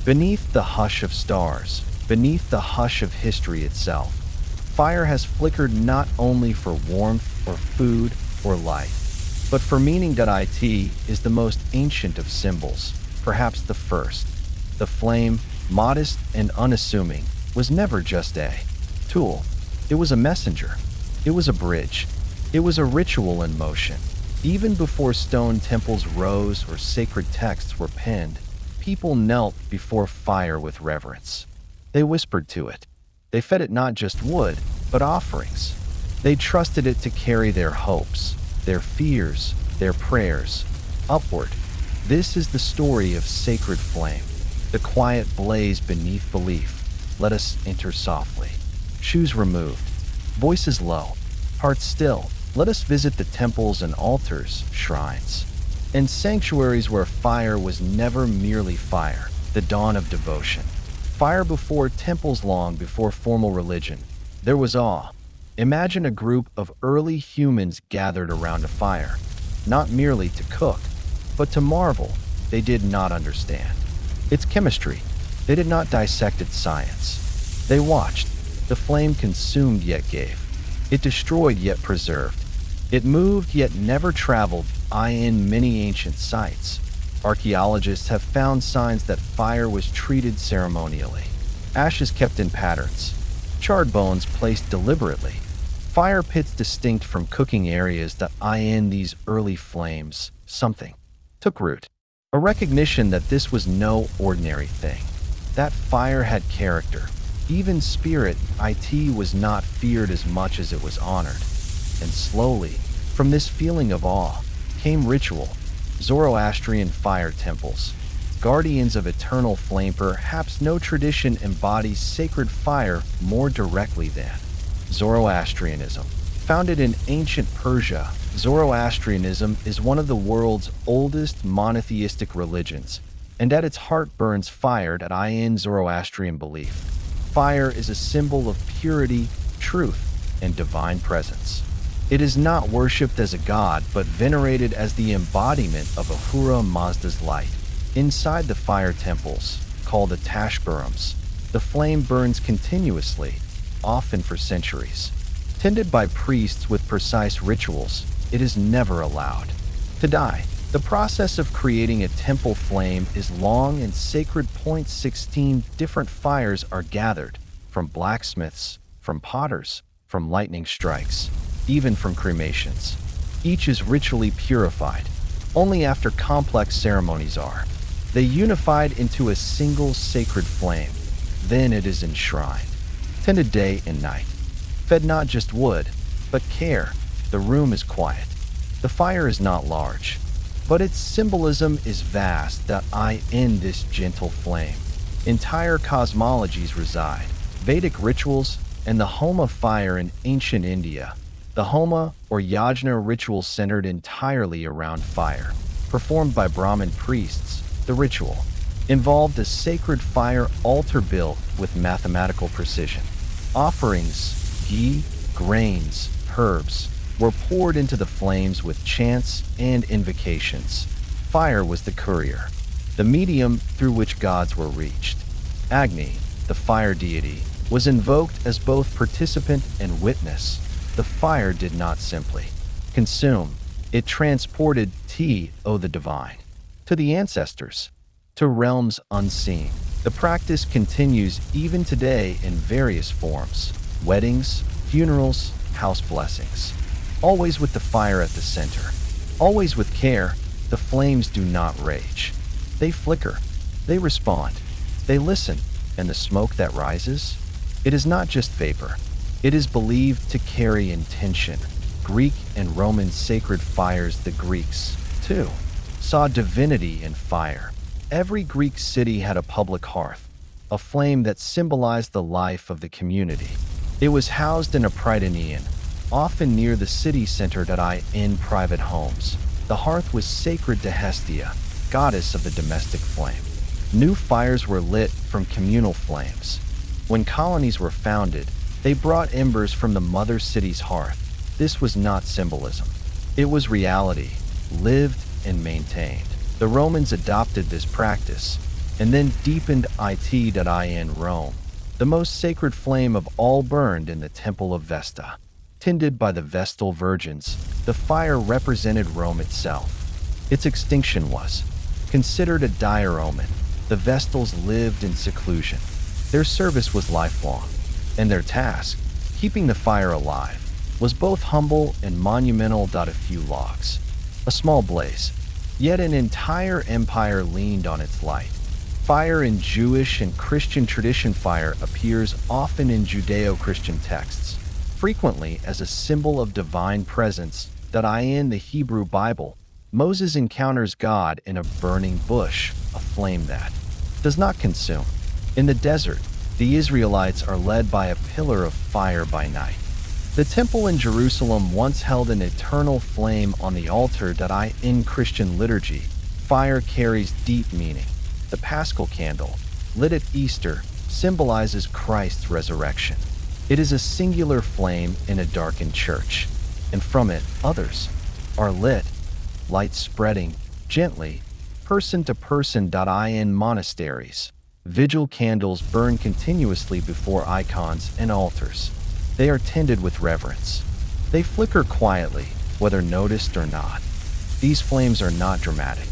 Beneath the hush of stars, beneath the hush of history itself, fire has flickered not only for warmth or food or light, but for meaning. It is the most ancient of symbols, perhaps the first. The flame, modest and unassuming, was never just a tool. It was a messenger. It was a bridge. It was a ritual in motion. Even before stone temples rose or sacred texts were penned, people knelt before fire with reverence. They whispered to it. They fed it not just wood, but offerings. They trusted it to carry their hopes, their fears, their prayers, upward. This is the story of sacred flame, the quiet blaze beneath belief. Let us enter softly. Shoes removed, voices low, hearts still. Let us visit the temples and altars, shrines, and sanctuaries where fire was never merely fire, the dawn of devotion. Fire before temples, long before formal religion. There was awe. Imagine a group of early humans gathered around a fire, not merely to cook, but to marvel. They did not understand its chemistry. They did not dissect its science. They watched. The flame consumed yet gave. It destroyed yet preserved. It moved yet never traveled. In many ancient sites, archaeologists have found signs that fire was treated ceremonially. Ashes kept in patterns, charred bones placed deliberately, fire pits distinct from cooking areas. In these early flames, something took root. A recognition that this was no ordinary thing. That fire had character, even spirit. It was not feared as much as it was honored. And slowly, from this feeling of awe, came ritual. Zoroastrian fire temples, guardians of eternal flame. Perhaps no tradition embodies sacred fire more directly than Zoroastrianism. Founded in ancient Persia, Zoroastrianism is one of the world's oldest monotheistic religions, and at its heart burns fire. In Zoroastrian belief, fire is a symbol of purity, truth, and divine presence. It is not worshipped as a god, but venerated as the embodiment of Ahura Mazda's light. Inside the fire temples, called the Tashburams, the flame burns continuously, often for centuries. Tended by priests with precise rituals, it is never allowed to die. The process of creating a temple flame is long and sacred. 16 different fires are gathered, from blacksmiths, from potters, from lightning strikes, even from cremations. Each is ritually purified. Only after complex ceremonies are they unified into a single sacred flame. Then it is enshrined, tended day and night, fed not just wood, but care. The room is quiet. The fire is not large, but its symbolism is vast. In this gentle flame, entire cosmologies reside. Vedic rituals and the Homa fire in ancient India. The Homa or Yajna ritual centered entirely around fire, performed by Brahmin priests. The ritual involved a sacred fire altar built with mathematical precision. Offerings, ghee, grains, herbs, were poured into the flames with chants and invocations. Fire was the courier, the medium through which gods were reached. Agni, the fire deity, was invoked as both participant and witness. The fire did not simply consume, it transported the divine to the ancestors, to realms unseen. The practice continues even today in various forms: weddings, funerals, house blessings. Always with the fire at the center, always with care. The flames do not rage. They flicker, they respond, they listen, and the smoke that rises, it is not just vapor. It is believed to carry intention. Greek and Roman sacred fires. The Greeks, too, saw divinity in fire. Every Greek city had a public hearth, a flame that symbolized the life of the community. It was housed in a prytaneon, often near the city center. In private homes, the hearth was sacred to Hestia, goddess of the domestic flame. New fires were lit from communal flames. When colonies were founded, they brought embers from the mother city's hearth. This was not symbolism. It was reality, lived and maintained. The Romans adopted this practice, and then deepened it.in Rome. The most sacred flame of all burned in the Temple of Vesta. Tended by the Vestal Virgins, the fire represented Rome itself. Its extinction was considered a dire omen. The Vestals lived in seclusion. Their service was lifelong, and their task, keeping the fire alive, was both humble and monumental. A few logs, a small blaze, yet an entire empire leaned on its light. Fire in Jewish and Christian tradition. Fire appears often in Judeo-Christian texts, frequently as a symbol of divine presence. In the Hebrew Bible, Moses encounters God in a burning bush, a flame that does not consume. In the desert, the Israelites are led by a pillar of fire by night. The temple in Jerusalem once held an eternal flame on the altar. In Christian liturgy, fire carries deep meaning. The Paschal candle, lit at Easter, symbolizes Christ's resurrection. It is a singular flame in a darkened church, and from it, others are lit, light spreading gently, person to person. In monasteries, vigil candles burn continuously before icons and altars. They are tended with reverence. They flicker quietly, whether noticed or not. These flames are not dramatic.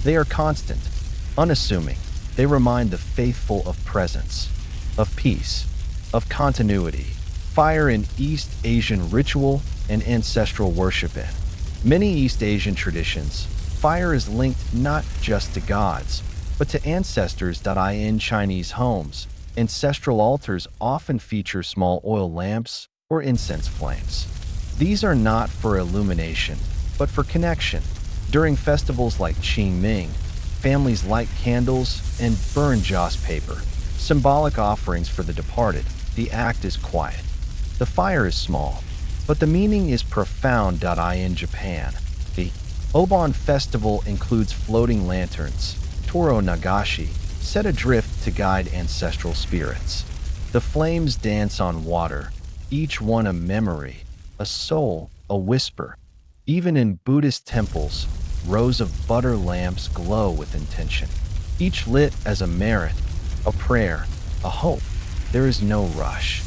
They are constant, unassuming. They remind the faithful of presence, of peace, of continuity. Fire in East Asian ritual and ancestral worship. In many East Asian traditions, fire is linked not just to gods, but to ancestors. In Chinese homes, ancestral altars often feature small oil lamps or incense flames. These are not for illumination, but for connection. During festivals like Qingming, families light candles and burn joss paper, symbolic offerings for the departed. The act is quiet. The fire is small, but the meaning is profound. In Japan, the Obon festival includes floating lanterns, Toro Nagashi, set adrift to guide ancestral spirits. The flames dance on water, each one a memory, a soul, a whisper. Even in Buddhist temples, rows of butter lamps glow with intention, each lit as a merit, a prayer, a hope. There is no rush.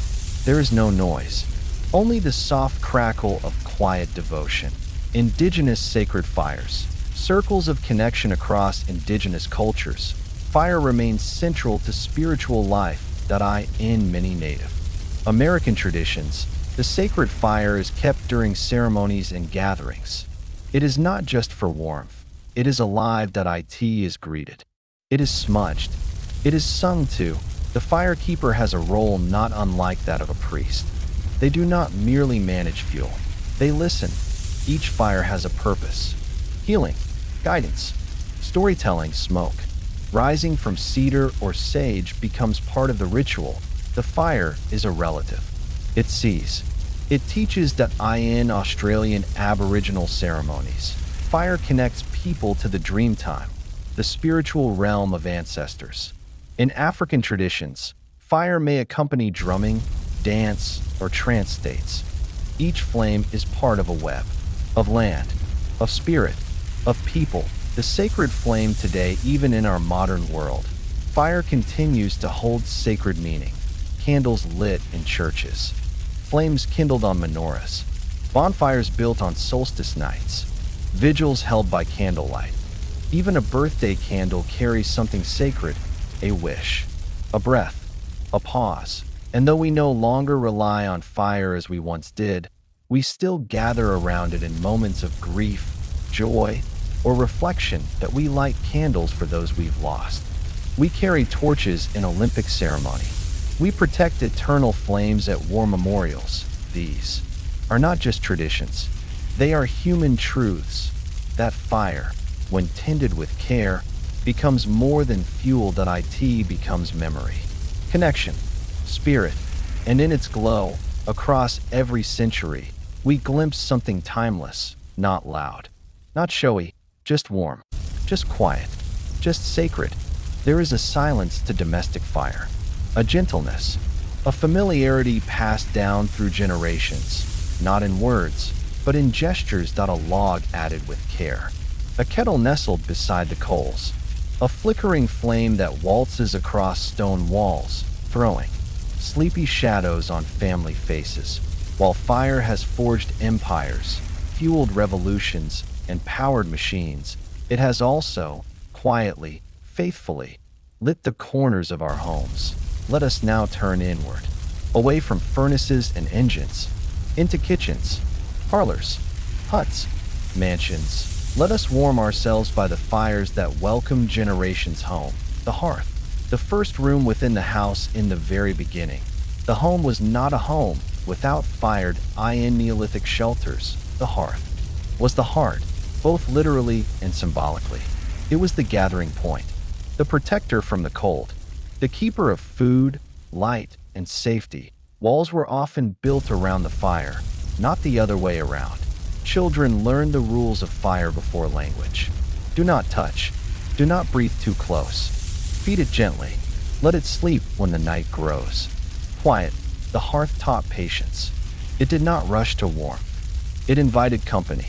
There is no noise. Only the soft crackle of quiet devotion. Indigenous sacred fires, circles of connection across indigenous cultures. Fire remains central to spiritual life. In many Native American traditions, the sacred fire is kept during ceremonies and gatherings. It is not just for warmth. It is alive. It is greeted. It is smudged. It is sung to. The firekeeper has a role not unlike that of a priest. They do not merely manage fuel. They listen. Each fire has a purpose. Healing, guidance, storytelling. Smoke rising from cedar or sage becomes part of the ritual. The fire is a relative. It sees. It teaches. In Australian Aboriginal ceremonies, fire connects people to the dreamtime, the spiritual realm of ancestors. In African traditions, fire may accompany drumming, dance, or trance states. Each flame is part of a web, of land, of spirit, of people. The sacred flame today, even in our modern world, fire continues to hold sacred meaning. Candles lit in churches, flames kindled on menorahs, bonfires built on solstice nights, vigils held by candlelight. Even a birthday candle carries something sacred, a wish, a breath, a pause. And though we no longer rely on fire as we once did, we still gather around it in moments of grief, joy, or reflection. We light candles for those we've lost. We carry torches in Olympic ceremony. We protect eternal flames at war memorials. These are not just traditions. They are human truths. That fire, when tended with care, becomes more than fuel. It becomes memory, connection, spirit, and in its glow, across every century, we glimpse something timeless, not loud, not showy, just warm, just quiet, just sacred. There is a silence to domestic fire, a gentleness, a familiarity passed down through generations, not in words, but in gestures. A log added with care, a kettle nestled beside the coals, A flickering flame that waltzes across stone walls, throwing sleepy shadows on family faces. While fire has forged empires, fueled revolutions, and powered machines, it has also, quietly, faithfully, lit the corners of our homes. Let us now turn inward, away from furnaces and engines, into kitchens, parlors, huts, mansions. Let us warm ourselves by the fires that welcome generations home. The hearth, the first room within the house in the very beginning. The home was not a home without fired iron Neolithic shelters. The hearth was the heart, both literally and symbolically. It was the gathering point, the protector from the cold, the keeper of food, light, and safety. Walls were often built around the fire, not the other way around. Children learned the rules of fire before language. Do not touch. Do not breathe too close. Feed it gently. Let it sleep when the night grows. Quiet, the hearth taught patience. It did not rush to warmth. It invited company.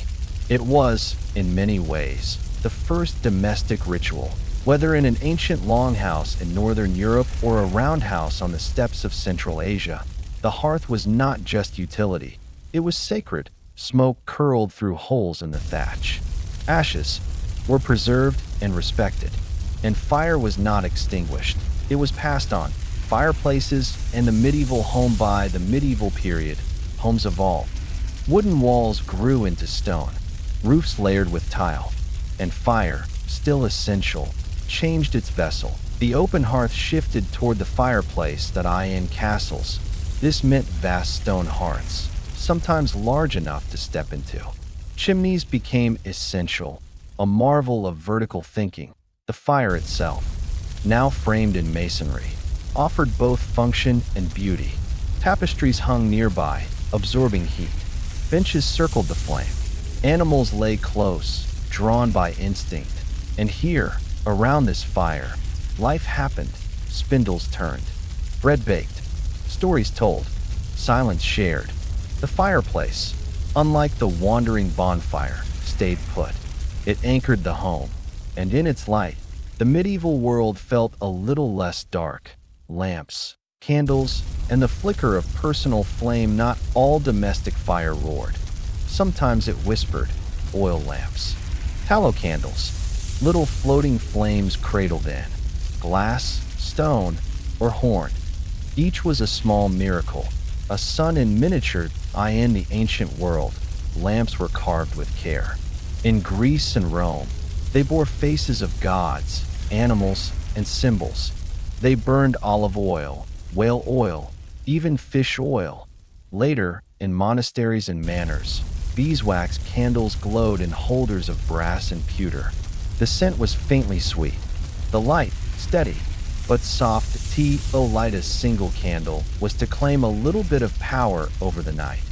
It was, in many ways, the first domestic ritual. Whether in an ancient longhouse in northern Europe or a roundhouse on the steppes of Central Asia, the hearth was not just utility. It was sacred. Smoke curled through holes in the thatch. Ashes were preserved and respected, and fire was not extinguished. It was passed on. Fireplaces and the medieval home. By the medieval period, homes evolved. Wooden walls grew into stone, roofs layered with tile, and fire, still essential, changed its vessel. The open hearth shifted toward the fireplace that in castles. This meant vast stone hearths, sometimes large enough to step into. Chimneys became essential, a marvel of vertical thinking. The fire itself, now framed in masonry, offered both function and beauty. Tapestries hung nearby, absorbing heat. Benches circled the flame. Animals lay close, drawn by instinct. And here, around this fire, life happened. Spindles turned. Bread baked. Stories told. Silence shared. The fireplace, unlike the wandering bonfire, stayed put. It anchored the home, and in its light, the medieval world felt a little less dark. Lamps, candles, and the flicker of personal flame. Not all domestic fire roared. Sometimes it whispered. Oil lamps, tallow candles, little floating flames cradled in glass, stone, or horn. Each was a small miracle, a sun in miniature. In the ancient world, lamps were carved with care. In Greece and Rome, they bore faces of gods, animals, and symbols. They burned olive oil, whale oil, even fish oil. Later, in monasteries and manors, beeswax candles glowed in holders of brass and pewter. The scent was faintly sweet, the light steady, but soft. To light a single candle was to claim a little bit of power over the night.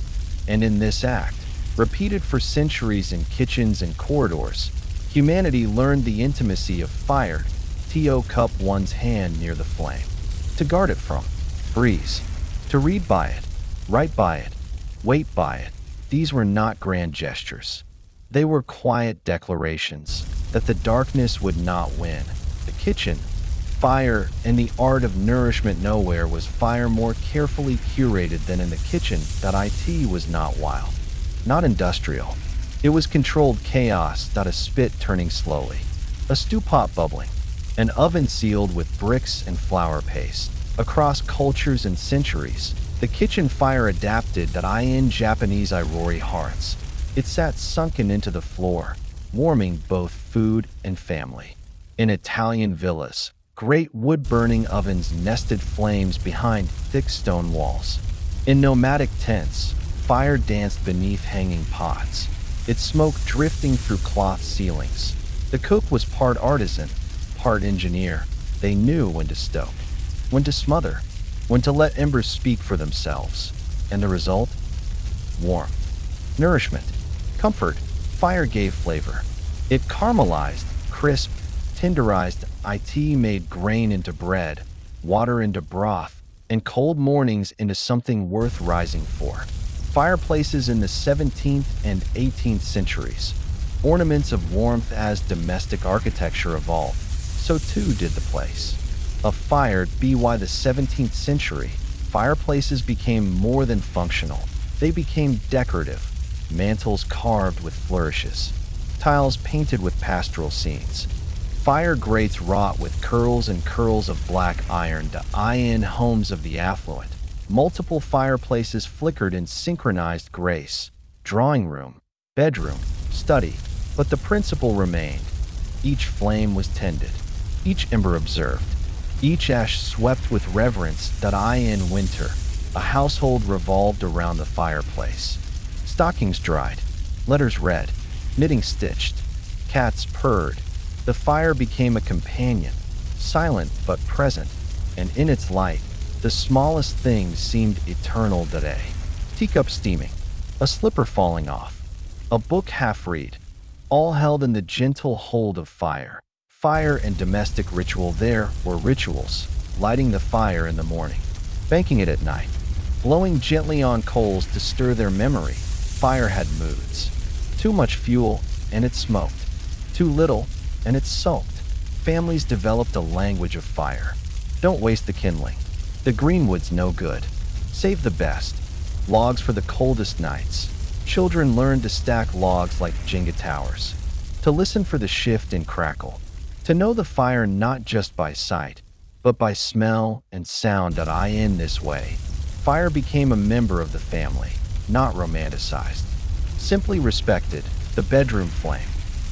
And in this act, repeated for centuries in kitchens and corridors, humanity learned the intimacy of fire. To cup one's hand near the flame, to guard it from breeze, to read by it, write by it, wait by it. These were not grand gestures. They were quiet declarations that the darkness would not win. The kitchen, fire, and the art of nourishment. Nowhere was fire more carefully curated than in the kitchen. It was not wild, not industrial. It was controlled chaos. A spit turning slowly, a stew pot bubbling, an oven sealed with bricks and flour paste. Across cultures and centuries, the kitchen fire adapted. In Japanese irori hearths, it sat sunken into the floor, warming both food and family. In Italian villas, great wood-burning ovens nested flames behind thick stone walls. In nomadic tents, fire danced beneath hanging pots, its smoke drifting through cloth ceilings. The cook was part artisan, part engineer. They knew when to stoke, when to smother, when to let embers speak for themselves. And the result? Warmth, nourishment, comfort. Fire gave flavor. It caramelized, crisped, tenderized. It made grain into bread, water into broth, and cold mornings into something worth rising for. Fireplaces in the 17th and 18th centuries, ornaments of warmth as domestic architecture evolved. so too did the place. A fire by the 17th century, fireplaces became more than functional. They became decorative, mantels carved with flourishes, tiles painted with pastoral scenes, fire grates wrought with curls and curls of black iron to eye in homes of the affluent. Multiple fireplaces flickered in synchronized grace, drawing room, bedroom, study, but the principle remained. Each flame was tended, each ember observed, each ash swept with reverence that eye in winter. A household revolved around the fireplace. Stockings dried, letters read, knitting stitched, cats purred. The fire became a companion, silent but present, and in its light, the smallest things seemed eternal today. Teacup steaming, a slipper falling off, a book half-read, all held in the gentle hold of fire. Fire and domestic ritual. There were rituals, lighting the fire in the morning, banking it at night, blowing gently on coals to stir their memory. Fire had moods. Too much fuel, and it smoked. Too little, and it sulked. Families developed a language of fire. Don't waste the kindling. The greenwood's no good. Save the best. Logs for the coldest nights. Children learned to stack logs like Jenga towers. To listen for the shift in crackle. To know the fire not just by sight, but by smell and sound. Eye in this way. Fire became a member of the family, not romanticized. Simply respected. The bedroom flame.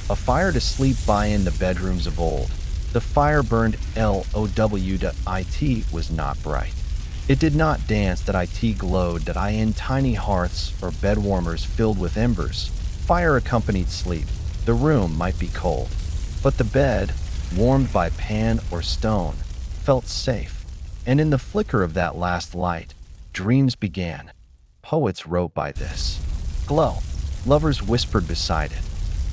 A fire to sleep by in the bedrooms of old. The fire burned LOW. Was not bright. It did not dance. It glowed. In tiny hearths or bed warmers filled with embers. Fire accompanied sleep. The room might be cold, but the bed, warmed by pan or stone, felt safe. And in the flicker of that last light, dreams began. Poets wrote by this glow. Lovers whispered beside it.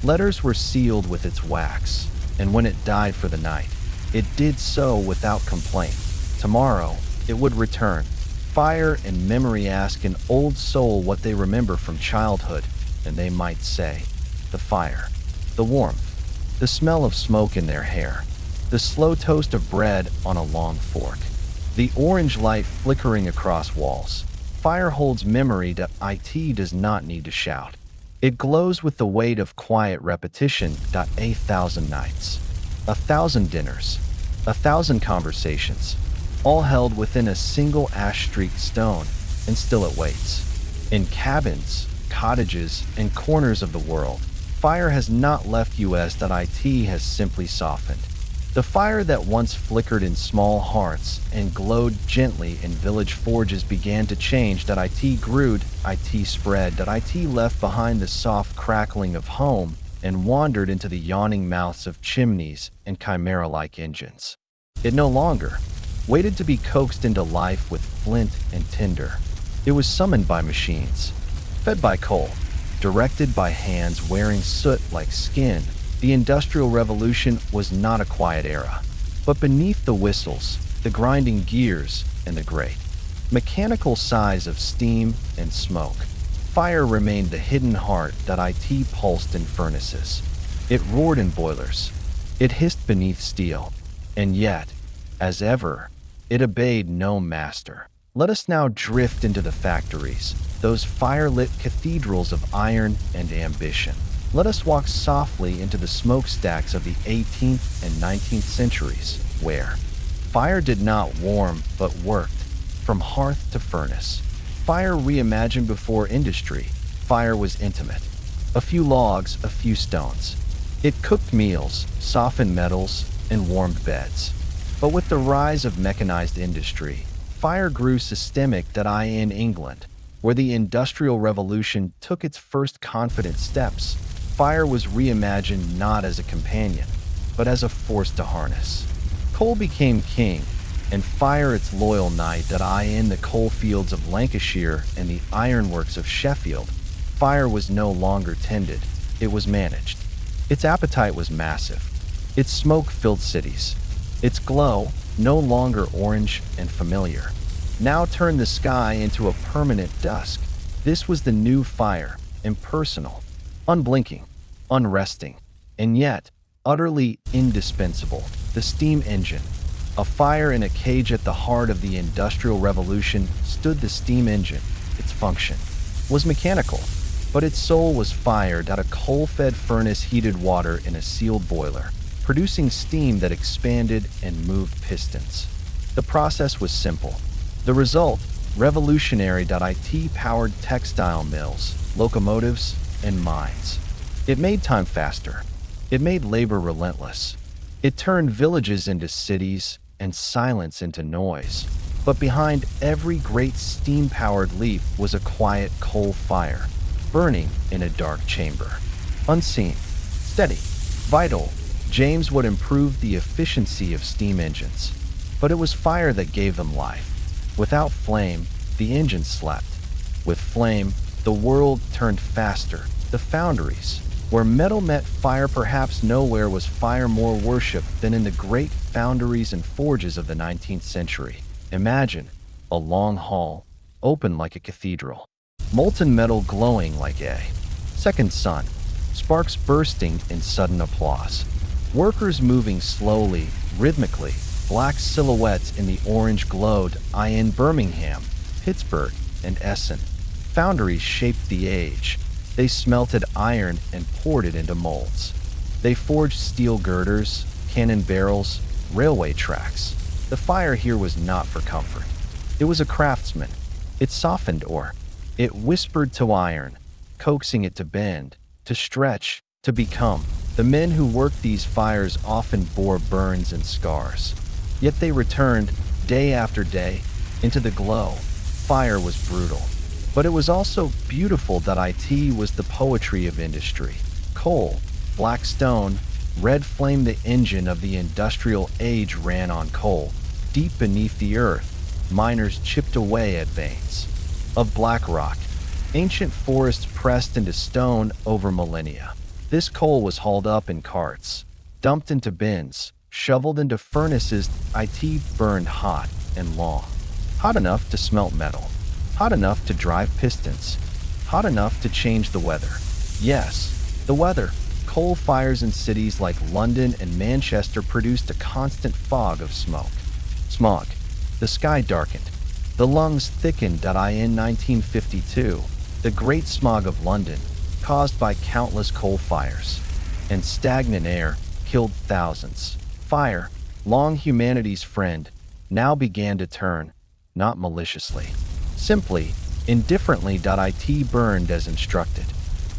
Letters were sealed with its wax, and when it died for the night, it did so without complaint. Tomorrow, it would return. Fire and memory ask an old soul what they remember from childhood, and they might say, the fire, the warmth, the smell of smoke in their hair, the slow toast of bread on a long fork, the orange light flickering across walls. Fire holds memory. It does not need to shout. It glows with the weight of quiet repetition. 1,000 nights, 1,000 dinners, 1,000 conversations, all held within a single ash-streaked stone, and still it waits. In cabins, cottages, and corners of the world, fire has not left us. It has simply softened. The fire that once flickered in small hearths and glowed gently in village forges began to change. It grew, it spread. It left behind the soft crackling of home and wandered into the yawning mouths of chimneys and chimera-like engines. It no longer waited to be coaxed into life with flint and tinder. It was summoned by machines, fed by coal, directed by hands wearing soot like skin. The Industrial Revolution was not a quiet era, but beneath the whistles, the grinding gears, and the great mechanical sighs of steam and smoke, fire remained the hidden heart. It pulsed in furnaces. It roared in boilers. It hissed beneath steel. And yet, as ever, it obeyed no master. Let us now drift into the factories, those fire-lit cathedrals of iron and ambition. Let us walk softly into the smokestacks of the 18th and 19th centuries, where fire did not warm but worked, from hearth to furnace. Fire reimagined before industry. Fire was intimate. A few logs, a few stones. It cooked meals, softened metals, and warmed beds. But with the rise of mechanized industry, fire grew systemic. In England, where the Industrial Revolution took its first confident steps, fire was reimagined not as a companion, but as a force to harness. Coal became king, and fire its loyal knight. In the coal fields of Lancashire and the ironworks of Sheffield, fire was no longer tended, it was managed. Its appetite was massive. Its smoke filled cities. Its glow, no longer orange and familiar, now turned the sky into a permanent dusk. This was the new fire, impersonal, unblinking, unresting, and yet utterly indispensable. The steam engine. A fire in a cage at the heart of the Industrial Revolution stood the steam engine. Its function was mechanical, but its soul was fired at a coal-fed furnace heated water in a sealed boiler, producing steam that expanded and moved pistons. The process was simple. The result, revolutionary. It-powered textile mills, locomotives, and mines. It made time faster. It made labor relentless. It turned villages into cities and silence into noise. But behind every great steam-powered leap was a quiet coal fire, burning in a dark chamber. Unseen, steady, vital, James would improve the efficiency of steam engines. But it was fire that gave them life. Without flame, the engine slept. With flame, the world turned faster. The foundries, where metal met fire, perhaps nowhere was fire more worshipped than in the great foundries and forges of the 19th century. Imagine a long hall, open like a cathedral, molten metal glowing like a second sun, sparks bursting in sudden applause, workers moving slowly, rhythmically, black silhouettes in the orange glowed. In Birmingham, Pittsburgh, and Essen, foundries shaped the age. They smelted iron and poured it into molds. They forged steel girders, cannon barrels, railway tracks. The fire here was not for comfort. It was a craftsman. It softened ore. It whispered to iron, coaxing it to bend, to stretch, to become. The men who worked these fires often bore burns and scars. Yet they returned, day after day, into the glow. Fire was brutal. But it was also beautiful. It was the poetry of industry. Coal, black stone, red flame. The engine of the industrial age ran on coal. Deep beneath the earth, miners chipped away at veins of black rock. Ancient forests pressed into stone over millennia. This coal was hauled up in carts, dumped into bins, shoveled into furnaces. It burned hot and long. Hot enough to smelt metal. Hot enough to drive pistons. Hot enough to change the weather. Yes, the weather. Coal fires in cities like London and Manchester produced a constant fog of smoke. Smog. The sky darkened. The lungs thickened. In 1952, the Great Smog of London, caused by countless coal fires and stagnant air, killed thousands. Fire, long humanity's friend, now began to turn, not maliciously, simply, indifferently. It burned as instructed.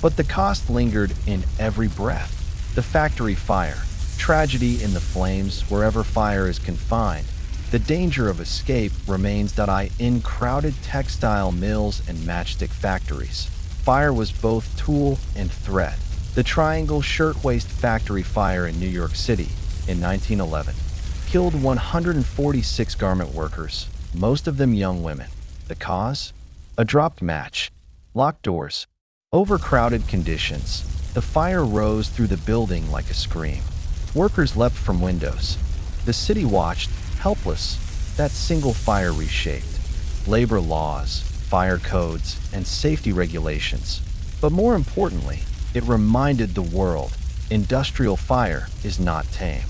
But the cost lingered in every breath. The factory fire, tragedy in the flames. Wherever fire is confined, the danger of escape remains. In crowded textile mills and matchstick factories, fire was both tool and threat. The Triangle Shirtwaist Factory fire in New York City in 1911 killed 146 garment workers, most of them young women. The cause? A dropped match. Locked doors. Overcrowded conditions. The fire rose through the building like a scream. Workers leapt from windows. The city watched, helpless. That single fire reshaped labor laws, fire codes, and safety regulations. But more importantly, it reminded the world, industrial fire is not tame.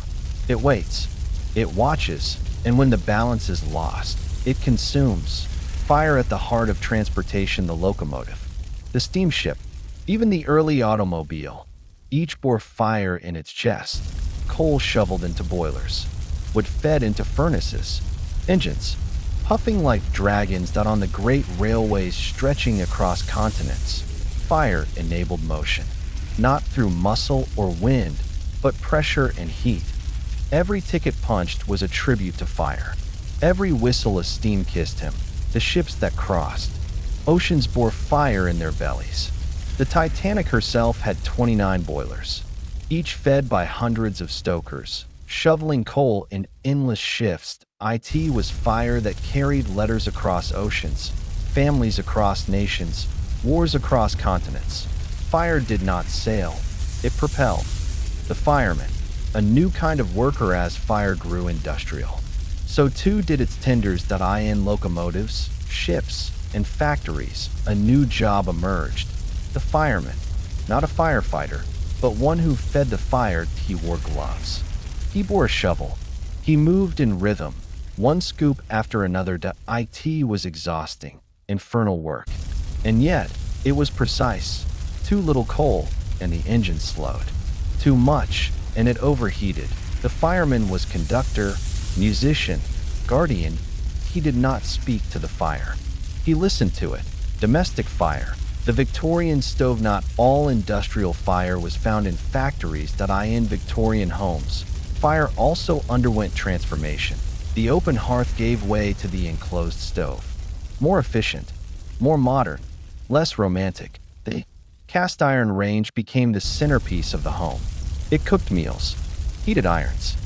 It waits. It watches. And when the balance is lost, it consumes. Fire at the heart of transportation. The locomotive, the steamship, even the early automobile, each bore fire in its chest. Coal shoveled into boilers, wood fed into furnaces, engines puffing like dragons. On the great railways stretching across continents, fire enabled motion, not through muscle or wind, but pressure and heat. Every ticket punched was a tribute to fire. Every whistle a steam kissed him. The ships that crossed oceans bore fire in their bellies. The Titanic herself had 29 boilers, each fed by hundreds of stokers, shoveling coal in endless shifts. It was fire that carried letters across oceans, families across nations, wars across continents. Fire did not sail, it propelled. The fireman, a new kind of worker. As fire grew industrial, so too did its tenders. In locomotives, ships, and factories, a new job emerged. The fireman, not a firefighter, but one who fed the fire. He wore gloves, He bore a shovel. He moved in rhythm, one scoop after another. It was exhausting, infernal work. And yet, it was precise. Too little coal, and the engine slowed. Too much, and it overheated. The fireman was conductor, musician, guardian. He did not speak to the fire. He listened to it. Domestic fire. The Victorian stove. Not all industrial fire was found in factories. In Victorian homes, fire also underwent transformation. The open hearth gave way to the enclosed stove. More efficient, more modern, less romantic. The cast iron range became the centerpiece of the home. It cooked meals, heated irons,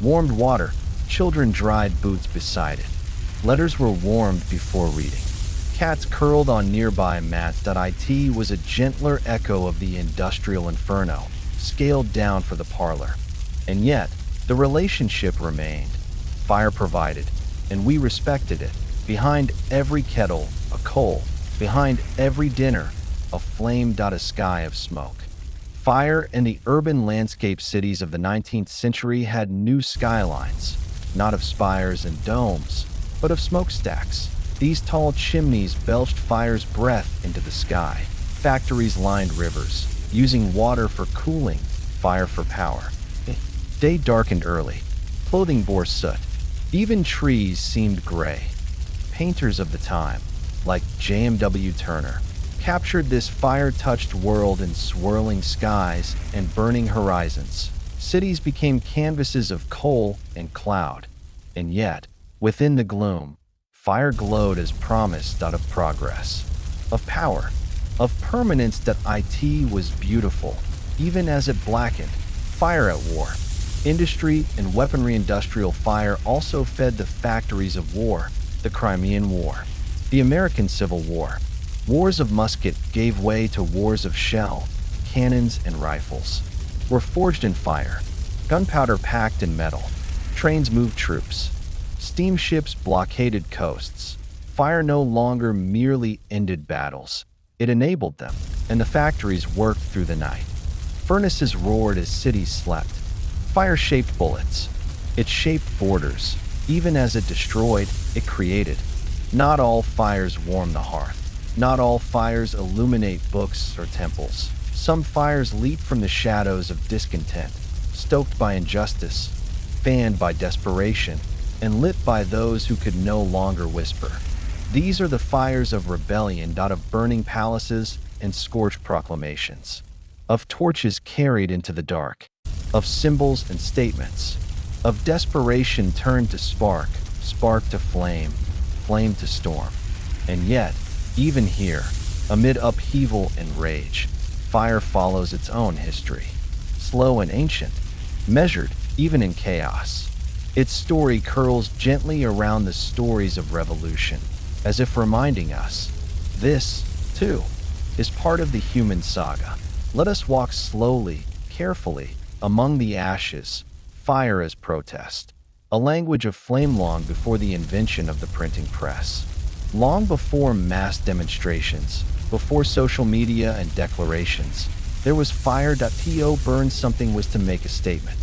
warmed water. Children dried boots beside it. Letters were warmed before reading. Cats curled on nearby mats. It was a gentler echo of the industrial inferno, scaled down for the parlor. And yet, the relationship remained. Fire provided, and we respected it. Behind every kettle, a coal. Behind every dinner, a flame. A sky of smoke. Fire in the urban landscape. Cities of the 19th century had new skylines, not of spires and domes, but of smokestacks. These tall chimneys belched fire's breath into the sky. Factories lined rivers, using water for cooling, fire for power. Day darkened early. Clothing bore soot. Even trees seemed gray. Painters of the time, like J.M.W. Turner, captured this fire-touched world in swirling skies and burning horizons. Cities became canvases of coal and cloud. And yet, within the gloom, fire glowed as promise. Of progress, of power, of permanence. It was beautiful, even as it blackened. Fire at war. Industry and weaponry. Industrial fire also fed the factories of war. The Crimean War, the American Civil War. Wars of musket gave way to wars of shell. Cannons and rifles were forged in fire. Gunpowder packed in metal. Trains moved troops. Steamships blockaded coasts. Fire no longer merely ended battles. It enabled them, and the factories worked through the night. Furnaces roared as cities slept. Fire shaped bullets. It shaped borders. Even as it destroyed, it created. Not all fires warm the hearth. Not all fires illuminate books or temples. Some fires leap from the shadows of discontent, stoked by injustice, fanned by desperation, and lit by those who could no longer whisper. These are the fires of rebellion. Of burning palaces and scorched proclamations. Of torches carried into the dark. Of symbols and statements. Of desperation turned to spark, spark to flame, flame to storm. And yet, even here, amid upheaval and rage, fire follows its own history. Slow and ancient, measured even in chaos. Its story curls gently around the stories of revolution, as if reminding us, this, too, is part of the human saga. Let us walk slowly, carefully, among the ashes. Fire as protest, a language of flame. Long before the invention of the printing press, long before mass demonstrations, before social media and declarations, there was fire. To burn something was to make a statement,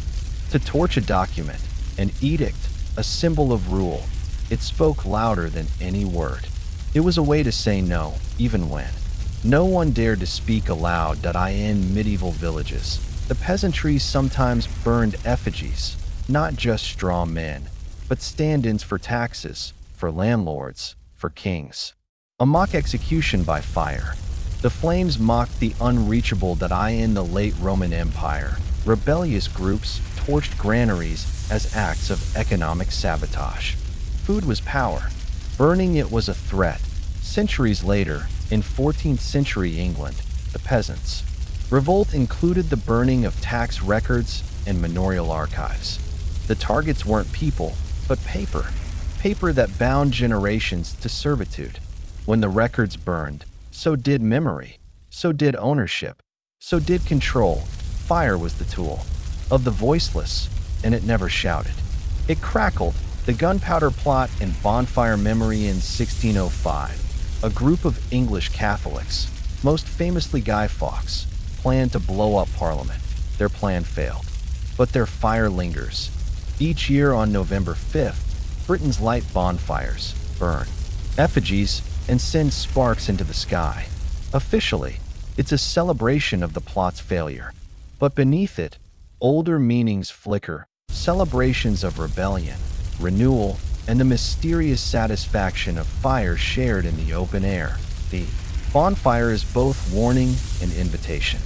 to torch a document, an edict, a symbol of rule. It spoke louder than any word. It was a way to say no, even when no one dared to speak aloud. In medieval villages, the peasantry sometimes burned effigies, not just straw men, but stand-ins for taxes, for landlords, for kings. A mock execution by fire. The flames mocked the unreachable. In the late Roman Empire, rebellious groups torched granaries as acts of economic sabotage. Food was power. Burning it was a threat. Centuries later, in 14th century England, the peasants' revolt included the burning of tax records and manorial archives. The targets weren't people, but paper. Paper that bound generations to servitude. When the records burned, so did memory, so did ownership, so did control. Fire was the tool of the voiceless, and it never shouted. It crackled. The gunpowder plot and bonfire memory. In 1605, a group of English Catholics, most famously Guy Fawkes, planned to blow up Parliament. Their plan failed. but their fire lingers. Each year on November 5th, Britons light bonfires, burn effigies, and send sparks into the sky. Officially, it's a celebration of the plot's failure. But beneath it, older meanings flicker, celebrations of rebellion, renewal, and the mysterious satisfaction of fire shared in the open air. The bonfire is both warning and invitation.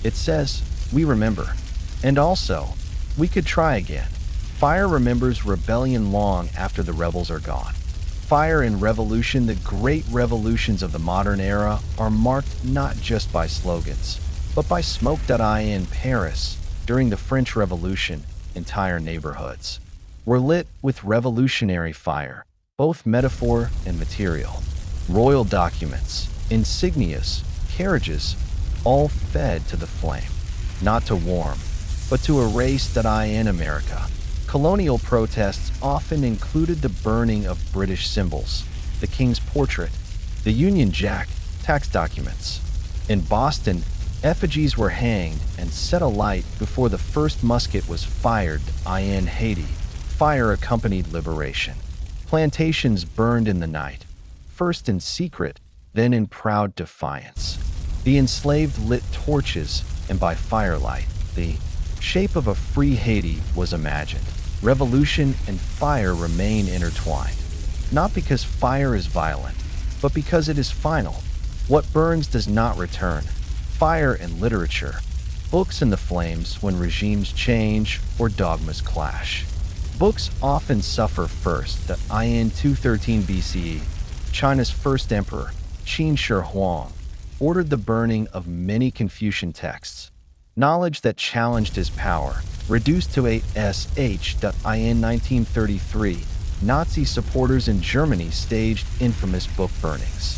It says, we remember. And also, we could try again. Fire remembers rebellion long after the rebels are gone. Fire and revolution, the great revolutions of the modern era, are marked not just by slogans, but by smoke. In Paris, during the French Revolution, entire neighborhoods were lit with revolutionary fire, both metaphor and material. Royal documents, insignias, carriages, all fed to the flame, not to warm, but to erase. In America, colonial protests often included the burning of British symbols, the King's portrait, the Union Jack, tax documents. In Boston, effigies were hanged and set alight before the first musket was fired. In Haiti, fire accompanied liberation. Plantations burned in the night, first in secret, then in proud defiance. The enslaved lit torches, and by firelight, the shape of a free Haiti was imagined. Revolution and fire remain intertwined, not because fire is violent, but because it is final. What burns does not return. Fire and literature, books in the flames when regimes change or dogmas clash. Books often suffer first. In 213 BCE, China's first emperor, Qin Shi Huang, ordered the burning of many Confucian texts. Knowledge that challenged his power, reduced to a sh. In 1933, Nazi supporters in Germany staged infamous book burnings.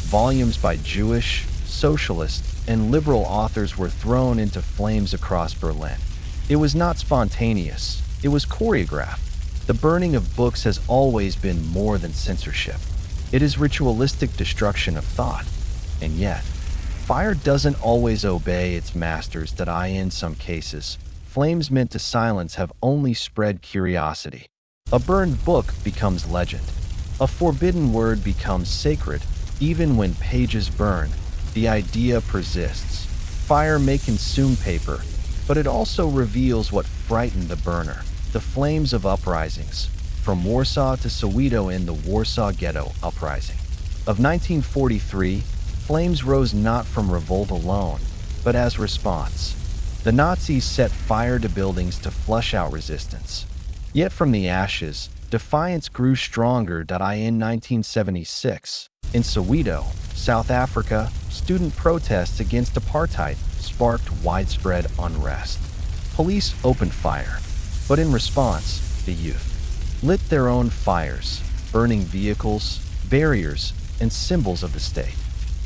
Volumes by Jewish, socialist, and liberal authors were thrown into flames across Berlin. It was not spontaneous, it was choreographed. The burning of books has always been more than censorship. It is ritualistic destruction of thought. And yet, fire doesn't always obey its masters. In some cases, flames meant to silence have only spread curiosity. A burned book becomes legend. A forbidden word becomes sacred. Even when pages burn, the idea persists. Fire may consume paper, but it also reveals what frightened the burner. The flames of uprisings, from Warsaw to Soweto in the Warsaw Ghetto Uprising of 1943, flames rose not from revolt alone, but as response. The Nazis set fire to buildings to flush out resistance. Yet from the ashes, defiance grew stronger. In 1976, in Soweto, South Africa, student protests against apartheid sparked widespread unrest. Police opened fire, but in response, the youth lit their own fires, burning vehicles, barriers, and symbols of the state.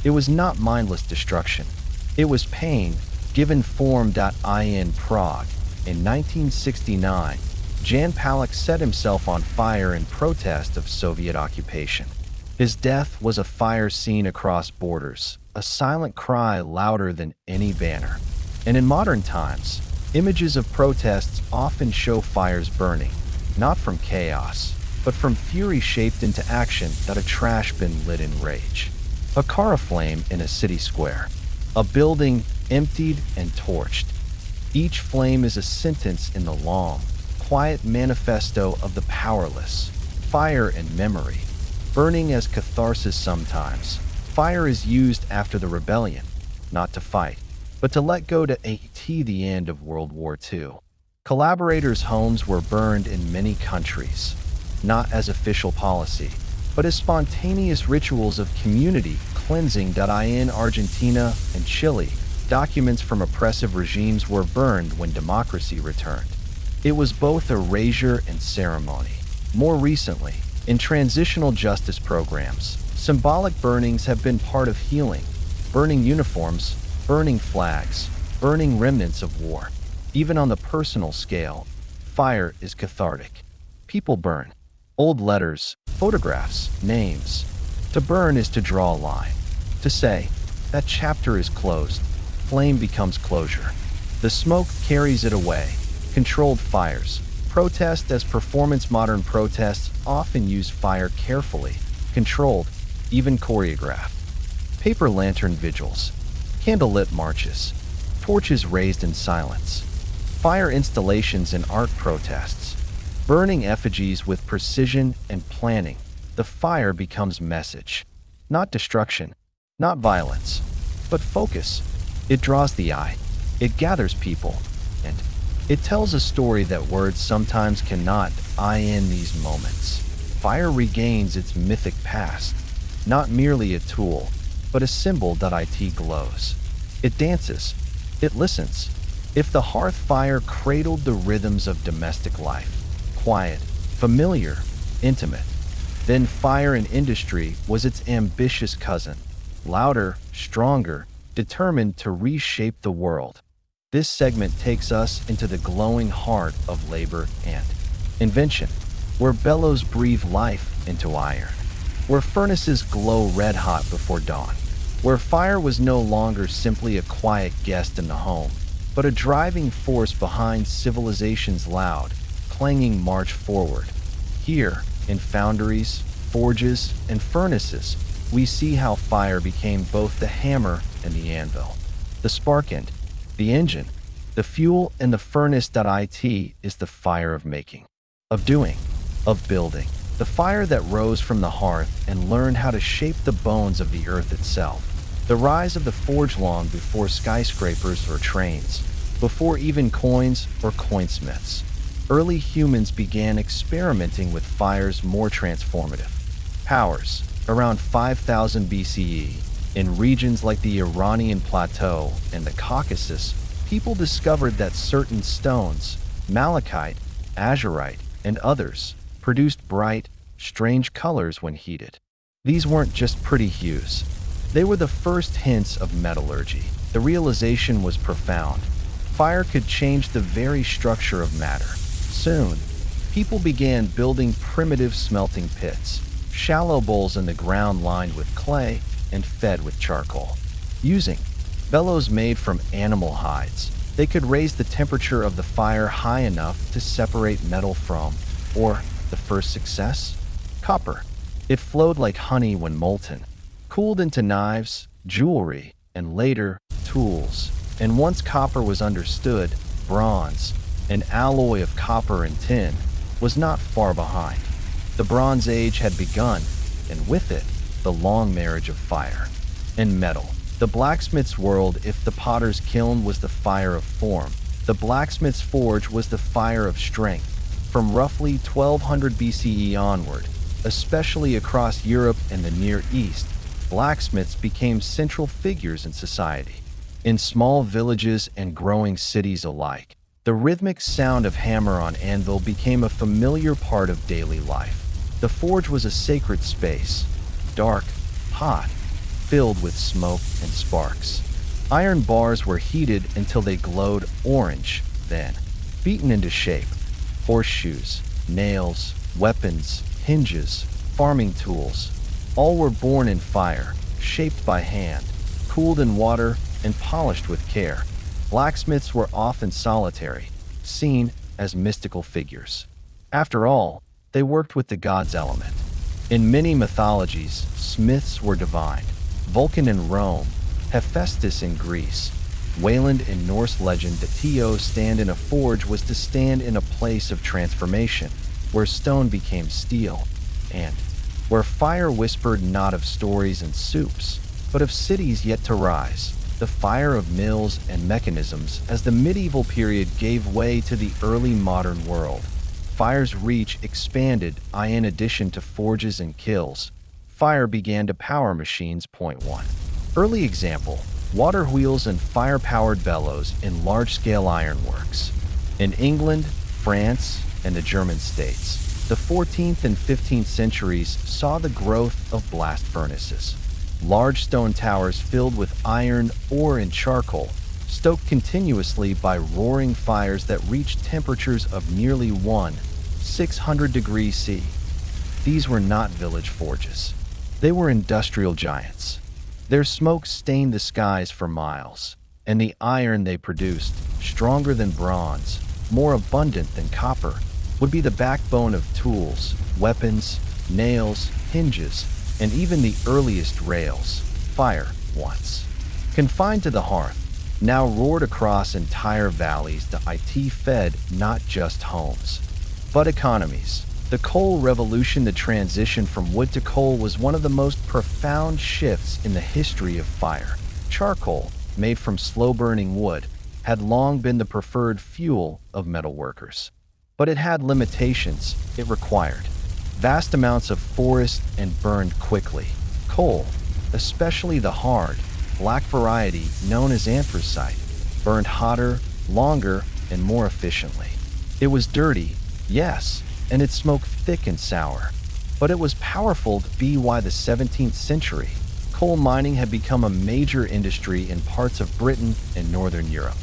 It was not mindless destruction. It was pain, given form. In Prague, in 1969, Jan Palach set himself on fire in protest of Soviet occupation. His death was a fire seen across borders, a silent cry louder than any banner. And in modern times, images of protests often show fires burning, not from chaos, but from fury shaped into action. A trash bin lit in rage. A car aflame in a city square. A building emptied and torched. Each flame is a sentence in the long, quiet manifesto of the powerless. Fire and memory. Burning as catharsis sometimes. Fire is used after the rebellion, not to fight, but to let go. The end of World War II. Collaborators' homes were burned in many countries, not as official policy, but as spontaneous rituals of community cleansing. In Argentina and Chile, documents from oppressive regimes were burned when democracy returned. It was both erasure and ceremony. More recently, in transitional justice programs, symbolic burnings have been part of healing. Burning uniforms, burning flags, burning remnants of war. Even on the personal scale, fire is cathartic. People burn. Old letters, photographs, names. To burn is to draw a line. To say, that chapter is closed. Flame becomes closure. The smoke carries it away. Controlled fires. Protest as performance. Modern protests often use fire carefully, controlled, even choreographed. Paper lantern vigils. Candlelit marches. Torches raised in silence. Fire installations in art protests. Burning effigies with precision and planning. The fire becomes message. Not destruction, not violence, but focus. It draws the eye. It gathers people. And it tells a story that words sometimes cannot. In these moments, fire regains its mythic past. Not merely a tool, but a symbol. It glows. It dances. It listens. If the hearth fire cradled the rhythms of domestic life, quiet, familiar, intimate, then fire in industry was its ambitious cousin, louder, stronger, determined to reshape the world. This segment takes us into the glowing heart of labor and invention, where bellows breathe life into iron, where furnaces glow red-hot before dawn, where fire was no longer simply a quiet guest in the home, but a driving force behind civilization's loud, clanging march forward. Here, in foundries, forges, and furnaces, we see how fire became both the hammer and the anvil, the spark end, the engine, the fuel, and the furnace. It is the fire of making, of doing, of building, the fire that rose from the hearth and learned how to shape the bones of the earth itself. The rise of the forge long before skyscrapers or trains, before even coins or coinsmiths. Early humans began experimenting with fires more transformative powers. Around 5000 BCE, in regions like the Iranian Plateau and the Caucasus, people discovered that certain stones, malachite, azurite, and others, produced bright, strange colors when heated. These weren't just pretty hues. They were the first hints of metallurgy. The realization was profound. Fire could change the very structure of matter. Soon, people began building primitive smelting pits, shallow bowls in the ground lined with clay and fed with charcoal. Using bellows made from animal hides, they could raise the temperature of the fire high enough to separate metal from, or the first success, copper. It flowed like honey when molten, cooled into knives, jewelry, and later, tools. And once copper was understood, bronze, an alloy of copper and tin, was not far behind. The Bronze Age had begun, and with it, the long marriage of fire and metal. The blacksmith's world. If the potter's kiln was the fire of form, the blacksmith's forge was the fire of strength. From roughly 1200 BCE onward, especially across Europe and the Near East, blacksmiths became central figures in society. In small villages and growing cities alike, the rhythmic sound of hammer on anvil became a familiar part of daily life. The forge was a sacred space, dark, hot, filled with smoke and sparks. Iron bars were heated until they glowed orange, then beaten into shape. Horseshoes, nails, weapons, hinges, farming tools, all were born in fire, shaped by hand, cooled in water, and polished with care. Blacksmiths were often solitary, seen as mystical figures. After all, they worked with the gods' element. In many mythologies, smiths were divine. Vulcan in Rome, Hephaestus in Greece, Wayland in Norse legend. To stand in a forge was to stand in a place of transformation, where stone became steel, and where fire whispered not of stories and soups, but of cities yet to rise. The fire of mills and mechanisms. As the medieval period gave way to the early modern world, fire's reach expanded. In addition to forges and kilns, fire began to power machines. Point 1. Early example: water wheels and fire-powered bellows in large-scale ironworks. In England, France, and the German states, the 14th and 15th centuries saw the growth of blast furnaces. Large stone towers filled with iron ore and charcoal, stoked continuously by roaring fires that reached temperatures of nearly 600 degrees C. These were not village forges. They were industrial giants. Their smoke stained the skies for miles, and the iron they produced, stronger than bronze, more abundant than copper, would be the backbone of tools, weapons, nails, hinges, and even the earliest rails. Fire, once confined to the hearth, now roared across entire valleys. The IT fed not just homes, but economies. The coal revolution, the transition from wood to coal, was one of the most profound shifts in the history of fire. Charcoal, made from slow-burning wood, had long been the preferred fuel of metalworkers. But it had limitations. It required vast amounts of forest and burned quickly. Coal, especially the hard, black variety known as anthracite, burned hotter, longer, and more efficiently. It was dirty, yes, and it smoked thick and sour, but it was powerful. By the 17th century, coal mining had become a major industry in parts of Britain and northern Europe.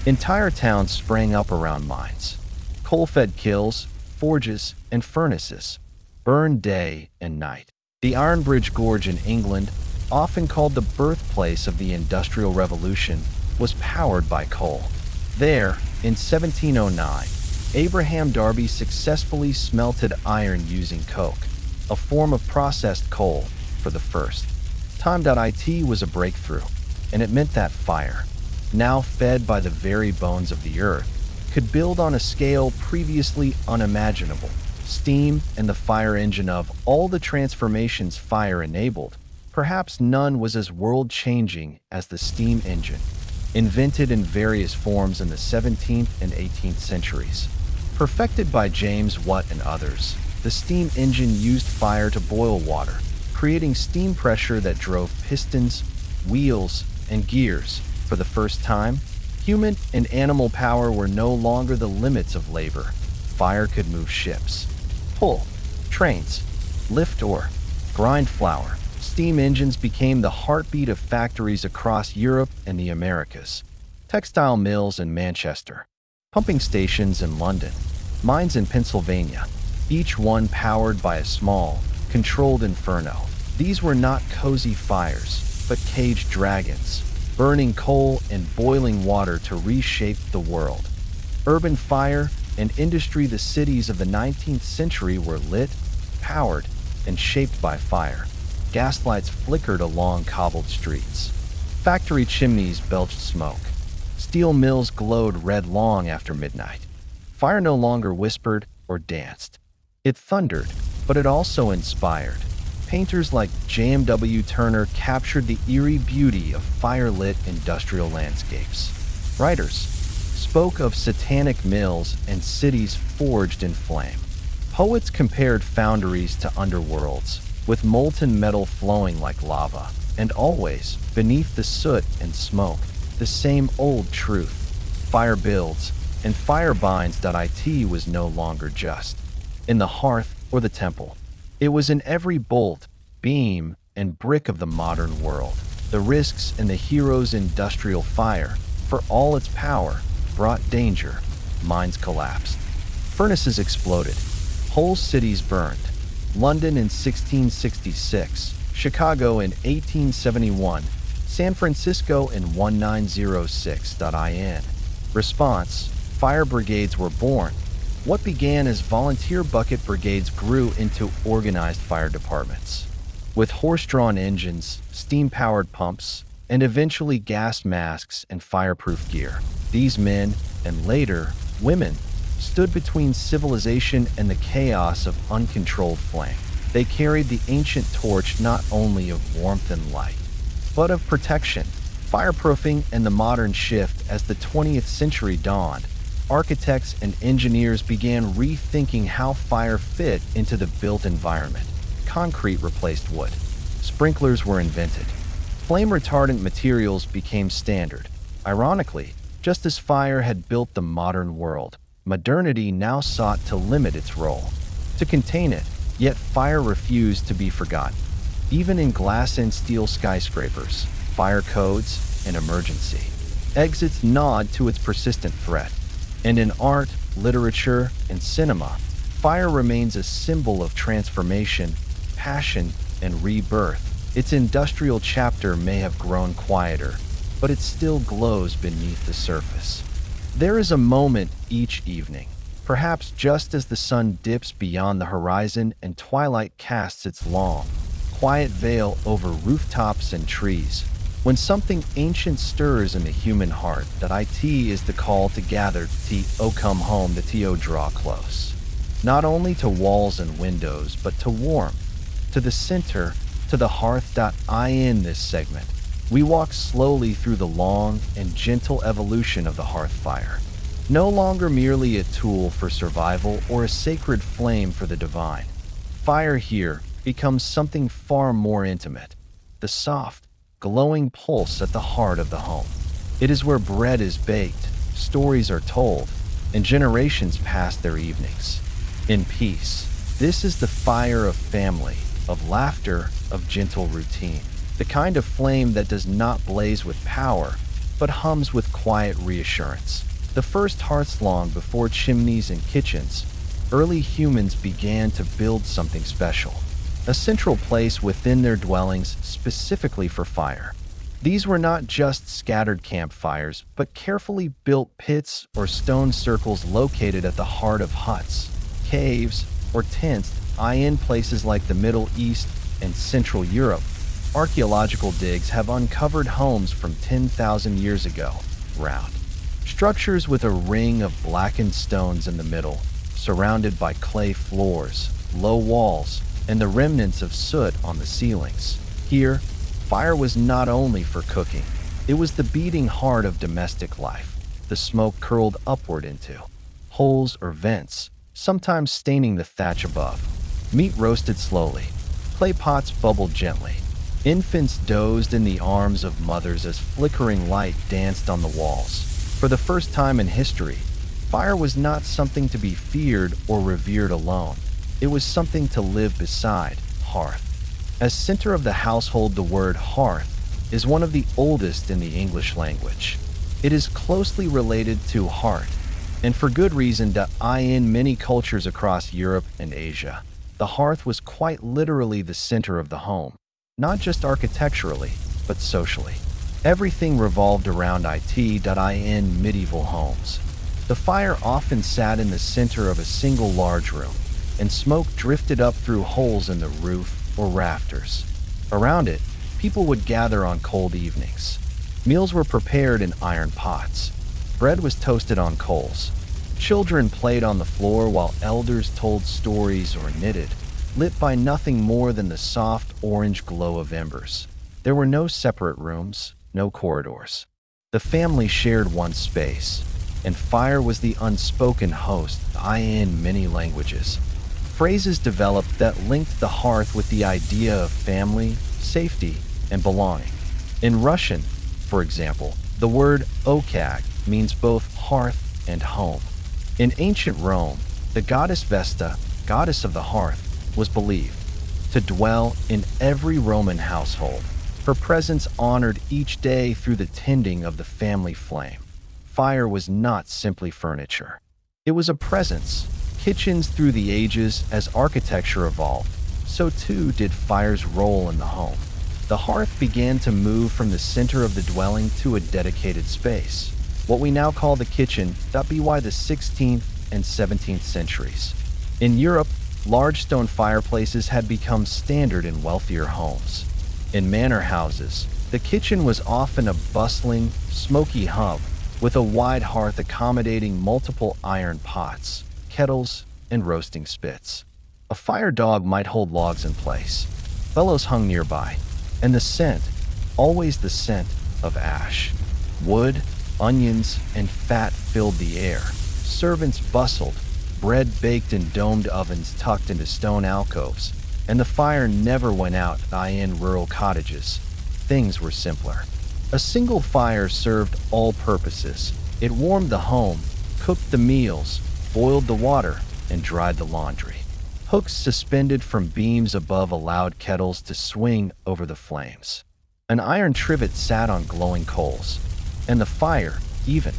Entire towns sprang up around mines. Coal-fed kilns, forges, and furnaces burned day and night. The Ironbridge Gorge in England, often called the birthplace of the Industrial Revolution, was powered by coal. There, in 1709, Abraham Darby successfully smelted iron using coke, a form of processed coal, for the first time. It was a breakthrough, and it meant that fire, now fed by the very bones of the earth, could build on a scale previously unimaginable. Steam and the fire engine, of all the transformations fire enabled, perhaps none was as world-changing as the steam engine. Invented in various forms in the 17th and 18th centuries, perfected by James Watt and others, the steam engine used fire to boil water, creating steam pressure that drove pistons, wheels, and gears. For the first time, human and animal power were no longer the limits of labor. Fire could move ships, pull trains, lift or grind flour. Steam engines became the heartbeat of factories across Europe and the Americas, textile mills in Manchester, pumping stations in London, mines in Pennsylvania, each one powered by a small, controlled inferno. These were not cozy fires, but caged dragons, burning coal and boiling water to reshape the world. Urban fire and industry. The cities of the 19th century were lit, powered, and shaped by fire. Gaslights flickered along cobbled streets. Factory chimneys belched smoke. Steel mills glowed red long after midnight. Fire no longer whispered or danced. It thundered, but it also inspired. Painters like J.M.W. Turner captured the eerie beauty of fire-lit industrial landscapes. Writers spoke of satanic mills and cities forged in flame. Poets compared foundries to underworlds, with molten metal flowing like lava, and always, beneath the soot and smoke, the same old truth. Fire builds, and fire binds. It was no longer just in the hearth or the temple. It was in every bolt, beam, and brick of the modern world. The risks and the heroes. Industrial fire, for all its power, brought danger. Mines collapsed. Furnaces exploded. Whole cities burned. London in 1666, Chicago in 1871, San Francisco in 1906. In response, fire brigades were born. What began as volunteer bucket brigades grew into organized fire departments, with horse-drawn engines, steam-powered pumps, and eventually gas masks and fireproof gear. These men, and later, women, stood between civilization and the chaos of uncontrolled flame. They carried the ancient torch not only of warmth and light, but of protection, fireproofing. And the modern shift. As the 20th century dawned, architects and engineers began rethinking how fire fit into the built environment. Concrete replaced wood. Sprinklers were invented. Flame-retardant materials became standard. Ironically, just as fire had built the modern world, modernity now sought to limit its role, to contain it, yet fire refused to be forgotten. Even in glass and steel skyscrapers, fire codes, and emergency exits nod to its persistent threat. And in art, literature, and cinema, fire remains a symbol of transformation, passion, and rebirth. Its industrial chapter may have grown quieter, but it still glows beneath the surface. There is a moment each evening, perhaps just as the sun dips beyond the horizon and twilight casts its long, quiet veil over rooftops and trees, when something ancient stirs in the human heart, that it is the call to gather, to come home, to draw close. Not only to walls and windows, but to warmth, to the center, to the hearth. In this segment, we walk slowly through the long and gentle evolution of the hearth fire, no longer merely a tool for survival or a sacred flame for the divine. Fire here becomes something far more intimate, the soft, glowing pulse at the heart of the home. It is where bread is baked, stories are told, and generations pass their evenings in peace. This is the fire of family, of laughter, of gentle routine. The kind of flame that does not blaze with power, but hums with quiet reassurance. The first hearths, long before chimneys and kitchens, early humans began to build something special, a central place within their dwellings specifically for fire. These were not just scattered campfires, but carefully built pits or stone circles located at the heart of huts, caves, or tents. In places like the Middle East and Central Europe, archaeological digs have uncovered homes from 10,000 years ago, round structures with a ring of blackened stones in the middle, surrounded by clay floors, low walls, and the remnants of soot on the ceilings. Here, fire was not only for cooking, it was the beating heart of domestic life. The smoke curled upward into holes or vents, sometimes staining the thatch above. Meat roasted slowly. Clay pots bubbled gently. Infants dozed in the arms of mothers as flickering light danced on the walls. For the first time in history, fire was not something to be feared or revered alone. It was something to live beside, hearth. As center of the household, the word hearth is one of the oldest in the English language. It is closely related to heart, and for good reason. In many cultures across Europe and Asia, the hearth was quite literally the center of the home, not just architecturally, but socially. Everything revolved around it. In medieval homes, the fire often sat in the center of a single large room, and smoke drifted up through holes in the roof or rafters. Around it, people would gather on cold evenings. Meals were prepared in iron pots. Bread was toasted on coals. Children played on the floor while elders told stories or knitted, lit by nothing more than the soft orange glow of embers. There were no separate rooms, no corridors. The family shared one space, and fire was the unspoken host. In many languages, phrases developed that linked the hearth with the idea of family, safety, and belonging. In Russian, for example, the word okag means both hearth and home. In ancient Rome, the goddess Vesta, goddess of the hearth, was believed to dwell in every Roman household. Her presence honored each day through the tending of the family flame. Fire was not simply furniture. It was a presence. Kitchens through the ages, as architecture evolved, so too did fire's role in the home. The hearth began to move from the center of the dwelling to a dedicated space, what we now call the kitchen. By the 16th and 17th centuries. In Europe, large stone fireplaces had become standard in wealthier homes. In manor houses, the kitchen was often a bustling, smoky hub with a wide hearth accommodating multiple iron pots, kettles, and roasting spits. A fire dog might hold logs in place. Bellows hung nearby, and the scent, always the scent of ash, wood, onions, and fat filled the air. Servants bustled, bread baked in domed ovens tucked into stone alcoves, and the fire never went out. In rural cottages, things were simpler. A single fire served all purposes. It warmed the home, cooked the meals, boiled the water, and dried the laundry. Hooks suspended from beams above allowed kettles to swing over the flames. An iron trivet sat on glowing coals, and the fire, even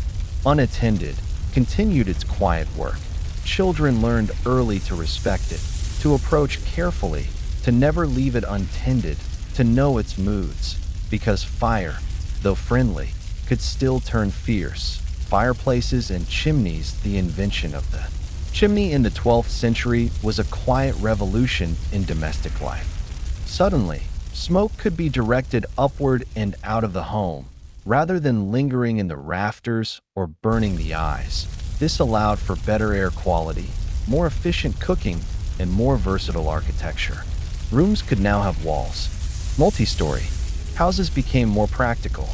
unattended, continued its quiet work. Children learned early to respect it, to approach carefully, to never leave it untended, to know its moods, because fire, though friendly, could still turn fierce. fireplaces and chimneys the invention of the chimney in the 12th century was a quiet revolution in domestic life. Suddenly, smoke could be directed upward and out of the home, rather than lingering in the rafters or burning the eyes. This allowed for better air quality, more efficient cooking, and more versatile architecture. Rooms could now have walls. Multi-story houses became more practical.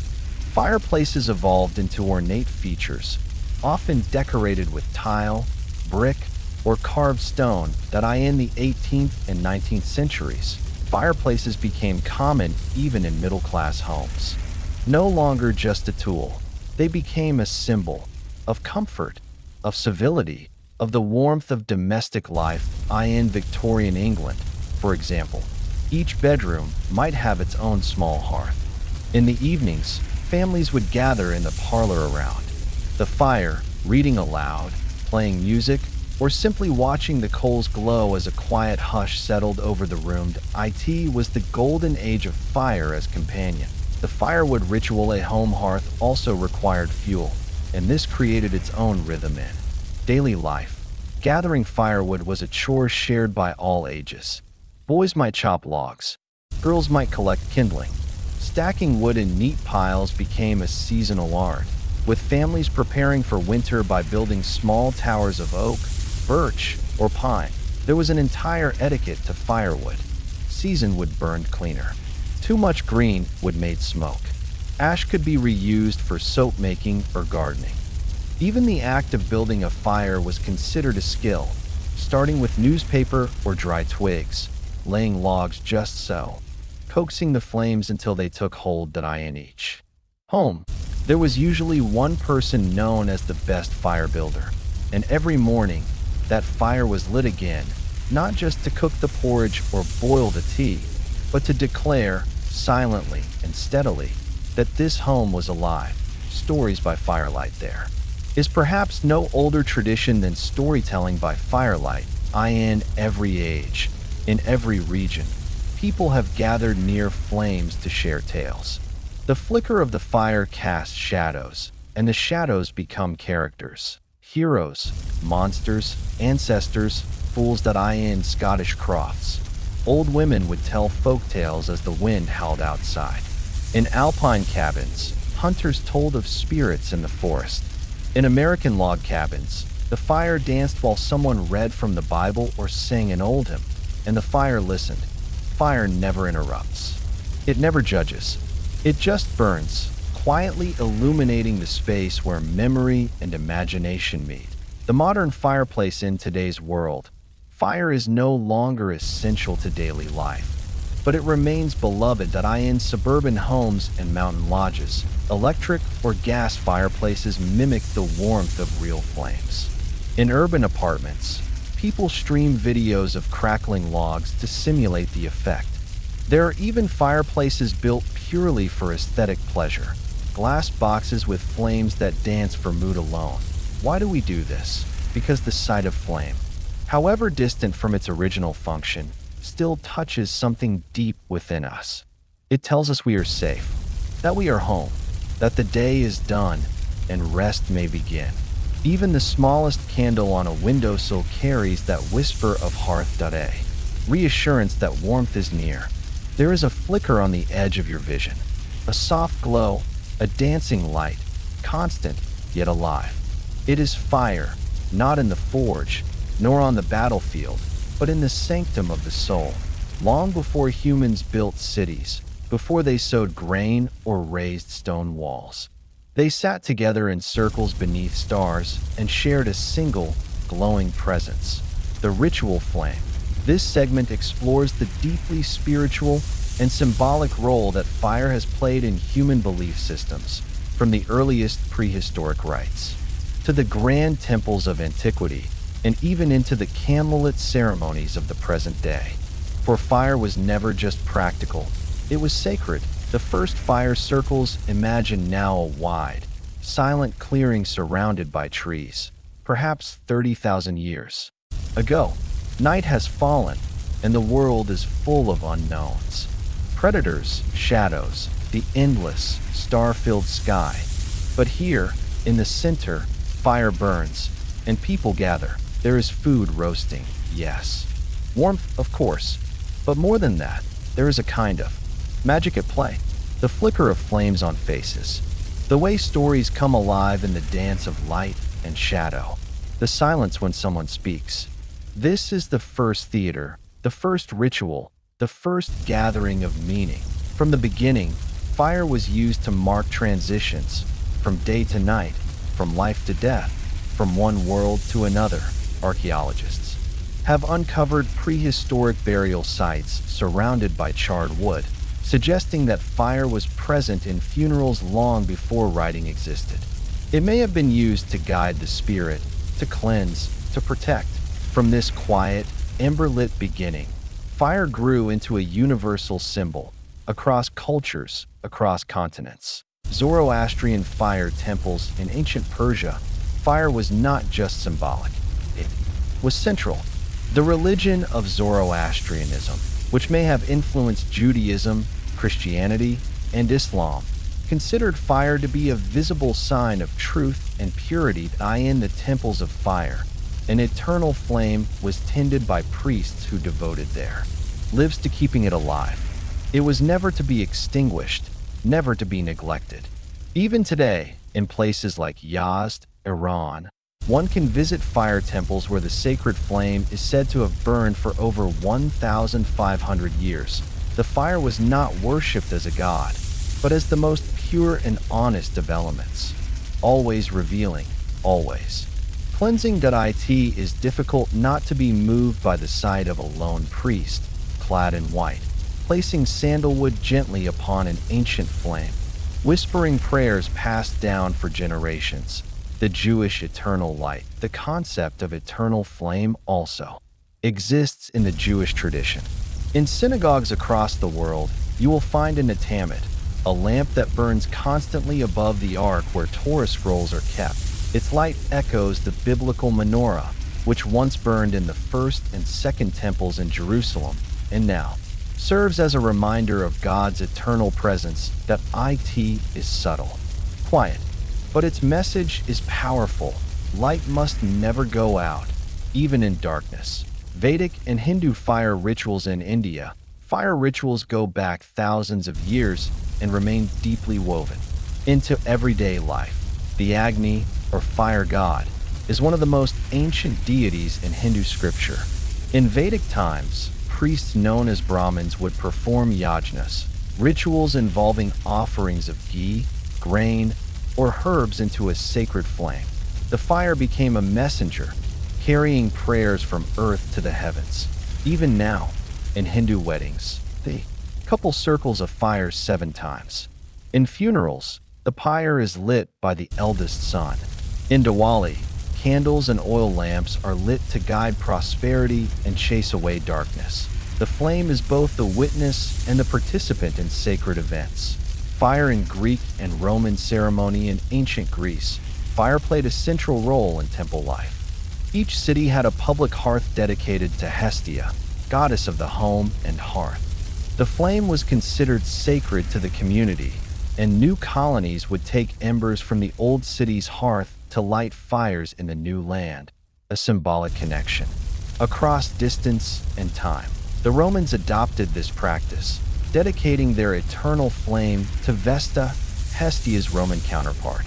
Fireplaces evolved into ornate features, often decorated with tile, brick, or carved stone that in the 18th and 19th centuries. Fireplaces became common even in middle-class homes. No longer just a tool, they became a symbol of comfort, of civility, of the warmth of domestic life in Victorian England, for example. Each bedroom might have its own small hearth. In the evenings, families would gather in the parlor around the fire, reading aloud, playing music, or simply watching the coals glow as a quiet hush settled over the room. It was the golden age of fire as companion. The firewood ritual, a home hearth, also required fuel, and this created its own rhythm in daily life. Gathering firewood was a chore shared by all ages. Boys might chop logs. Girls might collect kindling. Stacking wood in neat piles became a seasonal art, with families preparing for winter by building small towers of oak, birch, or pine. There was an entire etiquette to firewood. Seasoned wood burned cleaner. Too much green wood made smoke. Ash could be reused for soap making or gardening. Even the act of building a fire was considered a skill, starting with newspaper or dry twigs, laying logs just so, coaxing the flames until they took hold in each home. There was usually one person known as the best fire builder, and every morning, that fire was lit again, not just to cook the porridge or boil the tea, but to declare, silently and steadily, that this home was alive. Stories by firelight there is perhaps no older tradition than storytelling by firelight. In every age, in every region, people have gathered near flames to share tales. The flicker of the fire casts shadows, and the shadows become characters. Heroes, monsters, ancestors, fools in Scottish crofts. Old women would tell folk tales as the wind howled outside. In alpine cabins, hunters told of spirits in the forest. In American log cabins, the fire danced while someone read from the Bible or sang an old hymn, and the fire listened. Fire never interrupts. It never judges. It just burns, quietly illuminating the space where memory and imagination meet. The modern fireplace in today's world, fire is no longer essential to daily life, but it remains beloved in suburban homes and mountain lodges. Electric or gas fireplaces mimic the warmth of real flames. In urban apartments, people stream videos of crackling logs to simulate the effect. There are even fireplaces built purely for aesthetic pleasure, glass boxes with flames that dance for mood alone. Why do we do this? Because the sight of flame, however distant from its original function, still touches something deep within us. It tells us we are safe, that we are home, that the day is done, and rest may begin. Even the smallest candle on a windowsill carries that whisper of hearth. Reassurance that warmth is near. There is a flicker on the edge of your vision, a soft glow, a dancing light, constant yet alive. It is fire, not in the forge, nor on the battlefield, but in the sanctum of the soul. Long before humans built cities, before they sowed grain or raised stone walls, they sat together in circles beneath stars and shared a single, glowing presence, the ritual flame. This segment explores the deeply spiritual and symbolic role that fire has played in human belief systems, from the earliest prehistoric rites to the grand temples of antiquity, and even into the candlelit ceremonies of the present day. For fire was never just practical, it was sacred. The first fire circles, imagine now a wide, silent clearing surrounded by trees, perhaps 30,000 years ago. Night has fallen, and the world is full of unknowns. Predators, shadows, the endless, star-filled sky. But here, In the center, fire burns, and people gather. There is food roasting, yes. Warmth, of course. But more than that, there is a kind of magic at play. The flicker of flames on faces. The way stories come alive in the dance of light and shadow. The silence when someone speaks. This is the first theater, the first ritual, the first gathering of meaning. From the beginning, fire was used to mark transitions, from day to night, from life to death, from one world to another. Archaeologists have uncovered prehistoric burial sites surrounded by charred wood, suggesting that fire was present in funerals long before writing existed. It may have been used to guide the spirit, to cleanse, to protect. From this quiet, ember-lit beginning, fire grew into a universal symbol across cultures, across continents. Zoroastrian fire temples in ancient Persia, fire was not just symbolic, it was central. The religion of Zoroastrianism, which may have influenced Judaism, Christianity, and Islam, considered fire to be a visible sign of truth and purity. In the temples of fire, an eternal flame was tended by priests who devoted their lives to keeping it alive. It was never to be extinguished, never to be neglected. Even today, in places like Yazd, Iran, one can visit fire temples where the sacred flame is said to have burned for over 1,500 years. The fire was not worshipped as a god, but as the most pure and honest of elements, always revealing, always. Cleansing.it is difficult not to be moved by the sight of a lone priest, clad in white, placing sandalwood gently upon an ancient flame, whispering prayers passed down for generations. The Jewish eternal light, the concept of eternal flame, also exists in the Jewish tradition. In synagogues across the world, you will find a netamid, a lamp that burns constantly above the ark where Torah scrolls are kept. Its light echoes the biblical menorah, which once burned in the first and second temples in Jerusalem, and now serves as a reminder of God's eternal presence. That it is subtle, quiet, but its message is powerful. Light must never go out, even in darkness. Vedic and Hindu fire rituals in India. Fire rituals go back thousands of years and remain deeply woven into everyday life. The Agni, or fire god, is one of the most ancient deities in Hindu scripture. In Vedic times, priests known as Brahmins would perform yajnas, rituals involving offerings of ghee, grain, or herbs into a sacred flame. The fire became a messenger, carrying prayers from earth to the heavens. Even now, in Hindu weddings, the couple circles of fire 7 times. In funerals, the pyre is lit by the eldest son. In Diwali, candles and oil lamps are lit to guide prosperity and chase away darkness. The flame is both the witness and the participant in sacred events. Fire in Greek and Roman ceremony. In ancient Greece, fire played a central role in temple life. Each city had a public hearth dedicated to Hestia, goddess of the home and hearth. The flame was considered sacred to the community, and new colonies would take embers from the old city's hearth to light fires in the new land, a symbolic connection across distance and time. The Romans adopted this practice, dedicating their eternal flame to Vesta, Hestia's Roman counterpart.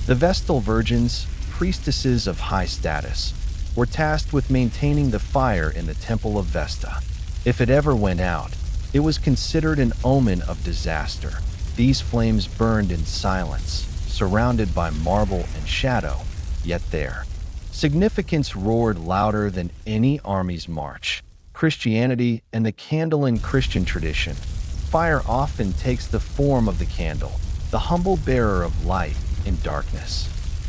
The Vestal virgins, priestesses of high status, were tasked with maintaining the fire in the temple of Vesta. If it ever went out, it was considered an omen of disaster. These flames burned in silence, surrounded by marble and shadow, yet their significance roared louder than any army's march. Christianity and the candle. In Christian tradition, fire often takes the form of the candle, the humble bearer of light in darkness.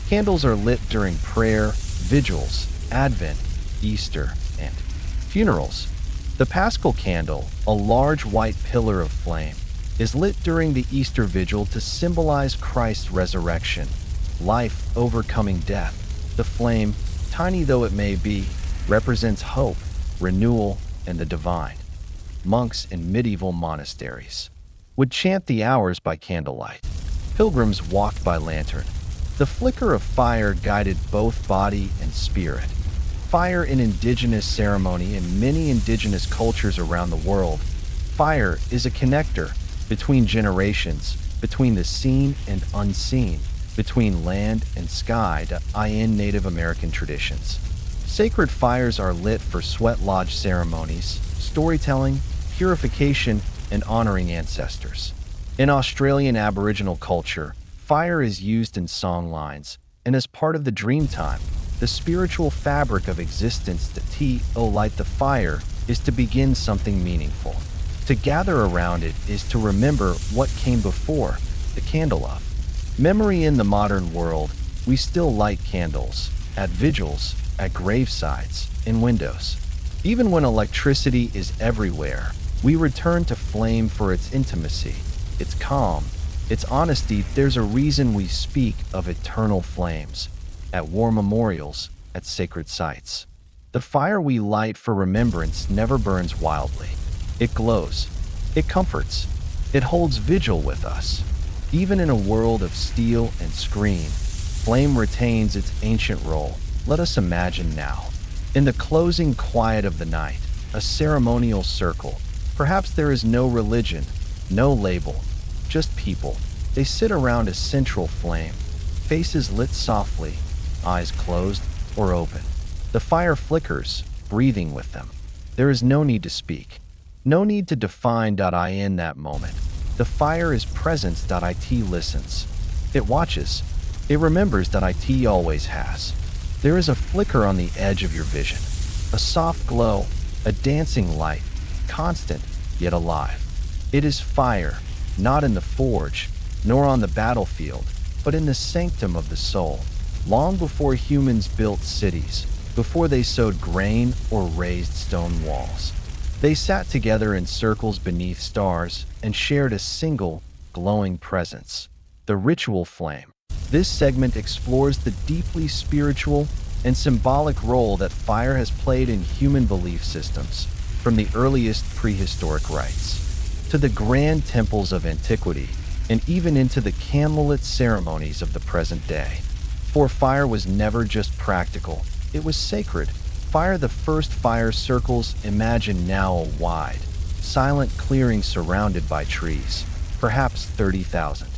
Candles are lit during prayer, vigils, Advent, Easter, and funerals. The Paschal candle, a large white pillar of flame, is lit during the Easter vigil to symbolize Christ's resurrection, life overcoming death. The flame, tiny though it may be, represents hope, renewal, and the divine. Monks in medieval monasteries would chant the hours by candlelight. Pilgrims walked by lantern. The The flicker of fire guided both body and spirit. Fire in indigenous ceremony in many indigenous cultures around the world. Fire is a connector between generations, between the seen and unseen, between land and sky in Native American traditions. Sacred fires are lit for sweat lodge ceremonies, storytelling, purification, and honoring ancestors. In Australian Aboriginal culture, fire is used in songlines and as part of the dream time, the spiritual fabric of existence. To light the fire is to begin something meaningful. To gather around it is to remember what came before, the candle of memory. In the modern world, we still light candles at vigils, at gravesides, in windows. Even when electricity is everywhere, we return to flame for its intimacy, its calm, its honesty. There's a reason we speak of eternal flames at war memorials, at sacred sites. The fire we light for remembrance never burns wildly. It glows. It comforts. It holds vigil with us. Even in a world of steel and screen, flame retains its ancient role. Let us imagine now, in the closing quiet of the night, a ceremonial circle. Perhaps there is no religion, no label, just people. They sit around a central flame, faces lit softly, eyes closed or open. The fire flickers, breathing with them. There is no need to speak, no need to define. In that moment, the fire is presence. It listens. It watches. It remembers. It always has. There is a flicker on the edge of your vision, a soft glow, a dancing light, constant yet alive. It is fire, not in the forge, nor on the battlefield, but in the sanctum of the soul. Long before humans built cities, before they sowed grain or raised stone walls, they sat together in circles beneath stars and shared a single, glowing presence, the ritual flame. This segment explores the deeply spiritual and symbolic role that fire has played in human belief systems, from the earliest prehistoric rites to the grand temples of antiquity, and even into the candlelit ceremonies of the present day. For fire was never just practical, it was sacred. Fire, the first fire circles. Imagine now a wide, silent clearing surrounded by trees, perhaps 30,000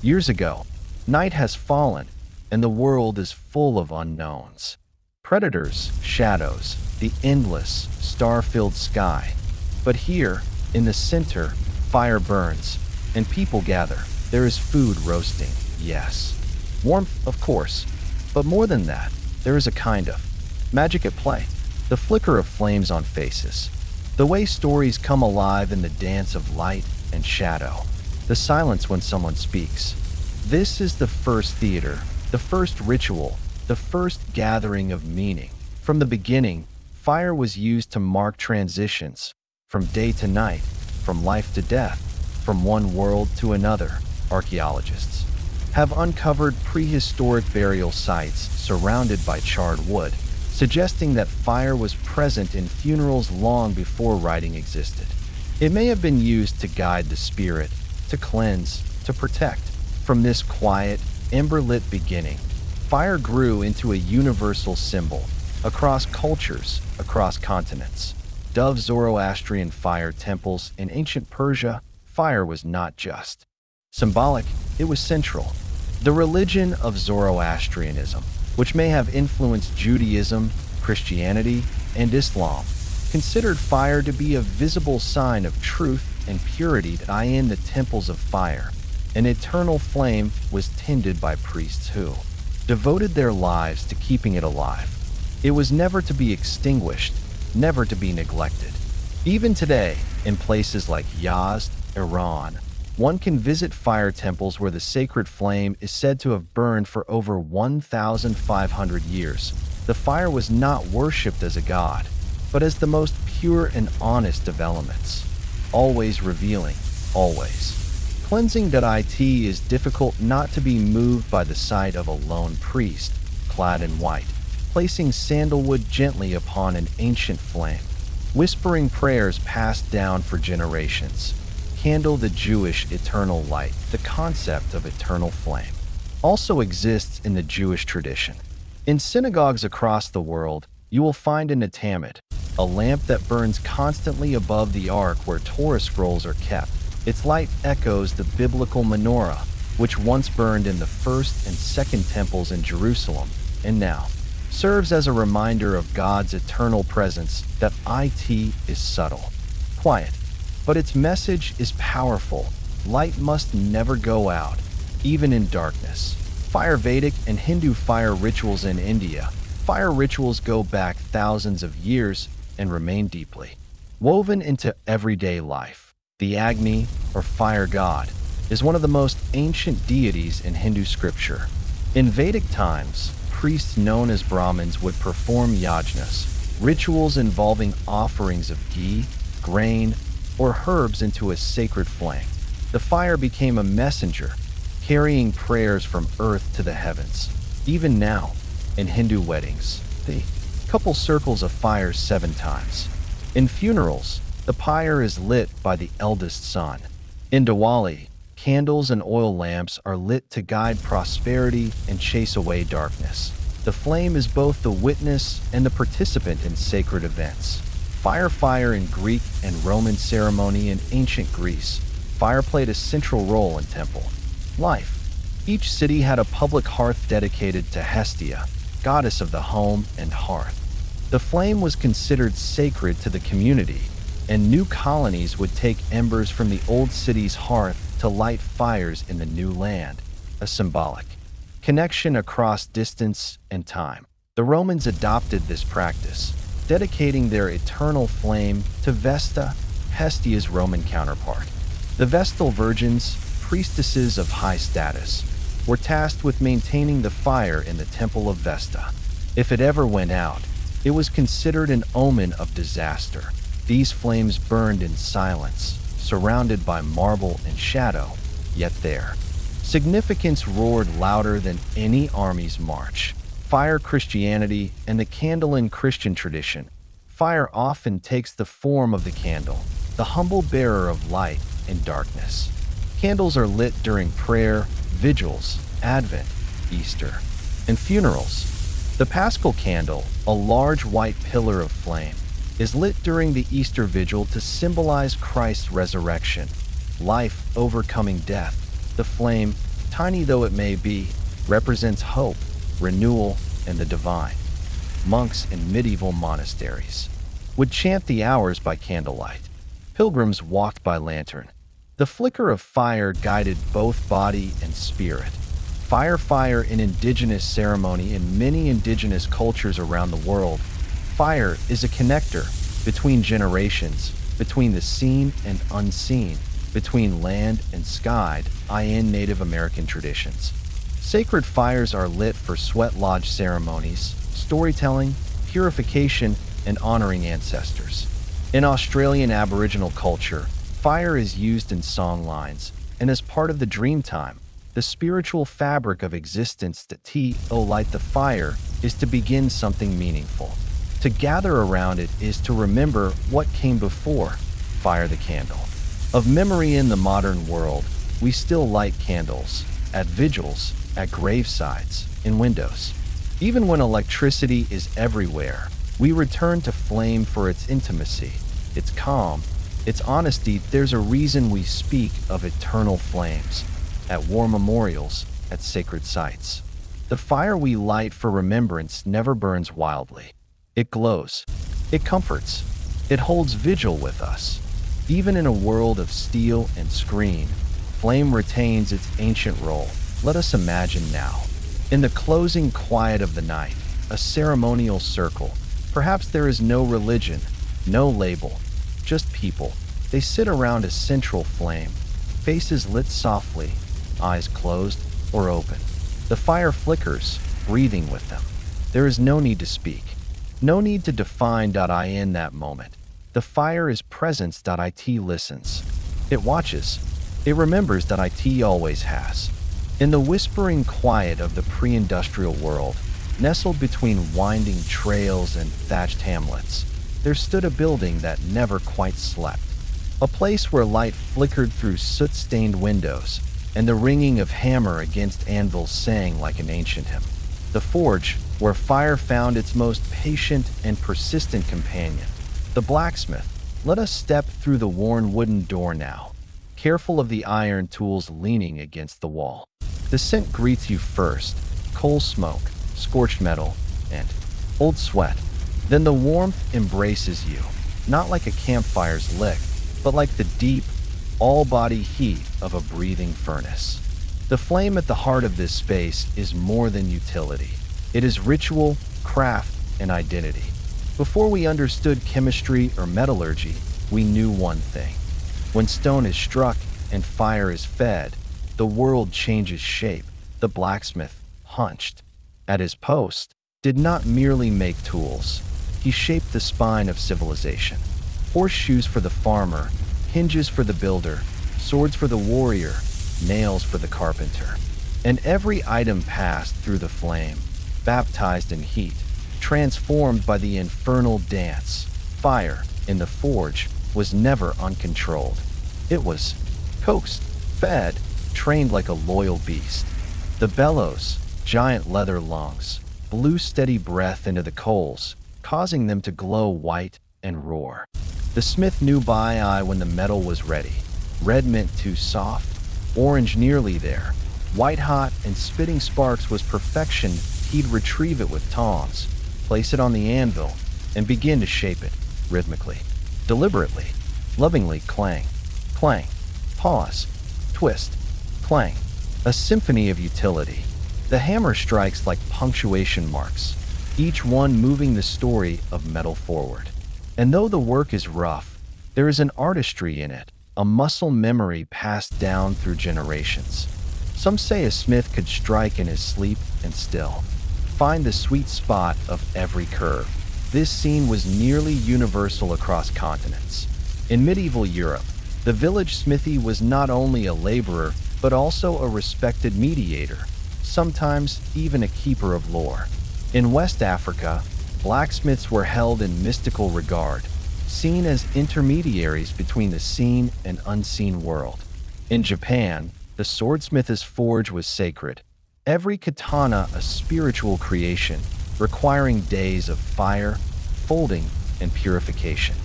years ago. Night has fallen, and the world is full of unknowns. Predators, shadows, the endless, star-filled sky. But here, in the center, fire burns, and people gather. There is food roasting, yes. Warmth, of course. But more than that, there is a kind of magic at play. The flicker of flames on faces. The way stories come alive in the dance of light and shadow. The silence when someone speaks. This is the first theater, the first ritual, the first gathering of meaning. From the beginning, fire was used to mark transitions, from day to night, from life to death, from one world to another. Archaeologists have uncovered prehistoric burial sites surrounded by charred wood, suggesting that fire was present in funerals long before writing existed. It may have been used to guide the spirit, to cleanse, to protect. From this quiet, ember-lit beginning, fire grew into a universal symbol across cultures, across continents. Of Zoroastrian fire temples in ancient Persia, fire was not just symbolic, it was central. The religion of Zoroastrianism, which may have influenced Judaism, Christianity, and Islam, considered fire to be a visible sign of truth and purity. In the temples of fire, an eternal flame was tended by priests who devoted their lives to keeping it alive. It was never to be extinguished, never to be neglected. Even today, in places like Yazd, Iran, one can visit fire temples where the sacred flame is said to have burned for over 1,500 years. The fire was not worshipped as a god, but as the most pure and honest of elements, always revealing, always cleansing. It is difficult not to be moved by the sight of a lone priest, clad in white, placing sandalwood gently upon an ancient flame, whispering prayers passed down for generations. Candle, the Jewish eternal light, the concept of eternal flame. also exists in the Jewish tradition. In synagogues across the world, you will find an atamid, a lamp that burns constantly above the ark where Torah scrolls are kept. Its light echoes the biblical menorah, which once burned in the first and second temples in Jerusalem, and now serves as a reminder of God's eternal presence. That it is subtle, quiet, but its message is powerful. Light must never go out, even in darkness. Fire Vedic and Hindu fire rituals in India. Fire rituals go back thousands of years and remain deeply woven into everyday life. The Agni, or fire god, is one of the most ancient deities in Hindu scripture. In Vedic times, priests known as Brahmins would perform yajnas, rituals involving offerings of ghee, grain, or herbs into a sacred flame. The fire became a messenger, carrying prayers from earth to the heavens. Even now, in Hindu weddings, the couple circles a fire 7 times. In funerals, the pyre is lit by the eldest son. In Diwali, candles and oil lamps are lit to guide prosperity and chase away darkness. The flame is both the witness and the participant in sacred events. Fire in Greek and Roman ceremony. In ancient Greece, fire played a central role in temple life. Each city had a public hearth dedicated to Hestia, goddess of the home and hearth. The flame was considered sacred to the community, and new colonies would take embers from the old city's hearth to light fires in the new land, a symbolic connection across distance and time. The Romans adopted this practice, dedicating their eternal flame to Vesta, Hestia's Roman counterpart. The Vestal virgins, priestesses of high status, were tasked with maintaining the fire in the temple of Vesta. If it ever went out, it was considered an omen of disaster. These flames burned in silence, surrounded by marble and shadow, yet their significance roared louder than any army's march. Fire Christianity and the candle in Christian tradition. Fire often takes the form of the candle, the humble bearer of light in darkness. Candles are lit during prayer, vigils, Advent, Easter, and funerals. The Paschal candle, a large white pillar of flame, is lit during the Easter vigil to symbolize Christ's resurrection, life overcoming death. The flame, tiny though it may be, represents hope, renewal, and the divine. Monks in medieval monasteries would chant the hours by candlelight. Pilgrims walked by lantern. The flicker of fire guided both body and spirit. Fire in indigenous ceremony. In many indigenous cultures around the world, fire is a connector between generations, between the seen and unseen, between land and sky. In Native American traditions, sacred fires are lit for sweat lodge ceremonies, storytelling, purification, and honoring ancestors. In Australian Aboriginal culture, fire is used in song lines and as part of the dream time, the spiritual fabric of existence. To light the fire is to begin something meaningful. To gather around it is to remember what came before. Fire the candle of memory. In the modern world, we still light candles at vigils, at gravesides, in windows. Even when electricity is everywhere, we return to flame for its intimacy, its calm, its honesty. There's a reason we speak of eternal flames at war memorials, at sacred sites. The fire we light for remembrance never burns wildly. It glows. It comforts. It holds vigil with us. Even in a world of steel and screen, flame retains its ancient role. Let us imagine now, in the closing quiet of the night, a ceremonial circle. Perhaps there is no religion, no label, just people. They sit around a central flame, faces lit softly, eyes closed or open. The fire flickers, breathing with them. There is no need to speak, no need to define. In that moment, the fire is presence. It listens. It watches. It remembers. It always has. In the whispering quiet of the pre-industrial world, nestled between winding trails and thatched hamlets, there stood a building that never quite slept. A place where light flickered through soot-stained windows, and the ringing of hammer against anvil sang like an ancient hymn. The forge, where fire found its most patient and persistent companion. The blacksmith. Let us step through the worn wooden door now, careful of the iron tools leaning against the wall. The scent greets you first, coal smoke, scorched metal, and old sweat. Then the warmth embraces you, not like a campfire's lick, but like the deep, all-body heat of a breathing furnace. The flame at the heart of this space is more than utility. It is ritual, craft, and identity. Before we understood chemistry or metallurgy, we knew one thing. When stone is struck and fire is fed, the world changes shape. The blacksmith, hunched at his post, did not merely make tools. He shaped the spine of civilization. Horseshoes for the farmer, hinges for the builder, swords for the warrior, nails for the carpenter. And every item passed through the flame, baptized in heat, transformed by the infernal dance. Fire, in the forge, was never uncontrolled. It was coaxed, fed, trained like a loyal beast. The bellows, giant leather lungs, blew steady breath into the coals, causing them to glow white and roar. The smith knew by eye when the metal was ready. Red meant too soft, orange nearly there. White hot and spitting sparks was perfection. He'd retrieve it with tongs, place it on the anvil, and begin to shape it, rhythmically, deliberately, lovingly. Clang, clang, pause, twist, clang. A symphony of utility. The hammer strikes like punctuation marks, each one moving the story of metal forward. And though the work is rough, there is an artistry in it, a muscle memory passed down through generations. Some say a smith could strike in his sleep and still find the sweet spot of every curve. This scene was nearly universal across continents. In medieval Europe, the village smithy was not only a laborer, but also a respected mediator, sometimes even a keeper of lore. In West Africa, blacksmiths were held in mystical regard, seen as intermediaries between the seen and unseen world. In Japan, the swordsmith's forge was sacred, every katana a spiritual creation, requiring days of fire, folding, and purification.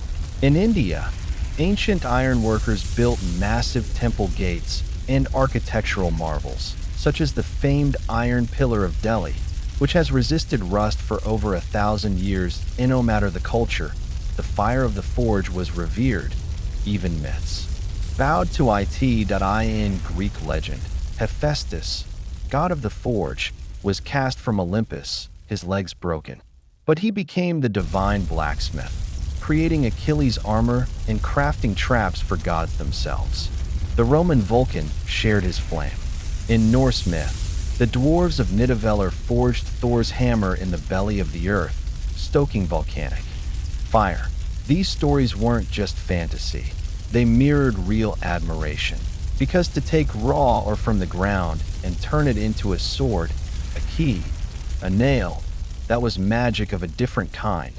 In India, ancient ironworkers built massive temple gates and architectural marvels, such as the famed Iron Pillar of Delhi, which has resisted rust for over 1,000 years. And no matter the culture, the fire of the forge was revered. Even myths bowed to it. In Greek legend, Hephaestus, god of the forge, was cast from Olympus, his legs broken. But he became the divine blacksmith, creating Achilles' armor and crafting traps for gods themselves. The Roman Vulcan shared his flame. In Norse myth, the dwarves of Nidavellir forged Thor's hammer in the belly of the earth, stoking volcanic fire. These stories weren't just fantasy. They mirrored real admiration. Because to take raw or from the ground and turn it into a sword, a key, a nail, that was magic of a different kind.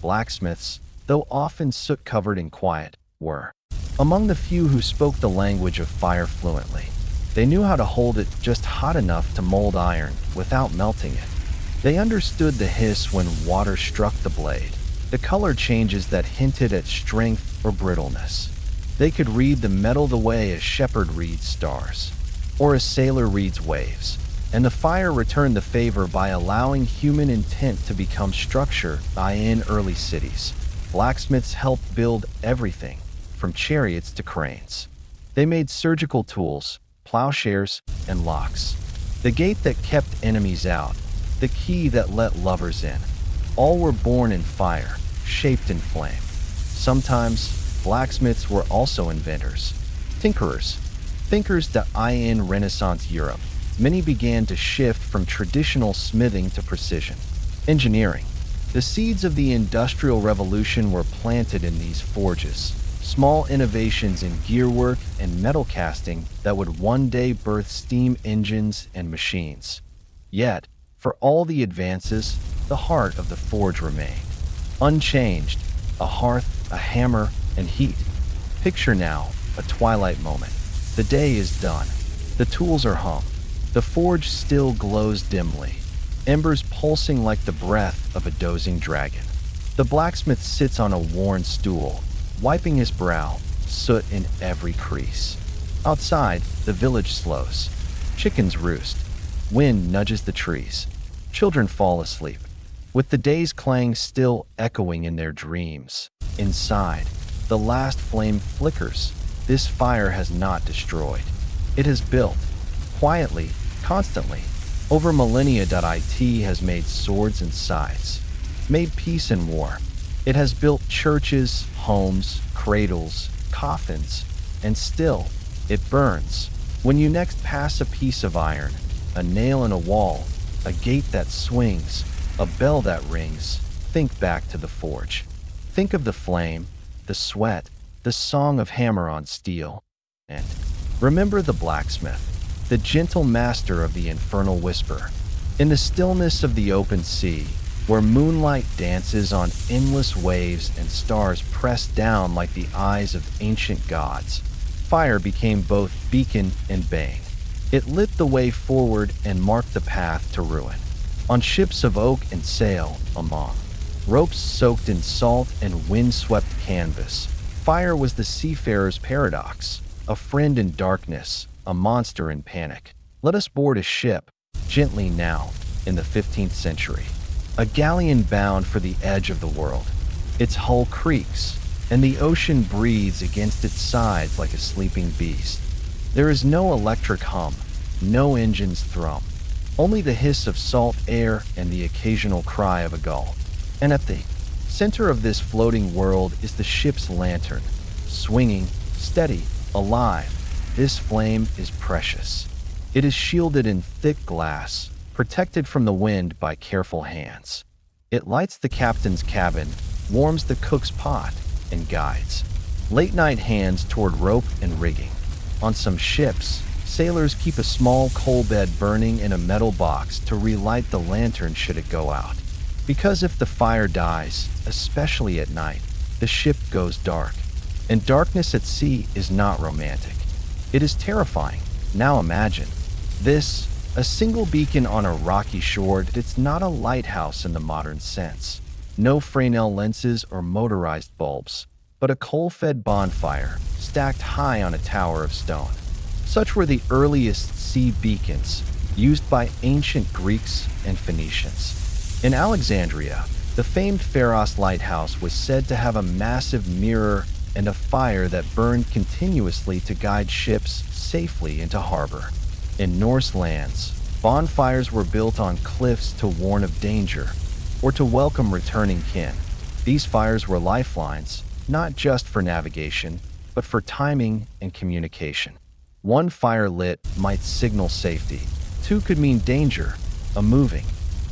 Blacksmiths, though often soot-covered and quiet, were among the few who spoke the language of fire fluently. They knew how to hold it just hot enough to mold iron without melting it. They understood the hiss when water struck the blade, the color changes that hinted at strength or brittleness. They could read the metal the way a shepherd reads stars, or a sailor reads waves, and the fire returned the favor by allowing human intent to become structure. In early cities, blacksmiths helped build everything, from chariots to cranes. They made surgical tools, plowshares, and locks. The gate that kept enemies out, the key that let lovers in. All were born in fire, shaped in flame. Sometimes, blacksmiths were also inventors, tinkerers, thinkers. In Renaissance Europe, many began to shift from traditional smithing to precision engineering. The seeds of the Industrial Revolution were planted in these forges, small innovations in gearwork and metal casting that would one day birth steam engines and machines. Yet, for all the advances, the heart of the forge remained unchanged: a hearth, a hammer, and heat. Picture now a twilight moment. The day is done. The tools are hung. The forge still glows dimly, embers pulsing like the breath of a dozing dragon. The blacksmith sits on a worn stool, wiping his brow, soot in every crease. Outside, the village slows. Chickens roost. Wind nudges the trees. Children fall asleep, with the day's clang still echoing in their dreams. Inside, the last flame flickers. This fire has not destroyed. It has built, quietly, constantly. Over millennia, it has made swords and scythes, made peace and war. It has built churches, homes, cradles, coffins, and still, it burns. When you next pass a piece of iron, a nail in a wall, a gate that swings, a bell that rings, think back to the forge. Think of the flame, the sweat, the song of hammer on steel. And remember the blacksmith, the gentle master of the infernal whisper. In the stillness of the open sea, where moonlight dances on endless waves and stars press down like the eyes of ancient gods, fire became both beacon and bane. It lit the way forward and marked the path to ruin. On ships of oak and sail, among ropes soaked in salt and wind-swept canvas, fire was the seafarer's paradox, a friend in darkness, a monster in panic. Let us board a ship, gently now, in the 15th century. A galleon bound for the edge of the world. Its hull creaks, and the ocean breathes against its sides like a sleeping beast. There is no electric hum, no engine's thrum, only the hiss of salt air and the occasional cry of a gull. And at the center of this floating world is the ship's lantern, swinging, steady, alive. This flame is precious. It is shielded in thick glass, protected from the wind by careful hands. It lights the captain's cabin, warms the cook's pot, and guides late-night hands toward rope and rigging. On some ships, sailors keep a small coal bed burning in a metal box to relight the lantern should it go out. Because if the fire dies, especially at night, the ship goes dark. And darkness at sea is not romantic. It is terrifying. Now imagine this, a single beacon on a rocky shore. It's not a lighthouse in the modern sense. No Fresnel lenses or motorized bulbs, but a coal-fed bonfire stacked high on a tower of stone. Such were the earliest sea beacons, used by ancient Greeks and Phoenicians. In Alexandria, the famed Pharos lighthouse was said to have a massive mirror and a fire that burned continuously to guide ships safely into harbor. In Norse lands, bonfires were built on cliffs to warn of danger or to welcome returning kin. These fires were lifelines, not just for navigation, but for timing and communication. One fire lit might signal safety. Two could mean danger, a moving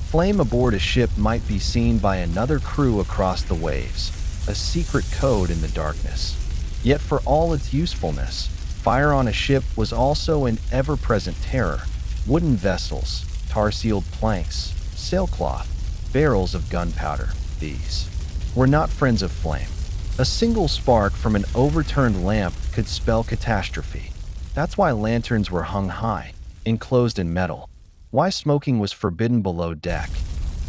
flame aboard a ship might be seen by another crew across the waves, a secret code in the darkness. Yet for all its usefulness, fire on a ship was also an ever-present terror. Wooden vessels, tar-sealed planks, sailcloth, barrels of gunpowder, these were not friends of flame. A single spark from an overturned lamp could spell catastrophe. That's why lanterns were hung high, enclosed in metal. Why smoking was forbidden below deck.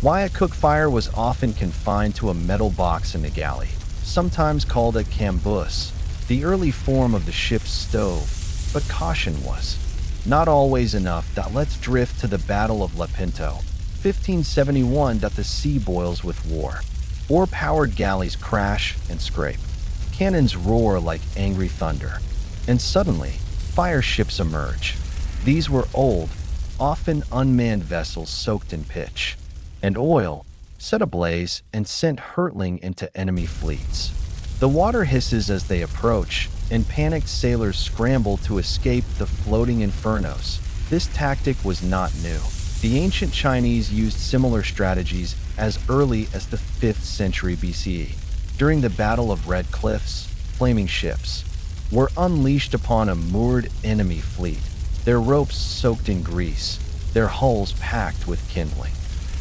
Why a cook fire was often confined to a metal box in the galley, sometimes called a cambus, the early form of the ship's stove. But caution was not always enough. Let's drift to the Battle of Lepanto, 1571. The sea boils with war. Oar-powered galleys crash and scrape. Cannons roar like angry thunder. And suddenly, fire ships emerge. These were old, often unmanned vessels soaked in pitch and oil, set ablaze and sent hurtling into enemy fleets. The water hisses as they approach, and panicked sailors scramble to escape the floating infernos. This tactic was not new. The ancient Chinese used similar strategies as early as the 5th century BCE. During the Battle of Red Cliffs, flaming ships were unleashed upon a moored enemy fleet, their ropes soaked in grease, their hulls packed with kindling.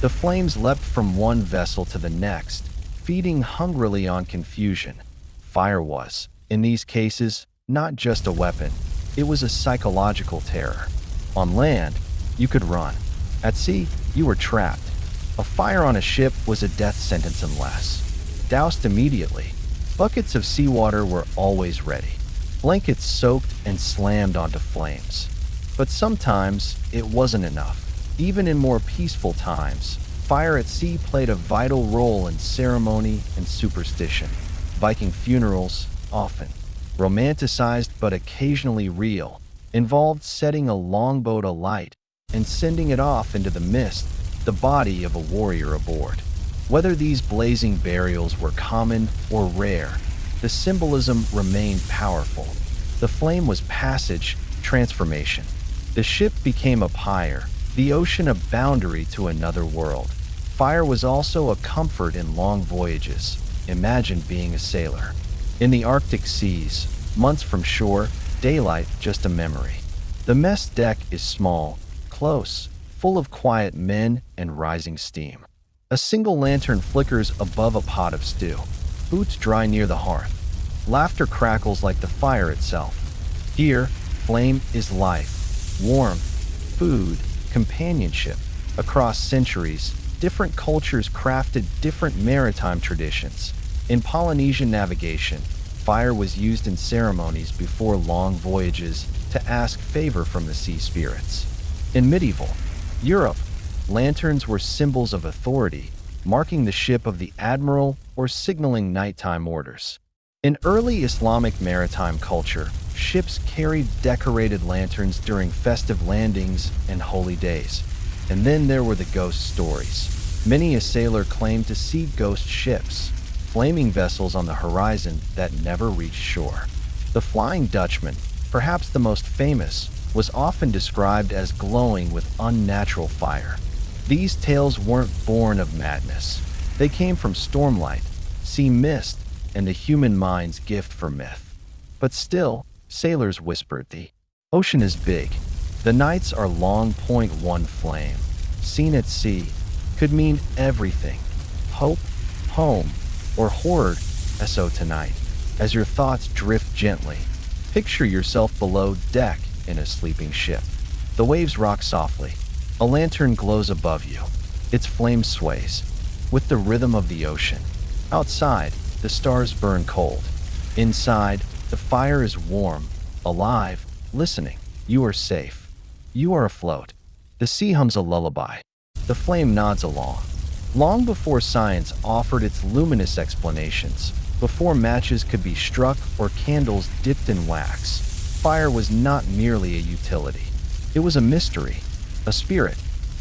The flames leapt from one vessel to the next, feeding hungrily on confusion. Fire was, in these cases, not just a weapon. it was a psychological terror. On land, you could run. At sea, you were trapped. A fire on a ship was a death sentence unless doused immediately. Buckets of seawater were always ready, blankets soaked and slammed onto flames. But sometimes it wasn't enough. Even in more peaceful times, fire at sea played a vital role in ceremony and superstition. Viking funerals, often romanticized but occasionally real, involved setting a longboat alight and sending it off into the mist, the body of a warrior aboard. Whether these blazing burials were common or rare, the symbolism remained powerful. The flame was passage, transformation. The ship became a pyre, the ocean a boundary to another world. Fire was also a comfort in long voyages. Imagine being a sailor. In the Arctic seas, months from shore, daylight just a memory. The mess deck is small, close, full of quiet men and rising steam. A single lantern flickers above a pot of stew. Boots dry near the hearth. Laughter crackles like the fire itself. Here, flame is life, warmth, food, companionship. Across centuries, different cultures crafted different maritime traditions. In Polynesian navigation, fire was used in ceremonies before long voyages to ask favor from the sea spirits. In medieval Europe, lanterns were symbols of authority, marking the ship of the admiral or signaling nighttime orders. In early Islamic maritime culture, ships carried decorated lanterns during festive landings and holy days. And then there were the ghost stories. Many a sailor claimed to see ghost ships, flaming vessels on the horizon that never reached shore. The Flying Dutchman, perhaps the most famous, was often described as glowing with unnatural fire. These tales weren't born of madness. They came from stormlight, sea mist, and the human mind's gift for myth. But still, sailors whispered, the ocean is big. The nights are long. One flame, seen at sea, could mean everything. Hope, home, or horror. So tonight, as your thoughts drift gently, picture yourself below deck in a sleeping ship. The waves rock softly. A lantern glows above you. Its flame sways with the rhythm of the ocean. Outside, the stars burn cold. Inside, the fire is warm, alive, listening. You are safe. You are afloat. The sea hums a lullaby. The flame nods along. Long before science offered its luminous explanations, before matches could be struck or candles dipped in wax, fire was not merely a utility. It was a mystery, a spirit,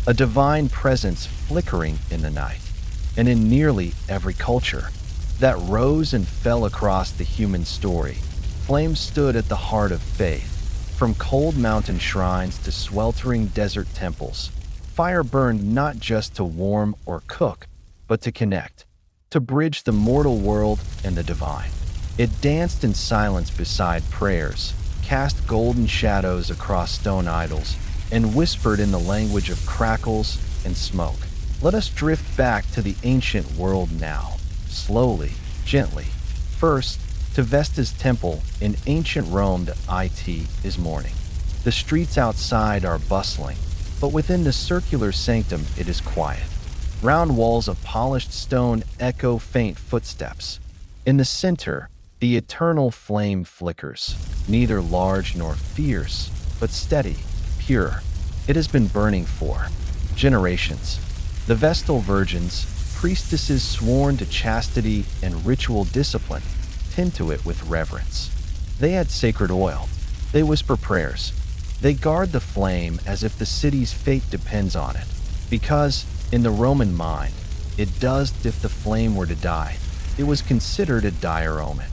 a divine presence flickering in the night. And in nearly every culture that rose and fell across the human story, flames stood at the heart of faith. From cold mountain shrines to sweltering desert temples, fire burned not just to warm or cook, but to connect, to bridge the mortal world and the divine. It danced in silence beside prayers, cast golden shadows across stone idols, and whispered in the language of crackles and smoke. Let us drift back to the ancient world now, slowly, gently. First, to Vesta's temple in ancient Rome. The it is morning. The streets outside are bustling, but within the circular sanctum it is quiet. Round walls of polished stone echo faint footsteps. In the center, the eternal flame flickers, neither large nor fierce, but steady, pure. It has been burning for generations. The Vestal virgins, priestesses sworn to chastity and ritual discipline, tend to it with reverence. They add sacred oil. They whisper prayers. They guard the flame as if the city's fate depends on it. Because, in the Roman mind, it does if the flame were to die. It was considered a dire omen.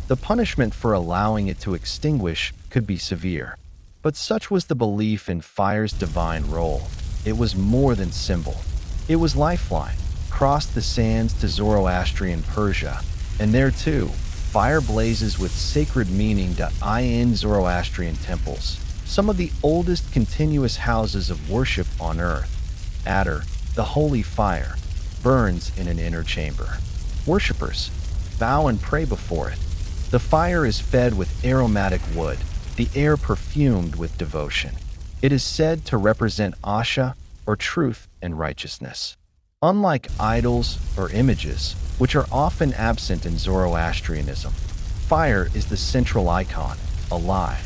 The punishment for allowing it to extinguish could be severe. But such was the belief in fire's divine role. It was more than symbol. It was lifeline. Crossed the sands to Zoroastrian Persia, and there too, fire blazes with sacred meaning to in Zoroastrian temples, some of the oldest continuous houses of worship on earth. Adder, the holy fire, burns in an inner chamber. Worshippers bow and pray before it. The fire is fed with aromatic wood, the air perfumed with devotion. It is said to represent Asha, or truth and righteousness. Unlike idols or images, which are often absent in Zoroastrianism, fire is the central icon, alive,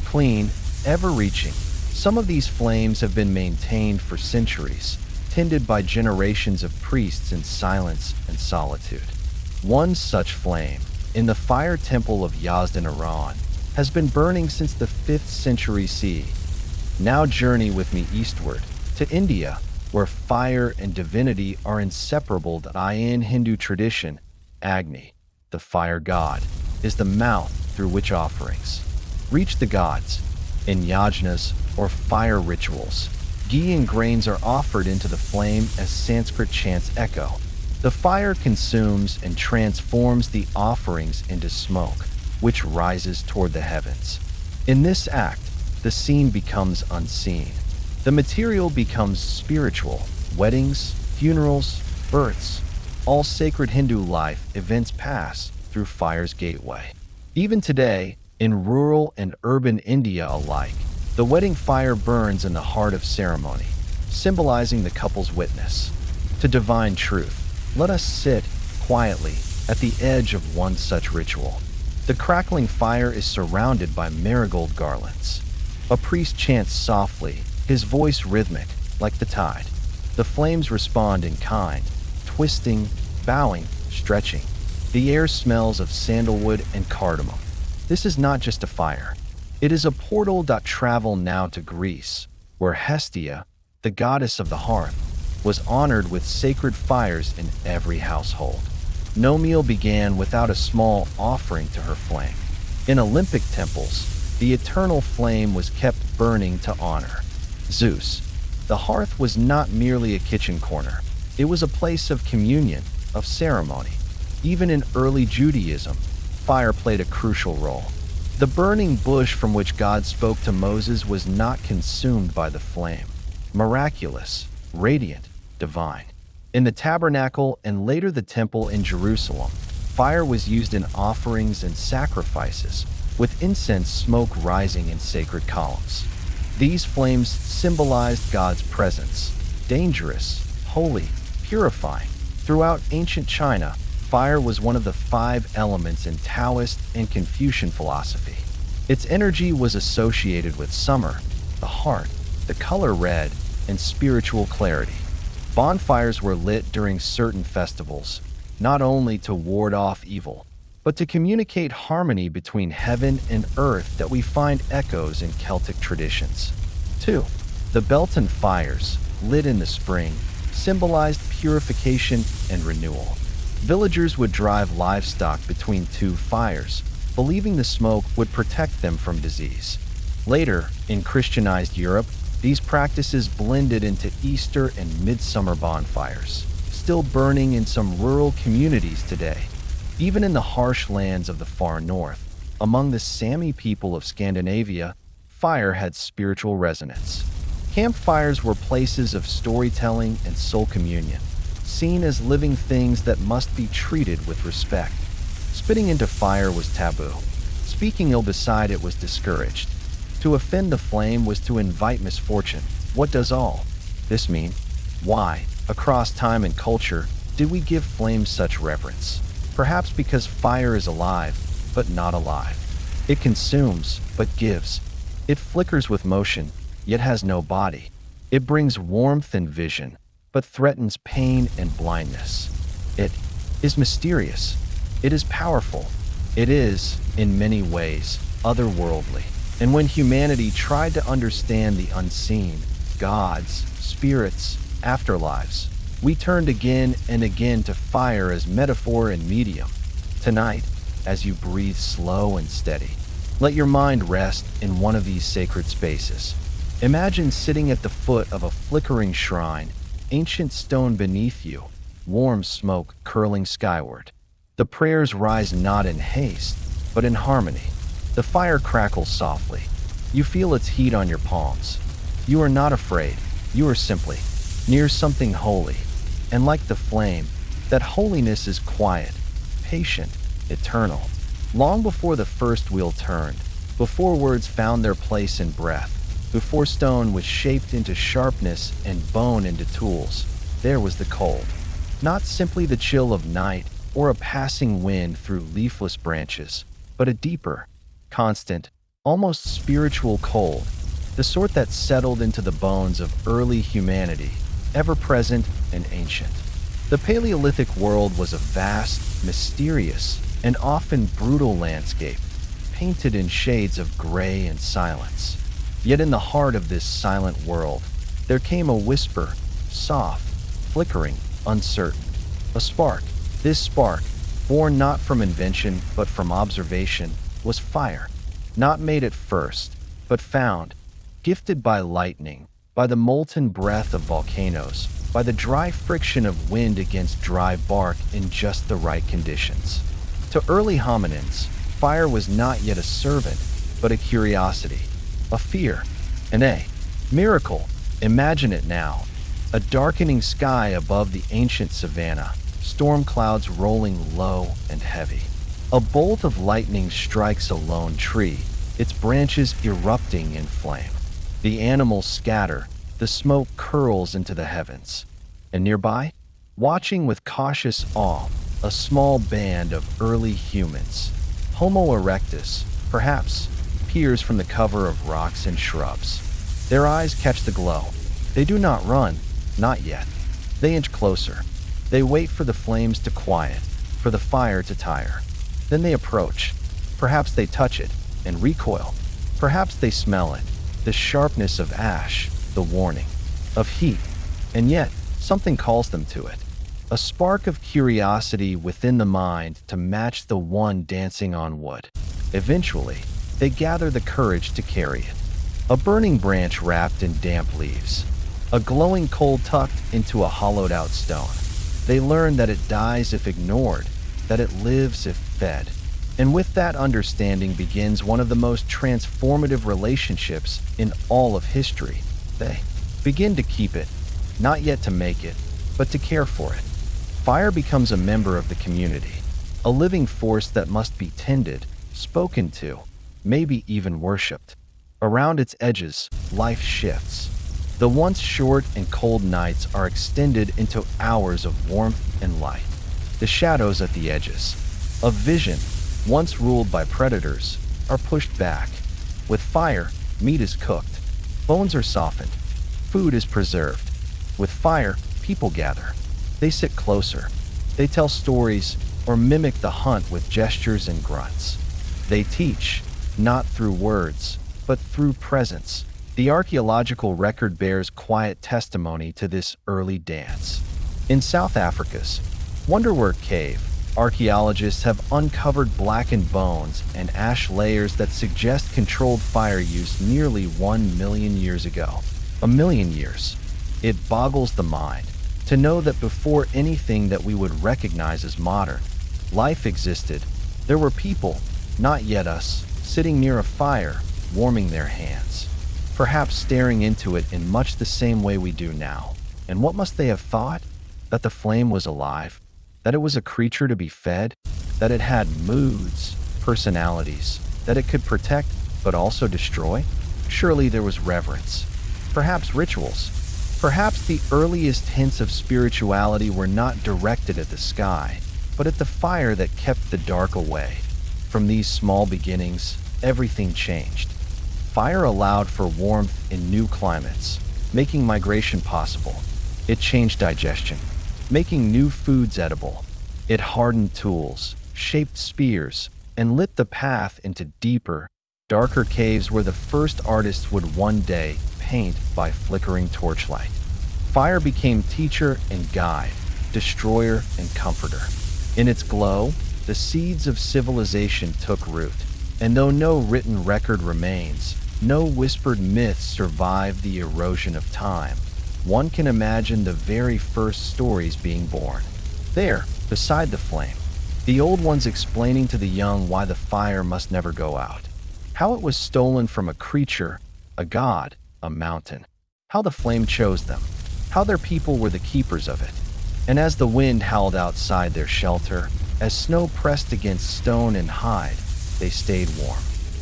clean, ever-reaching. Some of these flames have been maintained for centuries, tended by generations of priests in silence and solitude. One such flame, in the fire temple of Yazd in Iran, has been burning since the 5th century CE. Now journey with me eastward, to India, where fire and divinity are inseparable. In Hindu tradition, Agni, the fire god, is the mouth through which offerings reach the gods. In yajnas, or fire rituals, ghee and grains are offered into the flame as Sanskrit chants echo. The fire consumes and transforms the offerings into smoke, which rises toward the heavens. In this act, the scene becomes unseen. The material becomes spiritual. Weddings, funerals, births, all sacred Hindu life events pass through fire's gateway. Even today, in rural and urban India alike, the wedding fire burns in the heart of ceremony, symbolizing the couple's witness to divine truth. Let us sit quietly at the edge of one such ritual. The crackling fire is surrounded by marigold garlands. A priest chants softly, his voice rhythmic, like the tide. The flames respond in kind, twisting, bowing, stretching. The air smells of sandalwood and cardamom. This is not just a fire. It is a portal. Travel now to Greece, where Hestia, the goddess of the hearth, was honored with sacred fires in every household. No meal began without a small offering to her flame. In Olympic temples, the eternal flame was kept burning to honor Zeus. The hearth was not merely a kitchen corner. It was a place of communion, of ceremony. Even in early Judaism, fire played a crucial role. The burning bush from which God spoke to Moses was not consumed by the flame. Miraculous, radiant, divine. In the tabernacle and later the temple in Jerusalem, fire was used in offerings and sacrifices, with incense smoke rising in sacred columns. These flames symbolized God's presence, dangerous, holy, purifying. Throughout ancient China, fire was one of the 5 elements in Taoist and Confucian philosophy. Its energy was associated with summer, the heart, the color red, and spiritual clarity. Bonfires were lit during certain festivals, not only to ward off evil, but to communicate harmony between heaven and earth that we find echoes in Celtic traditions. 2. The Beltane fires, lit in the spring, symbolized purification and renewal. Villagers would drive livestock between 2 fires, believing the smoke would protect them from disease. Later, in Christianized Europe, these practices blended into Easter and midsummer bonfires, still burning in some rural communities today. Even in the harsh lands of the far north, among the Sami people of Scandinavia, fire had spiritual resonance. Campfires were places of storytelling and soul communion, seen as living things that must be treated with respect. Spitting into fire was taboo. Speaking ill beside it was discouraged. To offend the flame was to invite misfortune. What does all this mean? Why, across time and culture, did we give flames such reverence? Perhaps because fire is alive, but not alive. It consumes, but gives. It flickers with motion, yet has no body. It brings warmth and vision, but threatens pain and blindness. It is mysterious. It is powerful. It is, in many ways, otherworldly. And when humanity tried to understand the unseen, gods, spirits, afterlives, we turned again and again to fire as metaphor and medium. Tonight, as you breathe slow and steady, let your mind rest in one of these sacred spaces. Imagine sitting at the foot of a flickering shrine, ancient stone beneath you, warm smoke curling skyward. The prayers rise not in haste, but in harmony. The fire crackles softly. You feel its heat on your palms. You are not afraid. You are simply near something holy. And like the flame, that holiness is quiet, patient, eternal. Long before the first wheel turned, Before words found their place in breath, before stone was shaped into sharpness and bone into tools, there was the cold. Not simply the chill of night or a passing wind through leafless branches, but a deeper, constant, almost spiritual cold, the sort that settled into the bones of early humanity, ever present and ancient. The Paleolithic world was a vast, mysterious, and often brutal landscape, painted in shades of gray and silence. Yet in the heart of this silent world, there came a whisper, soft, flickering, uncertain. A spark. This spark, born not from invention but from observation, was fire. Not made at first, but found, gifted by lightning, by the molten breath of volcanoes, by the dry friction of wind against dry bark in just the right conditions. To early hominins, fire was not yet a servant, but a curiosity, a fear, a miracle. Imagine it now. A darkening sky above the ancient savanna, storm clouds rolling low and heavy. A bolt of lightning strikes a lone tree, its branches erupting in flame. The animals scatter, the smoke curls into the heavens. And nearby, watching with cautious awe, a small band of early humans. Homo erectus, perhaps, peers from the cover of rocks and shrubs. Their eyes catch the glow. They do not run, not yet. They inch closer. They wait for the flames to quiet, for the fire to tire. Then they approach. Perhaps they touch it and recoil. Perhaps they smell it, the sharpness of ash, the warning of heat. And yet, something calls them to it. A spark of curiosity within the mind to match the one dancing on wood. Eventually, they gather the courage to carry it. A burning branch wrapped in damp leaves. A glowing coal tucked into a hollowed-out stone. They learn that it dies if ignored, that it lives if fed. And with that understanding begins one of the most transformative relationships in all of history. They begin to keep it, not yet to make it, but to care for it. Fire becomes a member of the community, a living force that must be tended, spoken to, maybe even worshipped. Around its edges, life shifts. The once short and cold nights are extended into hours of warmth and light. The shadows at the edges of vision, once ruled by predators, are pushed back. With fire, meat is cooked, bones are softened, food is preserved. With fire, people gather. They sit closer. They tell stories or mimic the hunt with gestures and grunts. They teach, not through words, but through presence. The archaeological record bears quiet testimony to this early dance. In South Africa's Wonderwork Cave, archaeologists have uncovered blackened bones and ash layers that suggest controlled fire use nearly 1 million years ago. A million years. It boggles the mind to know that before anything that we would recognize as modern, life existed. There were people, not yet us, sitting near a fire, warming their hands, perhaps staring into it in much the same way we do now. And what must they have thought? That the flame was alive, that it was a creature to be fed, that it had moods, personalities, that it could protect but also destroy? Surely there was reverence, perhaps rituals. Perhaps the earliest hints of spirituality were not directed at the sky, but at the fire that kept the dark away. From these small beginnings, everything changed. Fire allowed for warmth in new climates, making migration possible. It changed digestion, making new foods edible. It hardened tools, shaped spears, and lit the path into deeper, darker caves where the first artists would one day paint by flickering torchlight. Fire became teacher and guide, destroyer and comforter. In its glow, the seeds of civilization took root, and though no written record remains, no whispered myths survive the erosion of time, one can imagine the very first stories being born. There, beside the flame, the old ones explaining to the young why the fire must never go out, how it was stolen from a creature, a god, a mountain, how the flame chose them, how their people were the keepers of it. And as the wind howled outside their shelter, as snow pressed against stone and hide, they stayed warm.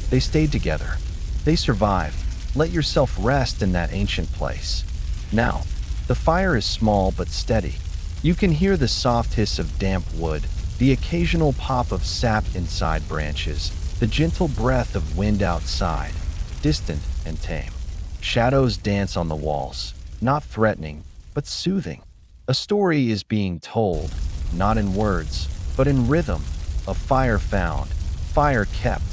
They stayed together. They survived. Let yourself rest in that ancient place. Now, the fire is small but steady. You can hear the soft hiss of damp wood, the occasional pop of sap inside branches, the gentle breath of wind outside, distant and tame. Shadows dance on the walls, not threatening, but soothing. A story is being told, not in words, but in rhythm, of fire found, fire kept,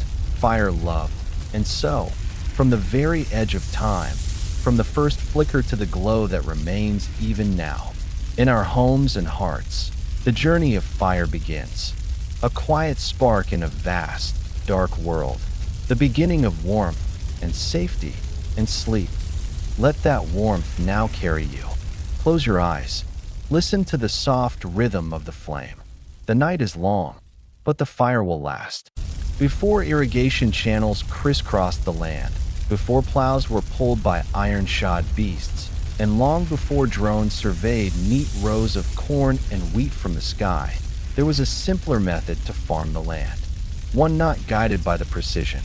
fire loved. And so, from the very edge of time, from the first flicker to the glow that remains even now, in our homes and hearts, the journey of fire begins. A quiet spark in a vast, dark world. The beginning of warmth and safety and sleep. Let that warmth now carry you. Close your eyes. Listen to the soft rhythm of the flame. The night is long, but the fire will last. Before irrigation channels crisscrossed the land, before plows were pulled by iron-shod beasts, and long before drones surveyed neat rows of corn and wheat from the sky, there was a simpler method to farm the land. One not guided by the precision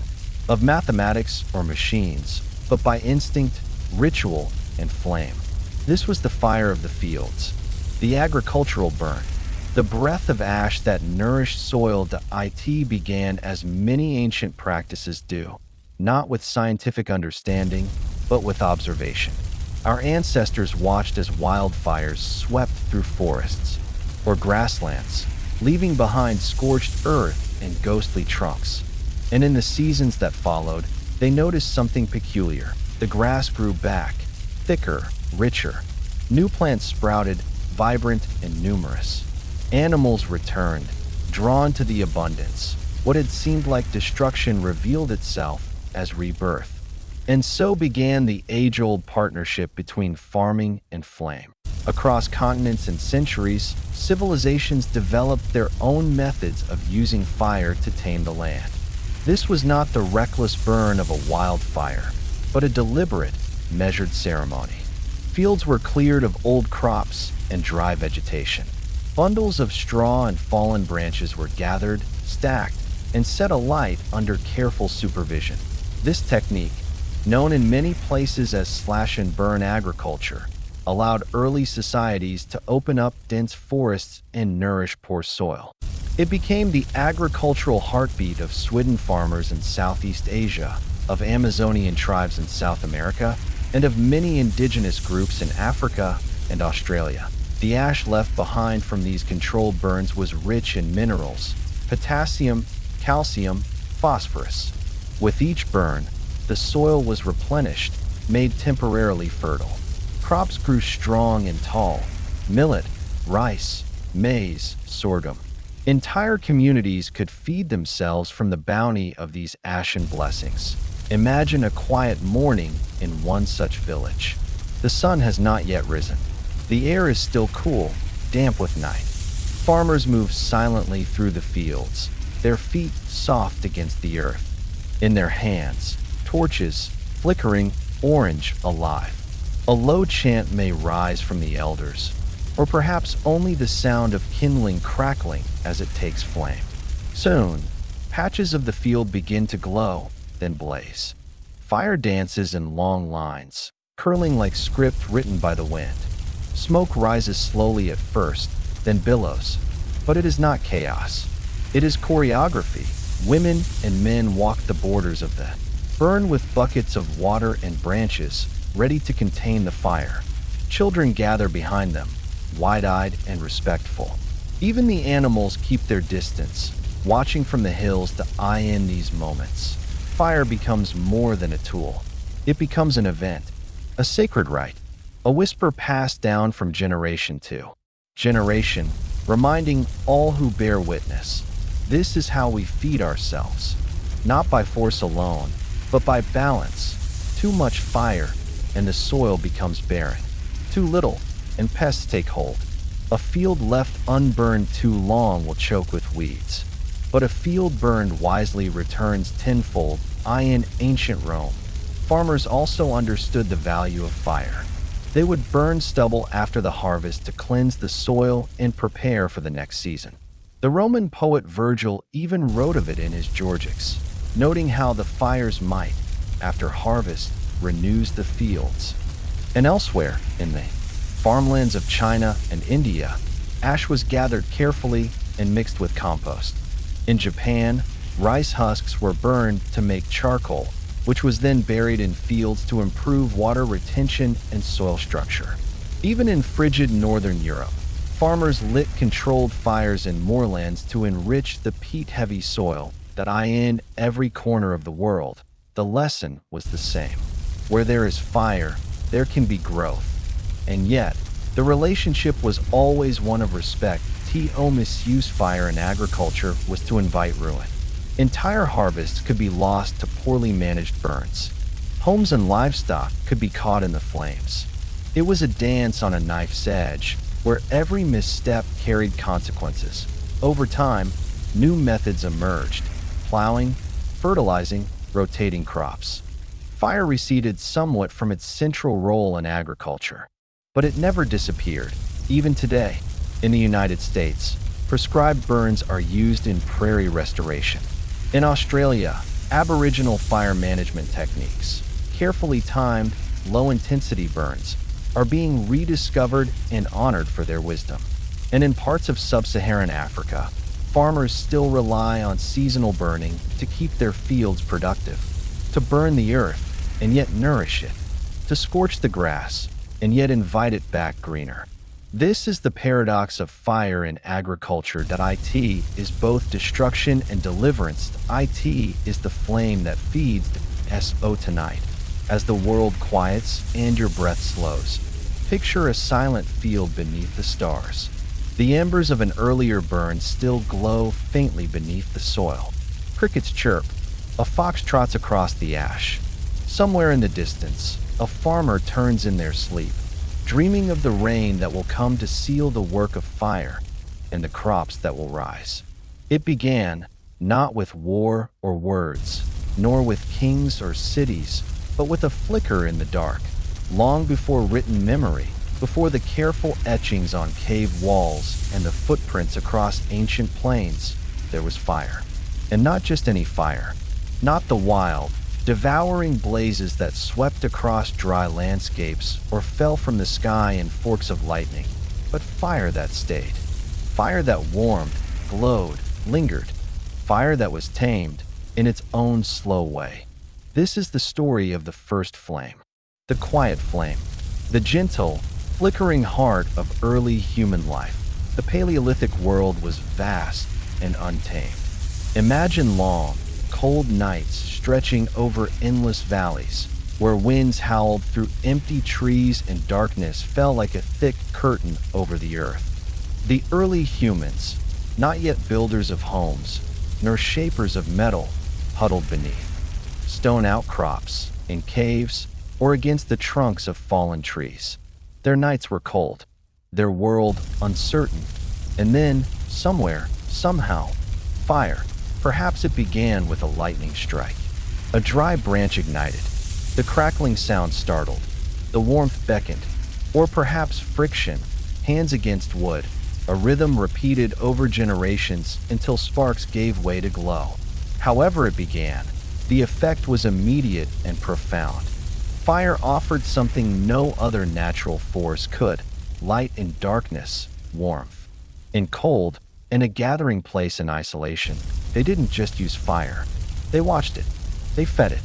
of mathematics or machines, but by instinct, ritual, and flame. This was the fire of the fields, the agricultural burn. The breath of ash that nourished soil. The it began as many ancient practices do, not with scientific understanding, but with observation. Our ancestors watched as wildfires swept through forests or grasslands, leaving behind scorched earth and ghostly trunks. And in the seasons that followed, they noticed something peculiar. The grass grew back, thicker, richer. New plants sprouted, vibrant and numerous. Animals returned, drawn to the abundance. What had seemed like destruction revealed itself as rebirth. And so began the age-old partnership between farming and flame. Across continents and centuries, civilizations developed their own methods of using fire to tame the land. This was not the reckless burn of a wildfire, but a deliberate, measured ceremony. Fields were cleared of old crops and dry vegetation. Bundles of straw and fallen branches were gathered, stacked, and set alight under careful supervision. This technique, known in many places as slash-and-burn agriculture, allowed early societies to open up dense forests and nourish poor soil. It became the agricultural heartbeat of Swidden farmers in Southeast Asia, of Amazonian tribes in South America, and of many indigenous groups in Africa and Australia. The ash left behind from these controlled burns was rich in minerals, potassium, calcium, phosphorus. With each burn, the soil was replenished, made temporarily fertile. Crops grew strong and tall: millet, rice, maize, sorghum. Entire communities could feed themselves from the bounty of these ashen blessings. Imagine a quiet morning in one such village. The sun has not yet risen. The air is still cool, damp with night. Farmers move silently through the fields, their feet soft against the earth. In their hands, torches, flickering, orange, alive. A low chant may rise from the elders, or perhaps only the sound of kindling crackling as it takes flame. Soon, patches of the field begin to glow, then blaze. Fire dances in long lines, curling like script written by the wind. Smoke rises slowly at first, then billows. But it is not chaos. It is choreography. Women and men walk the borders of the burn with buckets of water and branches, ready to contain the fire. Children gather behind them, wide-eyed and respectful. Even the animals keep their distance, watching from the hills to eye in these moments. Fire becomes more than a tool. It becomes an event, a sacred rite, a whisper passed down from generation to generation, reminding all who bear witness. This is how we feed ourselves, not by force alone, but by balance. Too much fire, and the soil becomes barren. Too little, and pests take hold. A field left unburned too long will choke with weeds. But a field burned wisely returns tenfold. In ancient Rome, farmers also understood the value of fire. They would burn stubble after the harvest to cleanse the soil and prepare for the next season. The Roman poet Virgil even wrote of it in his Georgics. noting how the fire's might, after harvest, renews the fields. And elsewhere, in the farmlands of China and India, ash was gathered carefully and mixed with compost. In Japan, rice husks were burned to make charcoal, which was then buried in fields to improve water retention and soil structure. Even in frigid northern Europe, farmers lit controlled fires in moorlands to enrich the peat-heavy soil that in every corner of the world. The lesson was the same. Where there is fire, there can be growth. And yet, the relationship was always one of respect. To misuse fire in agriculture was to invite ruin. Entire harvests could be lost to poorly managed burns. Homes and livestock could be caught in the flames. It was a dance on a knife's edge, where every misstep carried consequences. Over time, new methods emerged: plowing, fertilizing, rotating crops. Fire receded somewhat from its central role in agriculture, but it never disappeared. Even today, in the United States, prescribed burns are used in prairie restoration. In Australia, Aboriginal fire management techniques, carefully timed, low-intensity burns, are being rediscovered and honored for their wisdom. And in parts of sub-Saharan Africa, farmers still rely on seasonal burning to keep their fields productive, to burn the earth and yet nourish it, to scorch the grass and yet invite it back greener. This is the paradox of fire in agriculture. It is both destruction and deliverance. It is the flame that feeds so tonight. As the world quiets and your breath slows, picture a silent field beneath the stars. The embers of an earlier burn still glow faintly beneath the soil. Crickets chirp. A fox trots across the ash. Somewhere in the distance, a farmer turns in their sleep, dreaming of the rain that will come to seal the work of fire and the crops that will rise. It began not with war or words, nor with kings or cities, but with a flicker in the dark, long before written memory, before the careful etchings on cave walls and the footprints across ancient plains. There was fire. And not just any fire, not the wild, devouring blazes that swept across dry landscapes or fell from the sky in forks of lightning, but fire that stayed. Fire that warmed, glowed, lingered. Fire that was tamed in its own slow way. This is the story of the first flame. The quiet flame. The gentle, flickering heart of early human life. The Paleolithic world was vast and untamed. Imagine long, cold nights stretching over endless valleys, where winds howled through empty trees and darkness fell like a thick curtain over the earth. The early humans, not yet builders of homes, nor shapers of metal, huddled beneath stone outcrops, in caves, or against the trunks of fallen trees. Their nights were cold, their world uncertain, and then, somewhere, somehow, fire. Perhaps it began with a lightning strike. A dry branch ignited. The crackling sound startled. The warmth beckoned. Or perhaps friction, hands against wood, a rhythm repeated over generations until sparks gave way to glow. However it began, the effect was immediate and profound. Fire offered something no other natural force could: light in darkness, warmth in cold, and a gathering place in isolation. They didn't just use fire. They watched it. They fed it.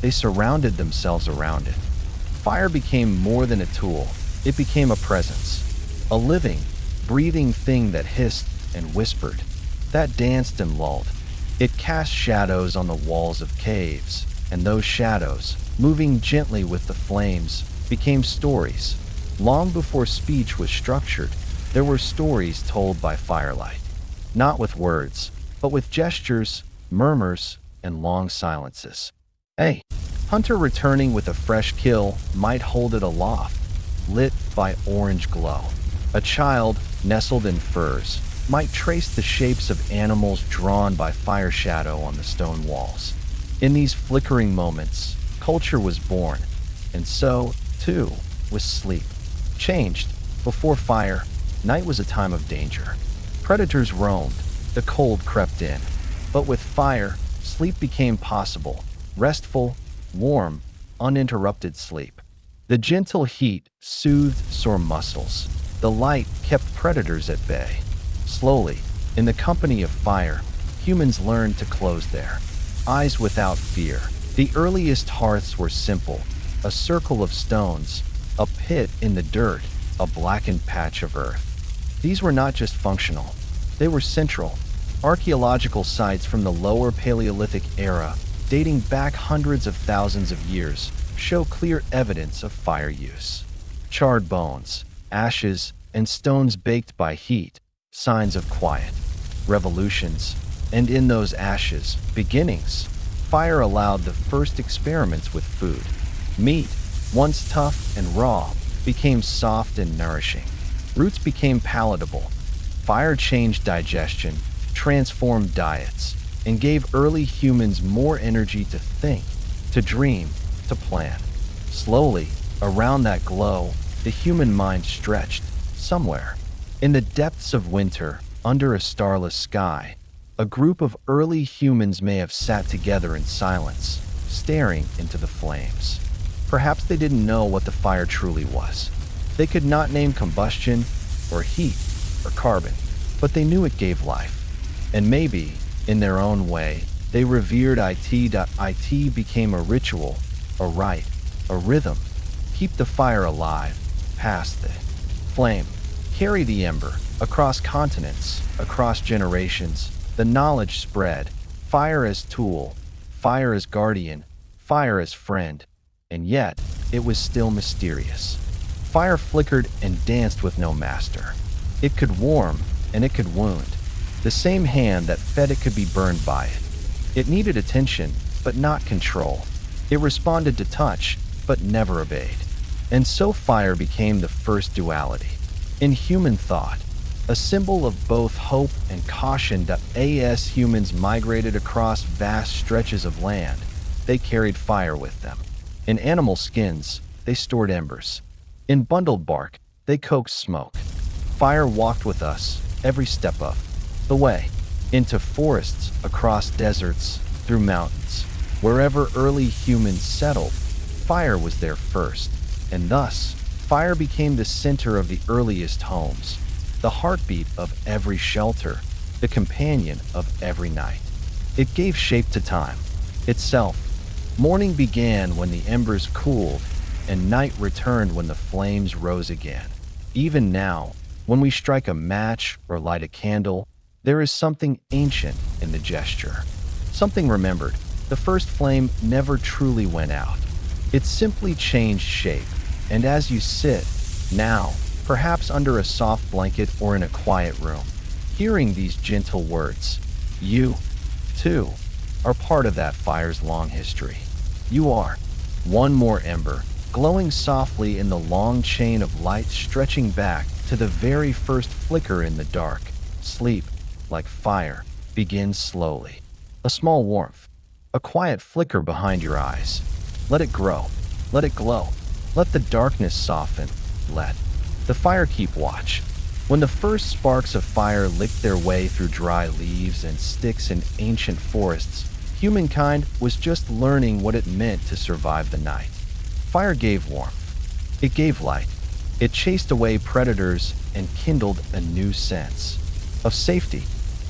They surrounded themselves around it. Fire became more than a tool. It became a presence. A living, breathing thing that hissed and whispered, that danced and lulled. It cast shadows on the walls of caves, and those shadows, moving gently with the flames, became stories. Long before speech was structured, there were stories told by firelight. Not with words, but with gestures, murmurs, and long silences. A hunter returning with a fresh kill might hold it aloft, lit by orange glow. A child, nestled in furs, might trace the shapes of animals drawn by fire shadow on the stone walls. In these flickering moments, culture was born, and so, too, was sleep. Changed. Before fire, night was a time of danger. Predators roamed, the cold crept in. But with fire, sleep became possible, restful, warm, uninterrupted sleep. The gentle heat soothed sore muscles. The light kept predators at bay. Slowly, in the company of fire, humans learned to close their eyes without fear. The earliest hearths were simple: a circle of stones, a pit in the dirt, a blackened patch of earth. These were not just functional, they were central. Archaeological sites from the lower Paleolithic era, dating back hundreds of thousands of years, show clear evidence of fire use. Charred bones, ashes, and stones baked by heat, signs of quiet, revolutions, and in those ashes, beginnings. Fire allowed the first experiments with food. Meat, once tough and raw, became soft and nourishing. Roots became palatable. Fire changed digestion, transformed diets, and gave early humans more energy to think, to dream, to plan. Slowly, around that glow, the human mind stretched. Somewhere, in the depths of winter, under a starless sky, a group of early humans may have sat together in silence, staring into the flames. Perhaps they didn't know what the fire truly was. They could not name combustion, or heat, or carbon, but they knew it gave life. And maybe, in their own way, they revered it. It became a ritual, a rite, a rhythm. Keep the fire alive, pass the flame, carry the ember, across continents, across generations. The knowledge spread, fire as tool, fire as guardian, fire as friend. And yet, it was still mysterious. Fire flickered and danced with no master. It could warm, and it could wound. The same hand that fed it could be burned by it. It needed attention, but not control. It responded to touch, but never obeyed. And so fire became the first duality. In human thought, a symbol of both hope and caution. As humans migrated across vast stretches of land, they carried fire with them. In animal skins, they stored embers. In bundled bark, they coaxed smoke. Fire walked with us every step of the way, into forests, across deserts, through mountains. Wherever early humans settled, fire was there first, and thus, fire became the center of the earliest homes, the heartbeat of every shelter, the companion of every night. It gave shape to time itself. Morning began when the embers cooled, and night returned when the flames rose again. Even now, when we strike a match or light a candle, there is something ancient in the gesture. Something remembered. The first flame never truly went out. It simply changed shape, and as you sit, now, perhaps under a soft blanket or in a quiet room, hearing these gentle words, you, too, are part of that fire's long history. You are one more ember, glowing softly in the long chain of light stretching back to the very first flicker in the dark. Sleep, like fire, begins slowly. A small warmth, a quiet flicker behind your eyes. Let it grow, let it glow, let the darkness soften, let the fire keep watch. When the first sparks of fire licked their way through dry leaves and sticks in ancient forests, humankind was just learning what it meant to survive the night. Fire gave warmth. It gave light. It chased away predators and kindled a new sense of safety.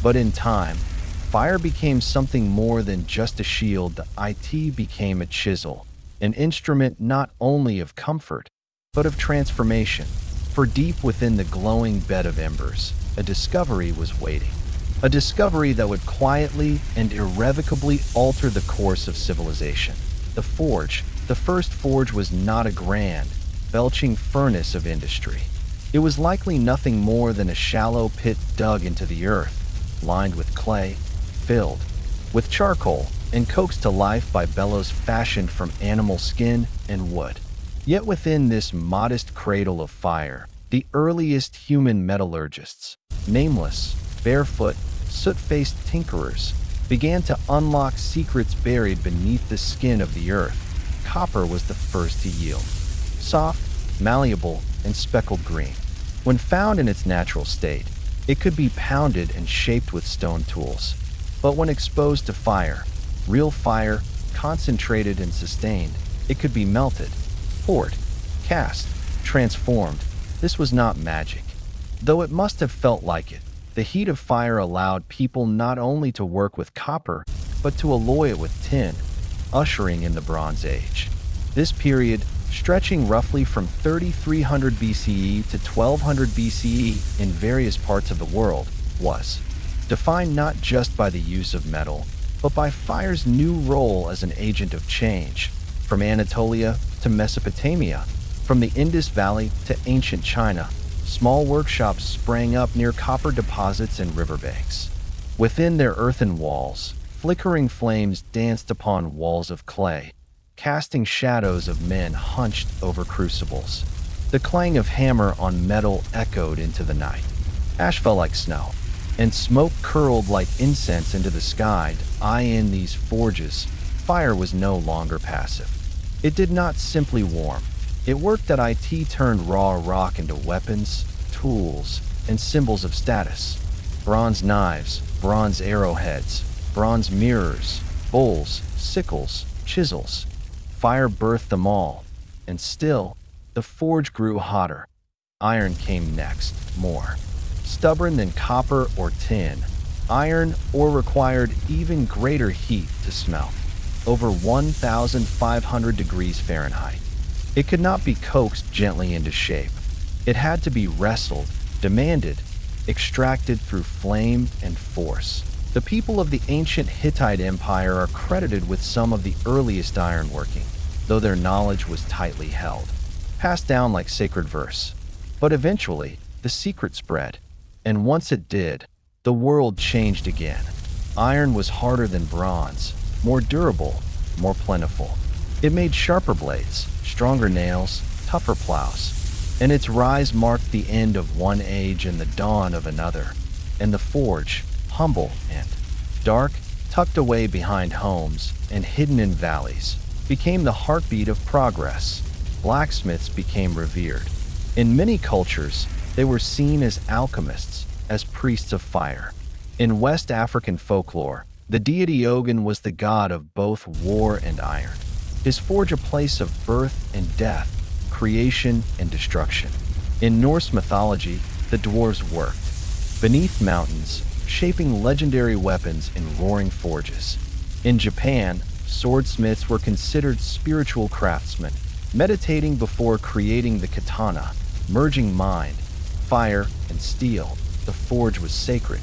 But in time, fire became something more than just a shield. It became a chisel, an instrument not only of comfort, but of transformation. For deep within the glowing bed of embers, a discovery was waiting. A discovery that would quietly and irrevocably alter the course of civilization. The forge. The first forge was not a grand, belching furnace of industry. It was likely nothing more than a shallow pit dug into the earth, lined with clay, filled with charcoal, and coaxed to life by bellows fashioned from animal skin and wood. Yet within this modest cradle of fire, the earliest human metallurgists, nameless, barefoot, soot-faced tinkerers, began to unlock secrets buried beneath the skin of the earth. Copper was the first to yield. Soft, malleable, and speckled green. When found in its natural state, it could be pounded and shaped with stone tools. But when exposed to fire, Real fire, concentrated and sustained. It could be melted, poured, cast, transformed. This was not magic, though it must have felt like it. The heat of fire allowed people not only to work with copper, but to alloy it with tin, ushering in the Bronze Age. This period, stretching roughly from 3300 BCE to 1200 BCE in various parts of the world, was defined not just by the use of metal, but by fire's new role as an agent of change. From Anatolia to Mesopotamia, from the Indus Valley to ancient China, small workshops sprang up near copper deposits and riverbanks. Within their earthen walls, flickering flames danced upon walls of clay, casting shadows of men hunched over crucibles. The clang of hammer on metal echoed into the night. Ash fell like snow, and smoke curled like incense into the sky. In these forges, fire was no longer passive. It did not simply warm. It worked that it turned raw rock into weapons, tools, and symbols of status. Bronze knives, bronze arrowheads, bronze mirrors, bowls, sickles, chisels. Fire birthed them all, and still, the forge grew hotter. Iron came next, more stubborn than copper or tin. Iron ore required even greater heat to smelt, over 1,500 degrees Fahrenheit. It could not be coaxed gently into shape. It had to be wrestled, demanded, extracted through flame and force. The people of the ancient Hittite Empire are credited with some of the earliest ironworking, though their knowledge was tightly held, passed down like sacred verse. But eventually, the secret spread, and once it did, the world changed again. Iron was harder than bronze, more durable, more plentiful. It made sharper blades, stronger nails, tougher plows, and its rise marked the end of one age and the dawn of another. And the forge, humble and dark, tucked away behind homes and hidden in valleys, became the heartbeat of progress. Blacksmiths became revered. In many cultures, they were seen as alchemists, as priests of fire. In West African folklore, the deity Ogun was the god of both war and iron. His forge a place of birth and death, creation and destruction. In Norse mythology, the dwarves worked beneath mountains, shaping legendary weapons in roaring forges. In Japan, swordsmiths were considered spiritual craftsmen, meditating before creating the katana, merging mind, fire, and steel. The forge was sacred,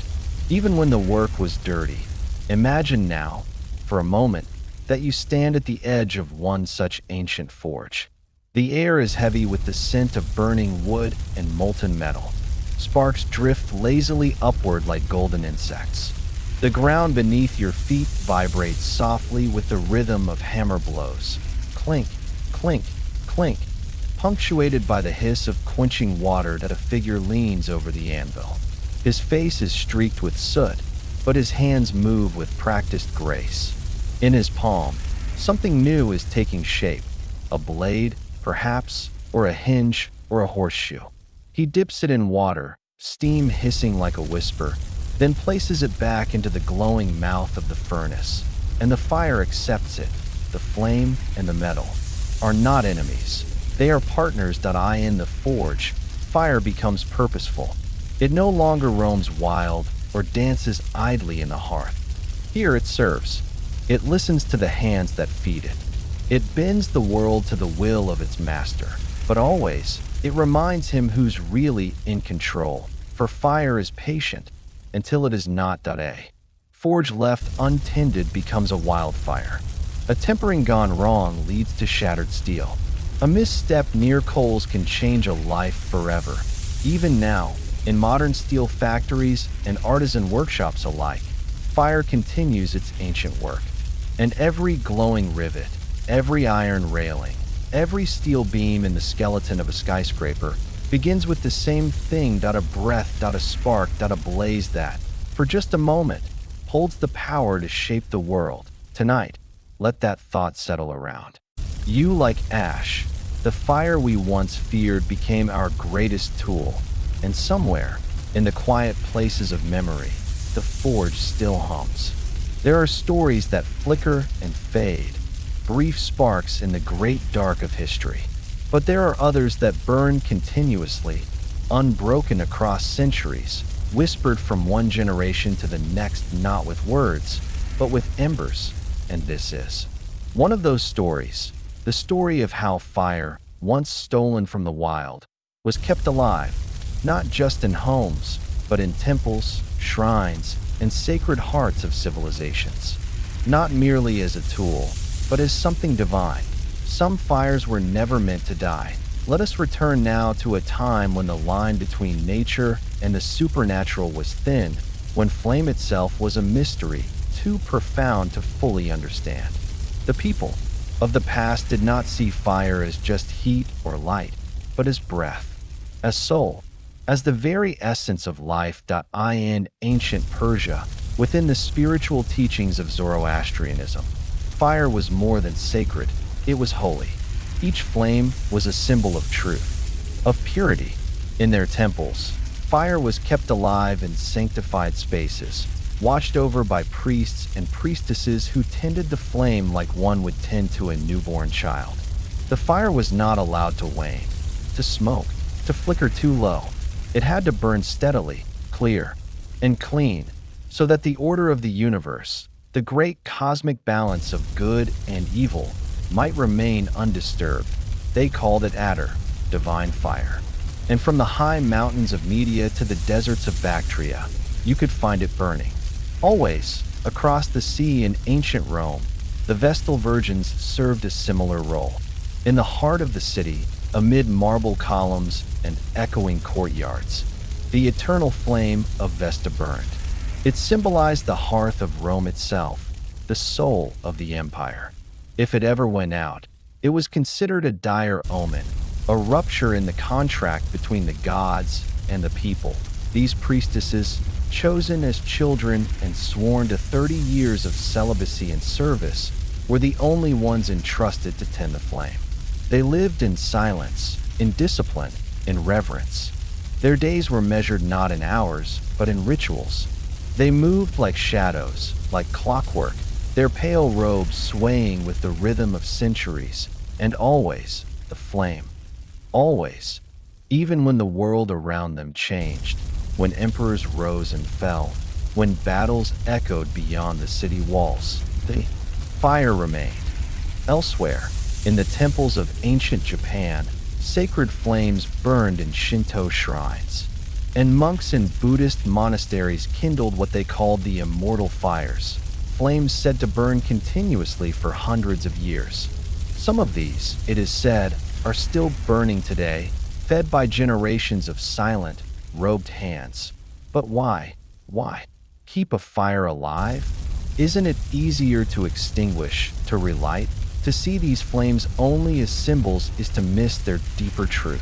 even when the work was dirty. Imagine now, for a moment, that you stand at the edge of one such ancient forge. The air is heavy with the scent of burning wood and molten metal. Sparks drift lazily upward like golden insects. The ground beneath your feet vibrates softly with the rhythm of hammer blows. Clink, clink, clink, punctuated by the hiss of quenching water that a figure leans over the anvil. His face is streaked with soot, but his hands move with practiced grace. In his palm, something new is taking shape. A blade, perhaps, or a hinge, or a horseshoe. He dips it in water, steam hissing like a whisper, then places it back into the glowing mouth of the furnace, and the fire accepts it. The flame and the metal are not enemies. They are partners. In the forge, fire becomes purposeful. It no longer roams wild or dances idly in the hearth. Here it serves. It listens to the hands that feed it. It bends the world to the will of its master, but always it reminds him who's really in control. For fire is patient until it is not. Forge left untended becomes a wildfire. A tempering gone wrong leads to shattered steel. A misstep near coals can change a life forever. Even now, in modern steel factories and artisan workshops alike, fire continues its ancient work. And every glowing rivet, every iron railing, every steel beam in the skeleton of a skyscraper begins with the same thing. A breath, a spark, a blaze that, for just a moment, holds the power to shape the world. Tonight, let that thought settle around. You, like ash, the fire we once feared, became our greatest tool. And somewhere, in the quiet places of memory, the forge still hums. There are stories that flicker and fade, brief sparks in the great dark of history. But there are others that burn continuously, unbroken across centuries, whispered from one generation to the next, not with words, but with embers. And this is one of those stories, the story of how fire, once stolen from the wild, was kept alive, not just in homes, but in temples, shrines, and sacred hearts of civilizations. Not merely as a tool, but as something divine. Some fires were never meant to die. Let us return now to a time when the line between nature and the supernatural was thin, when flame itself was a mystery too profound to fully understand. The people of the past did not see fire as just heat or light, but as breath, as soul, as the very essence of life. In ancient Persia, within the spiritual teachings of Zoroastrianism, fire was more than sacred, it was holy. Each flame was a symbol of truth, of purity. In their temples, fire was kept alive in sanctified spaces, watched over by priests and priestesses who tended the flame like one would tend to a newborn child. The fire was not allowed to wane, to smoke, to flicker too low. It had to burn steadily, clear, and clean, so that the order of the universe, the great cosmic balance of good and evil, might remain undisturbed. They called it Adder, divine fire. And from the high mountains of Media to the deserts of Bactria, you could find it burning. Always, across the sea in ancient Rome, the Vestal Virgins served a similar role. In the heart of the city, amid marble columns and echoing courtyards, the eternal flame of Vesta burned. It symbolized the hearth of Rome itself, the soul of the empire. If it ever went out, it was considered a dire omen, a rupture in the contract between the gods and the people. These priestesses, chosen as children and sworn to 30 years of celibacy and service, were the only ones entrusted to tend the flame. They lived in silence, in discipline, in reverence. Their days were measured not in hours, but in rituals. They moved like shadows, like clockwork, their pale robes swaying with the rhythm of centuries, and always the flame. Always, even when the world around them changed, when emperors rose and fell, when battles echoed beyond the city walls, the fire remained. Elsewhere, in the temples of ancient Japan, sacred flames burned in Shinto shrines, and monks in Buddhist monasteries kindled what they called the immortal fires, flames said to burn continuously for hundreds of years. Some of these, it is said, are still burning today, fed by generations of silent, robed hands. But why? Why? Keep a fire alive? Isn't it easier to extinguish, to relight? To see these flames only as symbols is to miss their deeper truth.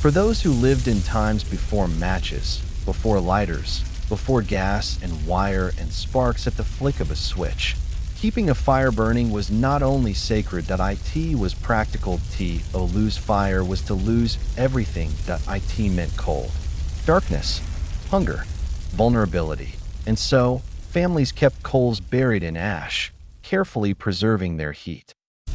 For those who lived in times before matches, before lighters, before gas and wire and sparks at the flick of a switch, keeping a fire burning was not only sacred. It was practical. To lose fire was to lose everything. It meant cold, darkness, hunger, vulnerability. And so, families kept coals buried in ash, carefully preserving their heat.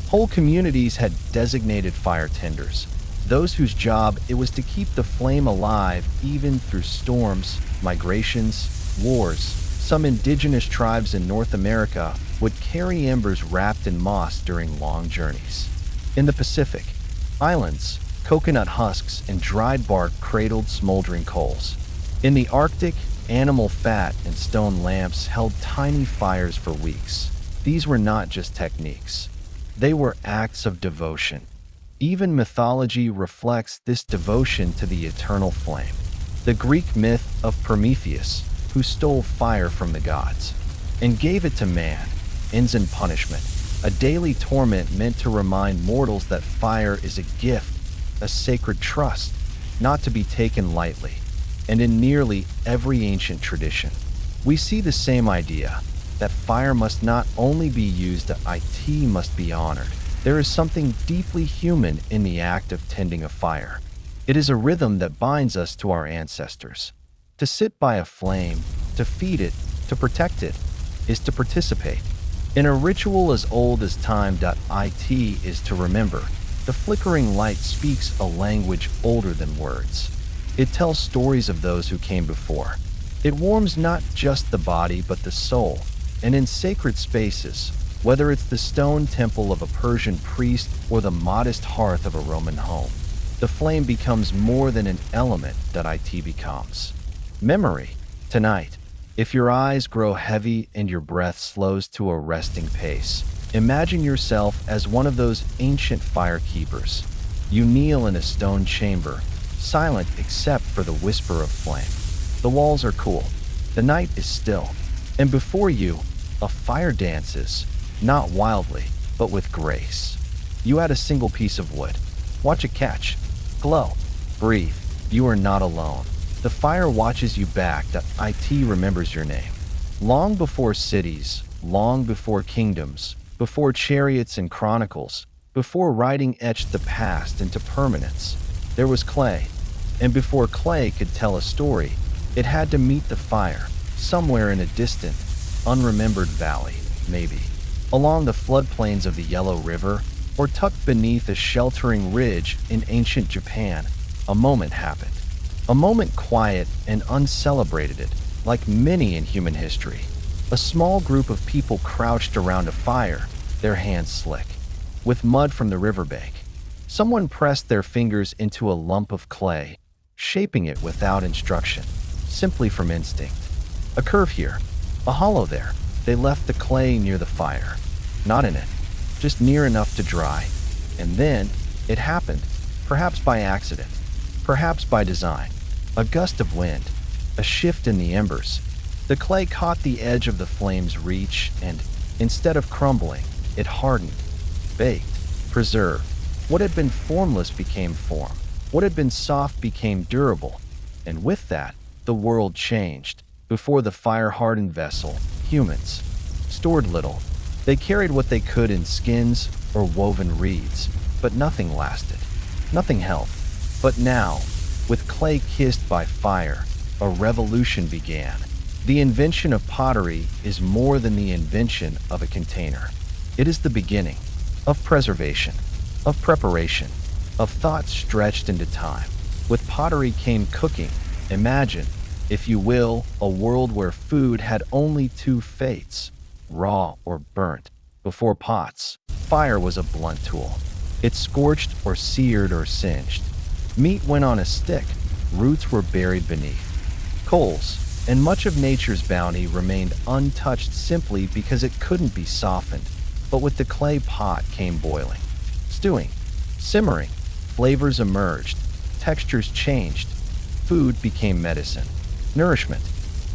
Whole communities had designated fire tenders, those whose job it was to keep the flame alive even through storms, migrations, wars. Some indigenous tribes in North America would carry embers wrapped in moss during long journeys. In the Pacific Islands, coconut husks and dried bark cradled smoldering coals. In the Arctic, animal fat and stone lamps held tiny fires for weeks. These were not just techniques. They were acts of devotion. Even mythology reflects this devotion to the eternal flame. The Greek myth of Prometheus, who stole fire from the gods and gave it to man, ends in punishment, a daily torment meant to remind mortals that fire is a gift, a sacred trust, not to be taken lightly. And in nearly every ancient tradition, we see the same idea, that fire must not only be used, that it must be honored. There is something deeply human in the act of tending a fire. It is a rhythm that binds us to our ancestors. To sit by a flame, to feed it, to protect it, is to participate. In a ritual as old as time.it is to remember. The flickering light speaks a language older than words. It tells stories of those who came before. It warms not just the body but the soul. And in sacred spaces, whether it's the stone temple of a Persian priest or the modest hearth of a Roman home, the flame becomes more than an element that it becomes. Memory. Tonight, if your eyes grow heavy and your breath slows to a resting pace, imagine yourself as one of those ancient fire keepers. You kneel in a stone chamber, silent except for the whisper of flame. The walls are cool. The night is still. And before you, a fire dances, not wildly, but with grace. You add a single piece of wood. Watch it catch. Glow. Breathe. You are not alone. The fire watches you back. That it remembers your name. Long before cities, long before kingdoms, before chariots and chronicles, before writing etched the past into permanence, there was clay. And before clay could tell a story, it had to meet the fire, somewhere in a distant, unremembered valley, maybe. Along the floodplains of the Yellow River, or tucked beneath a sheltering ridge in ancient Japan, a moment happened. A moment quiet and uncelebrated, like many in human history. A small group of people crouched around a fire, their hands slick with mud from the riverbank. Someone pressed their fingers into a lump of clay, shaping it without instruction, simply from instinct. A curve here, a hollow there. They left the clay near the fire, not in it, just near enough to dry. And then it happened, perhaps by accident, perhaps by design. A gust of wind, a shift in the embers. The clay caught the edge of the flame's reach, and instead of crumbling, it hardened, baked, preserved. What had been formless became form. What had been soft became durable. And with that, the world changed. Before the fire-hardened vessel, humans stored little. They carried what they could in skins or woven reeds, but nothing lasted. Nothing held. But now, with clay kissed by fire, a revolution began. The invention of pottery is more than the invention of a container. It is the beginning of preservation, of preparation, of thought stretched into time. With pottery came cooking. Imagine, if you will, a world where food had only two fates, raw or burnt. Before pots, fire was a blunt tool. It scorched or seared or singed. Meat went on a stick, roots were buried beneath. Coals, and much of nature's bounty remained untouched simply because it couldn't be softened. But with the clay pot came boiling, stewing, simmering. Flavors emerged, textures changed. Food became medicine, nourishment,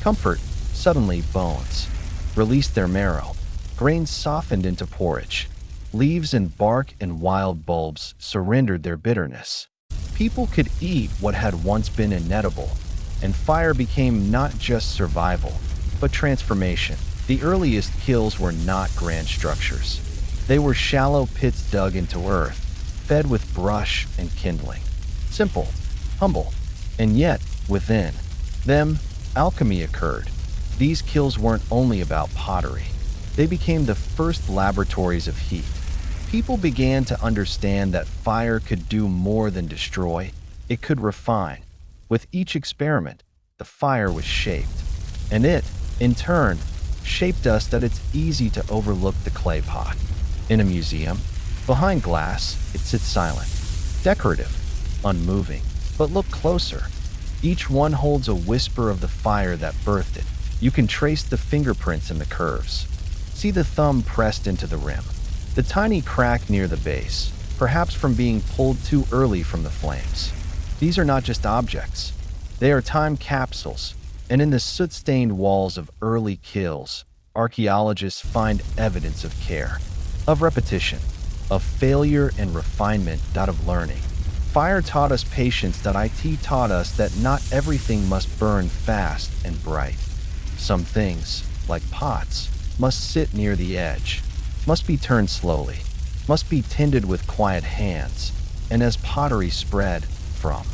comfort. Suddenly bones released their marrow. Grains softened into porridge. Leaves and bark and wild bulbs surrendered their bitterness. People could eat what had once been inedible, and fire became not just survival, but transformation. The earliest kills were not grand structures. They were shallow pits dug into earth, fed with brush and kindling. Simple, humble, and yet, within them, alchemy occurred. These kills weren't only about pottery. They became the first laboratories of heat. People began to understand that fire could do more than destroy. It could refine. With each experiment, the fire was shaped. And it, in turn, shaped us that it's easy to overlook the clay pot. In a museum, behind glass, it sits silent, decorative, unmoving. But look closer. Each one holds a whisper of the fire that birthed it. You can trace the fingerprints in the curves. See the thumb pressed into the rim. The tiny crack near the base, perhaps from being pulled too early from the flames. These are not just objects. They are time capsules. And in the soot-stained walls of early kills, archaeologists find evidence of care, of repetition, of failure and refinement, of learning. Fire taught us patience. It taught us that not everything must burn fast and bright. Some things, like pots, must sit near the edge, must be turned slowly, must be tended with quiet hands. And as pottery spread from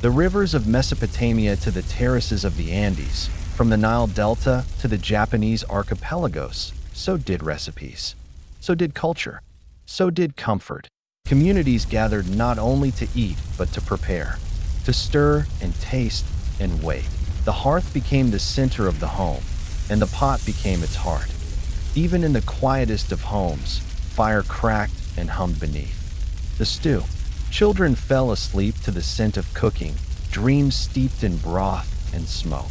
the rivers of Mesopotamia to the terraces of the Andes, From the Nile Delta to the Japanese archipelagos, so did recipes. So did culture. So did comfort. Communities gathered not only to eat, but to prepare, to stir and taste and wait. The hearth became the center of the home, and the pot became its heart. Even in the quietest of homes, fire cracked and hummed beneath. The stew. Children fell asleep to the scent of cooking, dreams steeped in broth and smoke.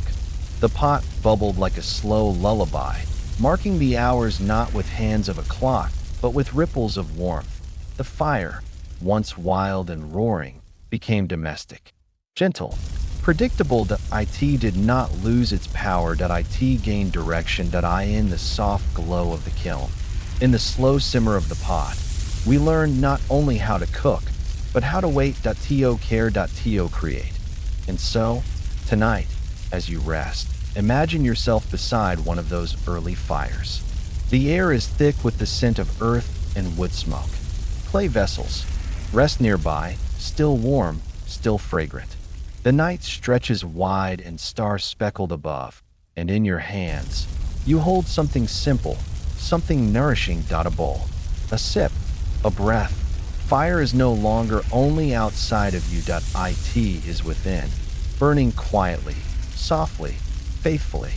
The pot bubbled like a slow lullaby, marking the hours not with hands of a clock, but with ripples of warmth. The fire, once wild and roaring, became domestic, gentle, predictable. It did not lose its power. It gained direction. In the soft glow of the kiln, in the slow simmer of the pot, we learned not only how to cook, but how to wait. To care. To create. And so, tonight, as you rest, imagine yourself beside one of those early fires. The air is thick with the scent of earth and wood smoke. Clay vessels rest nearby, still warm, still fragrant. The night stretches wide and stars speckled above, and in your hands, you hold something simple, something nourishing. A bowl, a sip, a breath. Fire is no longer only outside of you. It is within, burning quietly, softly, faithfully.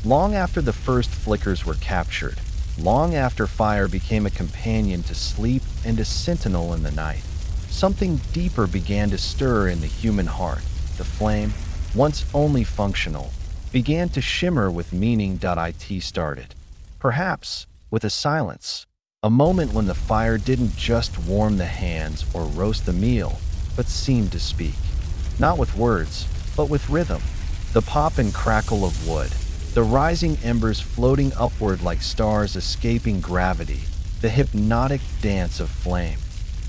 Long after the first flickers were captured, long after fire became a companion to sleep and a sentinel in the night, something deeper began to stir in the human heart. The flame, once only functional, began to shimmer with meaning. It started, perhaps, with a silence, a moment when the fire didn't just warm the hands or roast the meal, but seemed to speak, not with words, but with rhythm. The pop and crackle of wood, the rising embers floating upward like stars escaping gravity, the hypnotic dance of flame.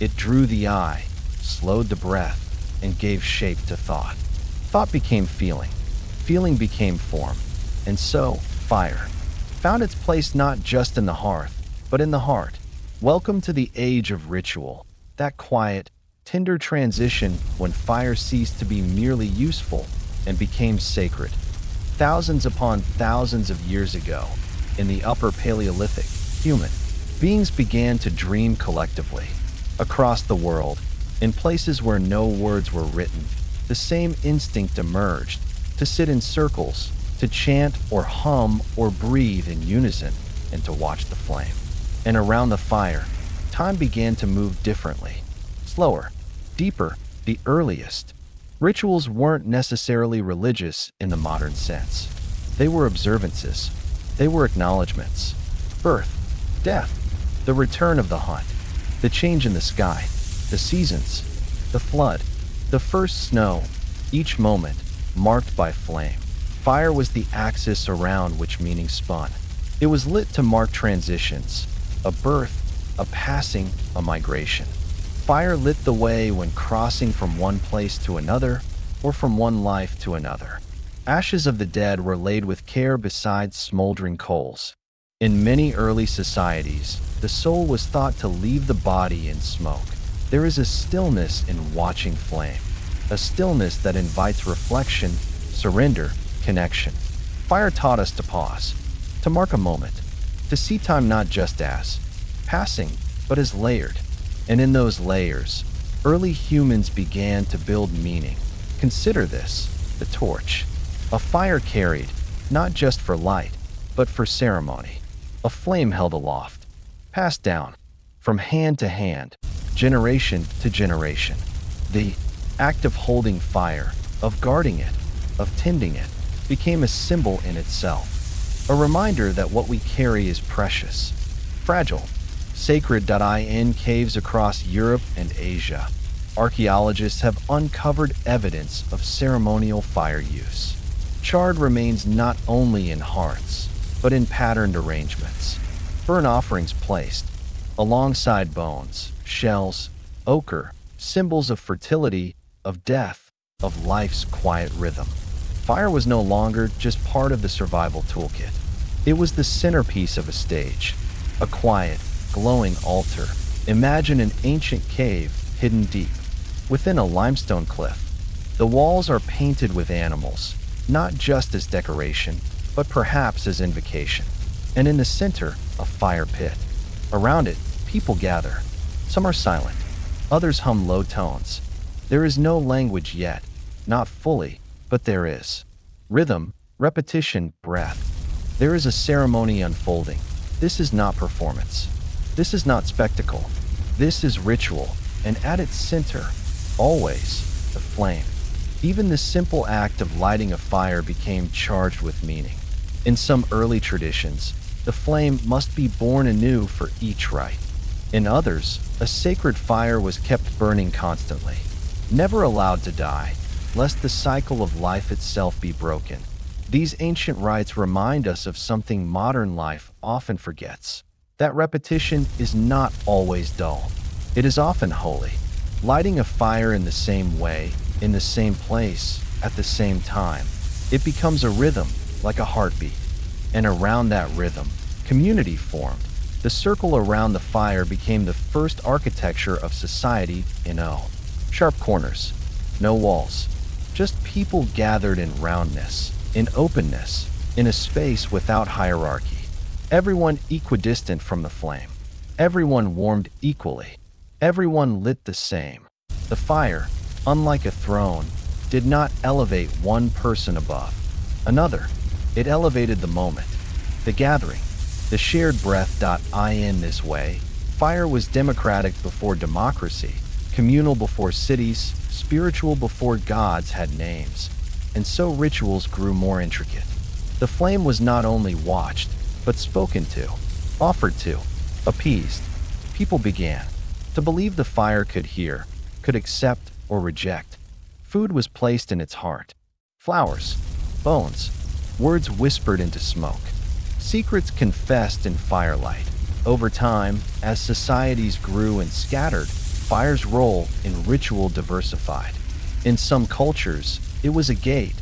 It drew the eye, slowed the breath, and gave shape to thought. Thought became feeling. Feeling became form. And so, fire found its place not just in the hearth, but in the heart. Welcome to the age of ritual, that quiet, tender transition when fire ceased to be merely useful and became sacred. Thousands upon thousands of years ago, in the Upper Paleolithic, human beings began to dream collectively. Across the world, in places where no words were written, the same instinct emerged, to sit in circles, to chant or hum or breathe in unison, and to watch the flame. And around the fire, time began to move differently, slower, deeper. The earliest rituals weren't necessarily religious in the modern sense. They were observances. They were acknowledgments. Birth, death, the return of the hunt, the change in the sky, the seasons, the flood, the first snow, each moment marked by flame. Fire was the axis around which meaning spun. It was lit to mark transitions, a birth, a passing, a migration. Fire lit the way when crossing from one place to another, or from one life to another. Ashes of the dead were laid with care beside smoldering coals. In many early societies, the soul was thought to leave the body in smoke. There is a stillness in watching flame, a stillness that invites reflection, surrender, connection. Fire taught us to pause, to mark a moment, to see time not just as passing, but as layered. And in those layers, early humans began to build meaning. Consider this, the torch. A fire carried, not just for light, but for ceremony. A flame held aloft, passed down, from hand to hand, generation to generation. The act of holding fire, of guarding it, of tending it, became a symbol in itself. A reminder that what we carry is precious, fragile, sacred. In caves across Europe and Asia, archaeologists have uncovered evidence of ceremonial fire use. Charred remains not only in hearths, but in patterned arrangements. Burnt offerings placed alongside bones, shells, ochre, symbols of fertility, of death, of life's quiet rhythm. Fire was no longer just part of the survival toolkit. It was the centerpiece of a stage, a quiet, glowing altar. Imagine an ancient cave hidden deep within a limestone cliff. The walls are painted with animals, not just as decoration, but perhaps as invocation. And in the center, a fire pit. Around it, people gather. Some are silent, others hum low tones. There is no language yet, not fully, but there is. Rhythm, repetition, breath. There is a ceremony unfolding. This is not performance. This is not spectacle. This is ritual, and at its center, always, the flame. Even the simple act of lighting a fire became charged with meaning. In some early traditions, the flame must be born anew for each rite. In others, a sacred fire was kept burning constantly, never allowed to die, lest the cycle of life itself be broken. These ancient rites remind us of something modern life often forgets. That repetition is not always dull. It is often holy. Lighting a fire in the same way, in the same place, at the same time, it becomes a rhythm, like a heartbeat. And around that rhythm, community formed. The circle around the fire became the first architecture of society in O. Sharp corners, no walls, just people gathered in roundness, in openness, in a space without hierarchy. Everyone equidistant from the flame. Everyone warmed equally. Everyone lit the same. The fire, unlike a throne, did not elevate one person above another. It elevated the moment, the gathering, the shared breath. In this way, fire was democratic before democracy, communal before cities, spiritual before gods had names. And so rituals grew more intricate. The flame was not only watched, but spoken to, offered to, appeased. People began to believe the fire could hear, could accept or reject. Food was placed in its heart. Flowers, bones, words whispered into smoke. Secrets confessed in firelight. Over time, as societies grew and scattered, fire's role in ritual diversified. In some cultures, it was a gate,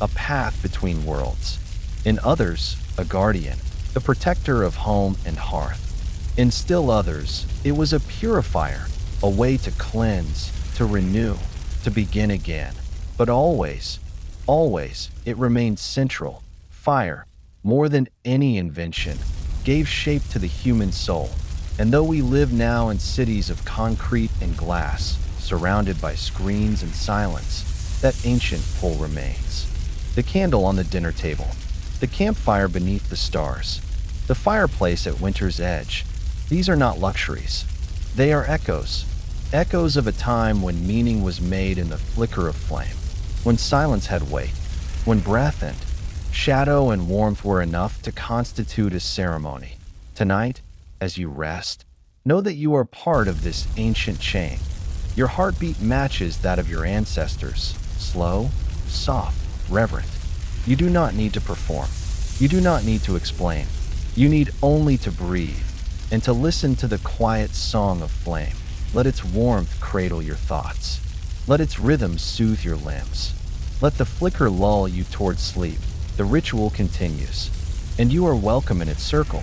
a path between worlds. In others, a guardian, the protector of home and hearth. In still others, it was a purifier, a way to cleanse, to renew, to begin again. But always, it remained central. Fire, more than any invention, gave shape to the human soul. And though we live now in cities of concrete and glass, surrounded by screens and silence, that ancient pull remains. The candle on the dinner table, the campfire beneath the stars, the fireplace at winter's edge. These are not luxuries. They are echoes. Echoes of a time when meaning was made in the flicker of flame, when silence had weight, when breath and shadow and warmth were enough to constitute a ceremony. Tonight, as you rest, know that you are part of this ancient chain. Your heartbeat matches that of your ancestors, slow, soft, reverent. You do not need to perform. You do not need to explain. You need only to breathe and to listen to the quiet song of flame. Let its warmth cradle your thoughts. Let its rhythm soothe your limbs. Let the flicker lull you toward sleep. The ritual continues, and you are welcome in its circle.